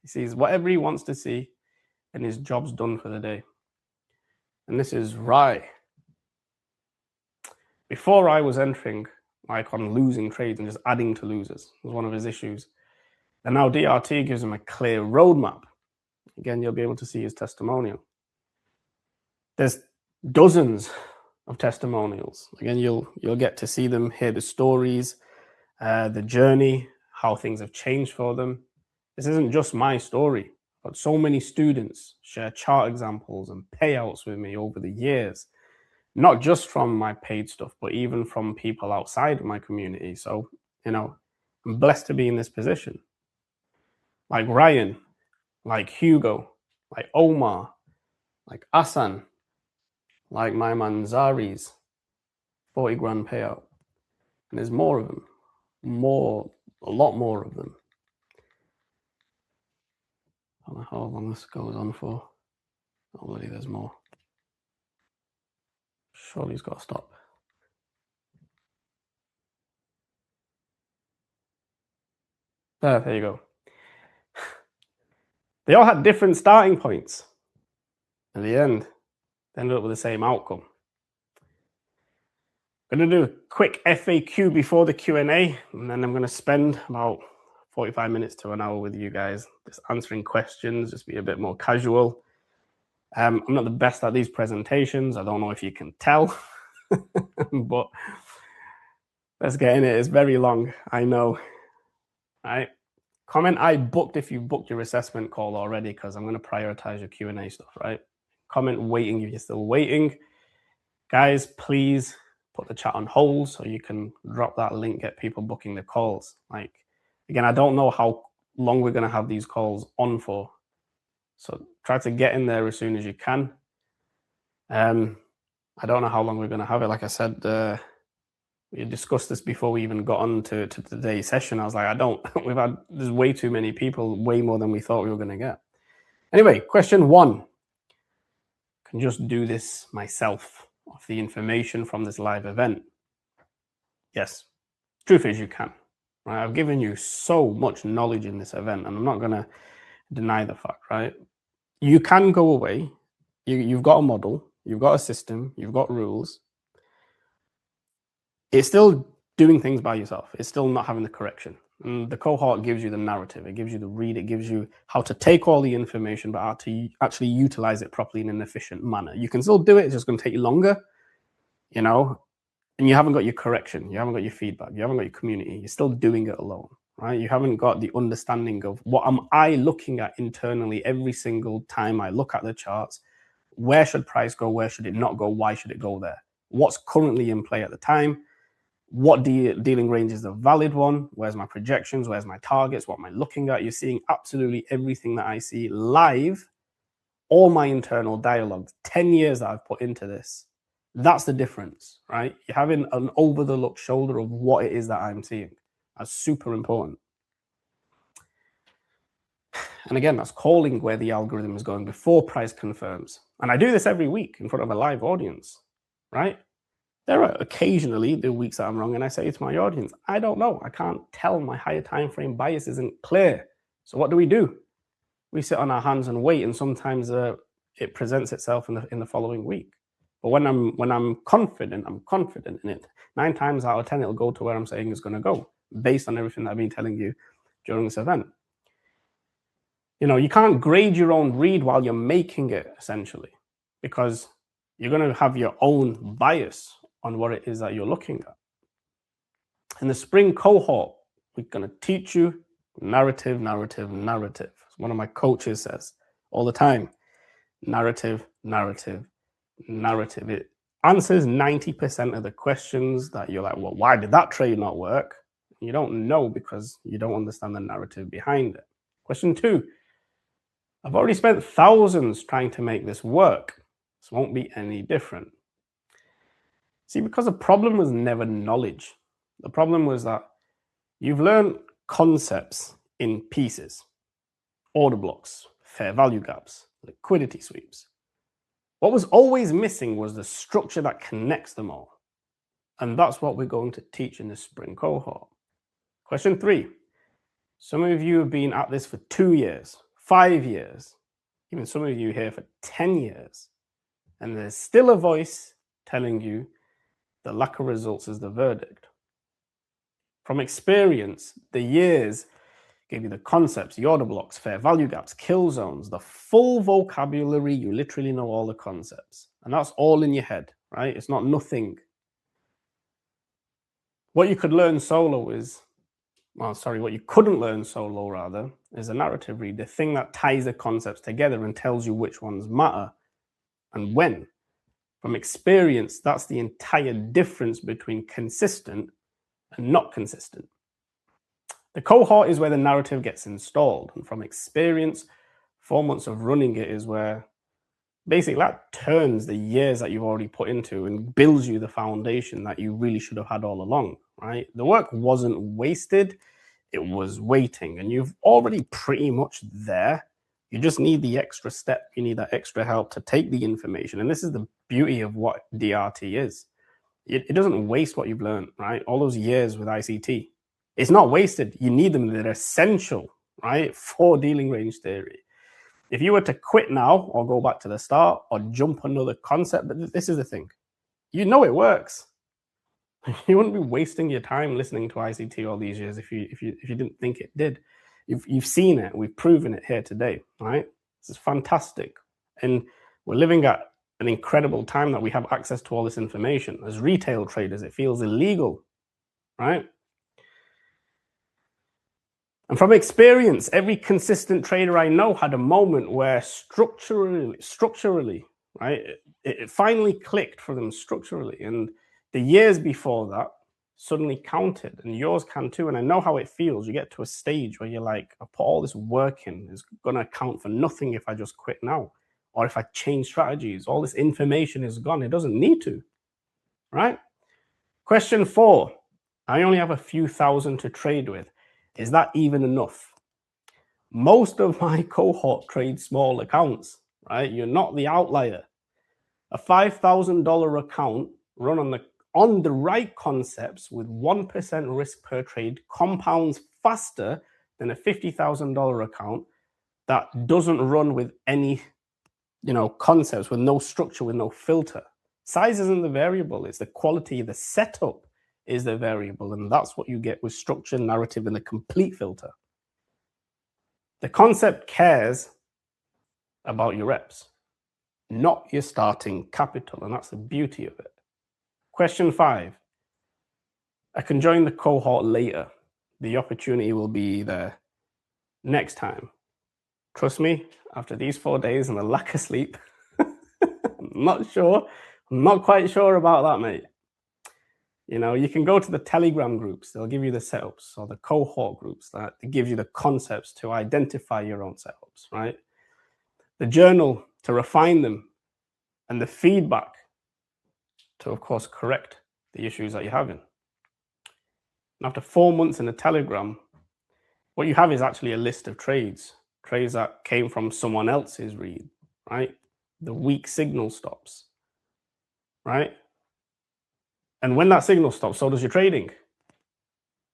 he sees whatever he wants to see, and his job's done for the day. And this is Rai. Before I was entering on losing trades and just adding to losers was one of his issues. And now DRT gives him a clear roadmap. Again, you'll be able to see his testimonial. There's dozens of testimonials. Again, you'll get to see them, hear the stories, the journey, how things have changed for them. This isn't just my story, but so many students share chart examples and payouts with me over the years. Not just from my paid stuff, but even from people outside of my community. So, I'm blessed to be in this position. Like Ryan, like Hugo, like Omar, like Asan, like my man Zari's 40 grand payout. And there's more of them. A lot more of them. I don't know how long this goes on for. Oh, bloody, there's more. Surely he's got to stop. There you go. They all had different starting points. In the end, they ended up with the same outcome. I'm going to do a quick FAQ before the Q&A, and then I'm going to spend about 45 minutes to an hour with you guys, just answering questions, just be a bit more casual. I'm not the best at these presentations. I don't know if you can tell, but let's get in it. It's very long, I know. All right. Comment I booked if you booked your assessment call already, because I'm going to prioritize your Q&A stuff, right? Comment waiting if you're still waiting. Guys, please put the chat on hold so you can drop that link, get people booking the calls. Like, again, I don't know how long we're going to have these calls on for. So try to get in there as soon as you can. I don't know how long we're going to have it. Like I said, we discussed this before we even got on to today's session. I was like, there's way too many people, way more than we thought we were going to get. Anyway, question 1. Can just do this myself off the information from this live event? Yes. Truth is you can. Right? I've given you so much knowledge in this event, and I'm not going to deny the fact, right? You can go away. You've got a model, you've got a system, you've got rules. It's still doing things by yourself. It's still not having the correction. And the cohort gives you the narrative. It gives you the read. It gives you how to take all the information, but how to actually utilize it properly in an efficient manner. You can still do it. It's just going to take you longer, you know, and you haven't got your correction. You haven't got your feedback. You haven't got your community. You're still doing it alone, right? You haven't got the understanding of what am I looking at internally every single time I look at the charts. Where should price go? Where should it not go? Why should it go there? What's currently in play at the time? What dealing range is the valid one? Where's my projections? Where's my targets? What am I looking at? You're seeing absolutely everything that I see live, all my internal dialogues, 10 years that I've put into this. That's the difference, right? You're having an over-the-look shoulder of what it is that I'm seeing. That's super important. And again, that's calling where the algorithm is going before price confirms. And I do this every week in front of a live audience, right? There are occasionally the weeks that I'm wrong, and I say to my audience, I don't know. I can't tell. My higher time frame bias isn't clear. So what do? We sit on our hands and wait, and sometimes it presents itself in the following week. But when I'm confident in it. 9 times out of 10, it'll go to where I'm saying it's going to go, based on everything that I've been telling you during this event. You know, you can't grade your own read while you're making it, essentially, because you're going to have your own bias on what it is that you're looking at. In the spring cohort, we're going to teach you narrative. One of my coaches says all the time, narrative. It answers 90% of the questions that you're like, well, why did that trade not work? You don't know because you don't understand the narrative behind it. Question 2, I've already spent thousands trying to make this work. This won't be any different. See, because the problem was never knowledge. The problem was that you've learned concepts in pieces, order blocks, fair value gaps, liquidity sweeps. What was always missing was the structure that connects them all. And that's what we're going to teach in the spring cohort. Question 3. Some of you have been at this for 2 years, 5 years, even some of you here for 10 years. And there's still a voice telling you the lack of results is the verdict. From experience, the years gave you the concepts, the order blocks, fair value gaps, kill zones, the full vocabulary. You literally know all the concepts. And that's all in your head, right? It's not nothing. What you could learn solo is, what you couldn't learn solo rather, is a narrative read, the thing that ties the concepts together and tells you which ones matter and when. From experience, that's the entire difference between consistent and not consistent. The cohort is where the narrative gets installed. And from experience, 4 months of running it is where basically that turns the years that you've already put into and builds you the foundation that you really should have had all along, right? The work wasn't wasted, it was waiting. And you've already pretty much there. You just need the extra step. You need that extra help to take the information. And this is the beauty of what DRT is. It doesn't waste what you've learned, right? All those years with ICT. It's not wasted. You need them. They're essential, right, for dealing range theory. If you were to quit now or go back to the start or jump another concept, but this is the thing. You know it works. You wouldn't be wasting your time listening to ICT all these years if you didn't think it did. You've seen it. We've proven it here today, right? This is fantastic, and we're living at an incredible time that we have access to all this information. As retail traders, it feels illegal, right? And from experience, every consistent trader I know had a moment where structurally, right, it finally clicked for them structurally. And the years before that suddenly counted, and yours can too. And I know how it feels. You get to a stage where you're like, I put all this work in, it's going to count for nothing if I just quit now. Or if I change strategies, all this information is gone. It doesn't need to, right? Question 4. I only have a few thousand to trade with. Is that even enough? Most of my cohort trade small accounts, right? You're not the outlier. A $5,000 account run on the right concepts with 1% risk per trade compounds faster than a $50,000 account that doesn't run with any, concepts, with no structure, with no filter. Size isn't the variable, it's the quality, the setup is the variable, and that's what you get with structure, narrative, and a complete filter. The concept cares about your reps, not your starting capital, and that's the beauty of it. Question 5. I can join the cohort later. The opportunity will be there next time. Trust me, after these 4 days and the lack of sleep, I'm not quite sure about that, mate. You can go to the Telegram groups. They'll give you the setups, or the cohort groups that give you the concepts to identify your own setups, right? The journal to refine them, and the feedback to, of course, correct the issues that you're having. And after 4 months in the Telegram, what you have is actually a list of trades that came from someone else's read, right? The weak signal stops, right? And when that signal stops, so does your trading.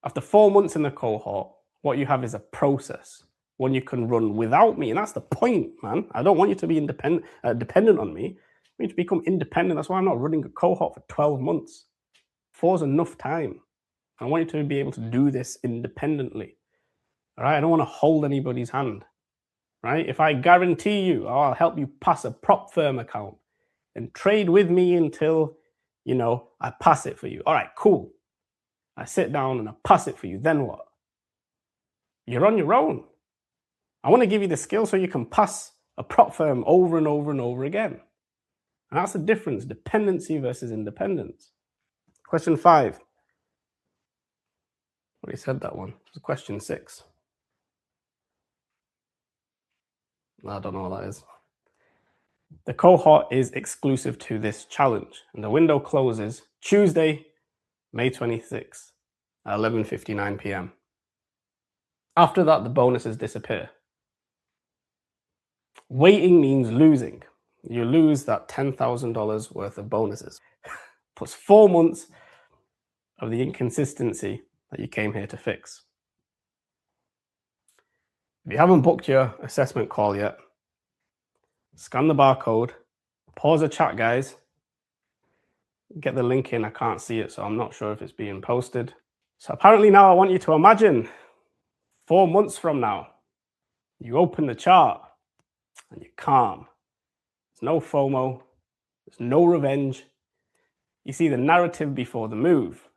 After 4 months in the cohort, what you have is a process, one you can run without me. And that's the point, man. I don't want you to be dependent on me. I need to become independent. That's why I'm not running a cohort for 12 months. 4 is enough time. I want you to be able to do this independently. All right? I don't want to hold anybody's hand, right? If I guarantee you, I'll help you pass a prop firm account and trade with me until, I pass it for you. All right, cool. I sit down and I pass it for you. Then what? You're on your own. I want to give you the skill so you can pass a prop firm over and over and over again. And that's the difference, dependency versus independence. Question 5. Already said that one. It was question 6. I don't know what that is. The cohort is exclusive to this challenge, and the window closes Tuesday, May 26th at 11:59 p.m. After that, the bonuses disappear. Waiting means losing. You lose that $10,000 worth of bonuses, plus 4 months of the inconsistency that you came here to fix. If you haven't booked your assessment call yet, scan the barcode, pause the chat, guys. Get the link in. I can't see it, so I'm not sure if it's being posted. So apparently now I want you to imagine 4 months from now, you open the chart and you're calm. There's no FOMO. There's no revenge. You see the narrative before the move.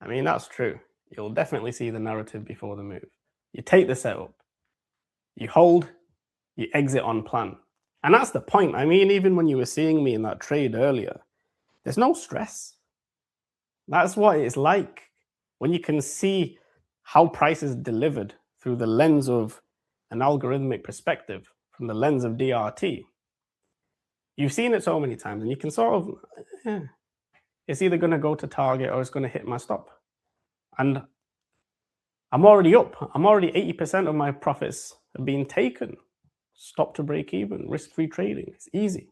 I mean, that's true. You'll definitely see the narrative before the move. You take the setup. You hold. You exit on plan. And that's the point. I mean, even when you were seeing me in that trade earlier, there's no stress. That's what it's like when you can see how price is delivered through the lens of an algorithmic perspective, from the lens of DRT. You've seen it so many times, and you can sort of, it's either going to go to target or it's going to hit my stop. And I'm already up. I'm already 80% of my profits have been taken. Stop to break even, risk-free trading. It's easy.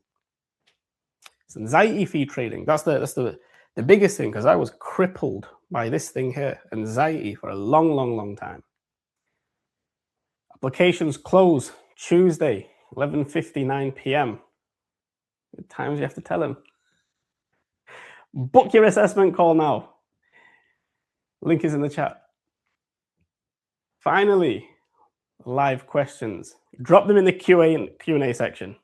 It's anxiety fee trading. That's the biggest thing, because I was crippled by this thing here, anxiety, for a long, long, long time. Applications close Tuesday, 11:59 p.m. The times you have to tell them. Book your assessment call now. Link is in the chat. Finally, live questions. Drop them in the Q&A section.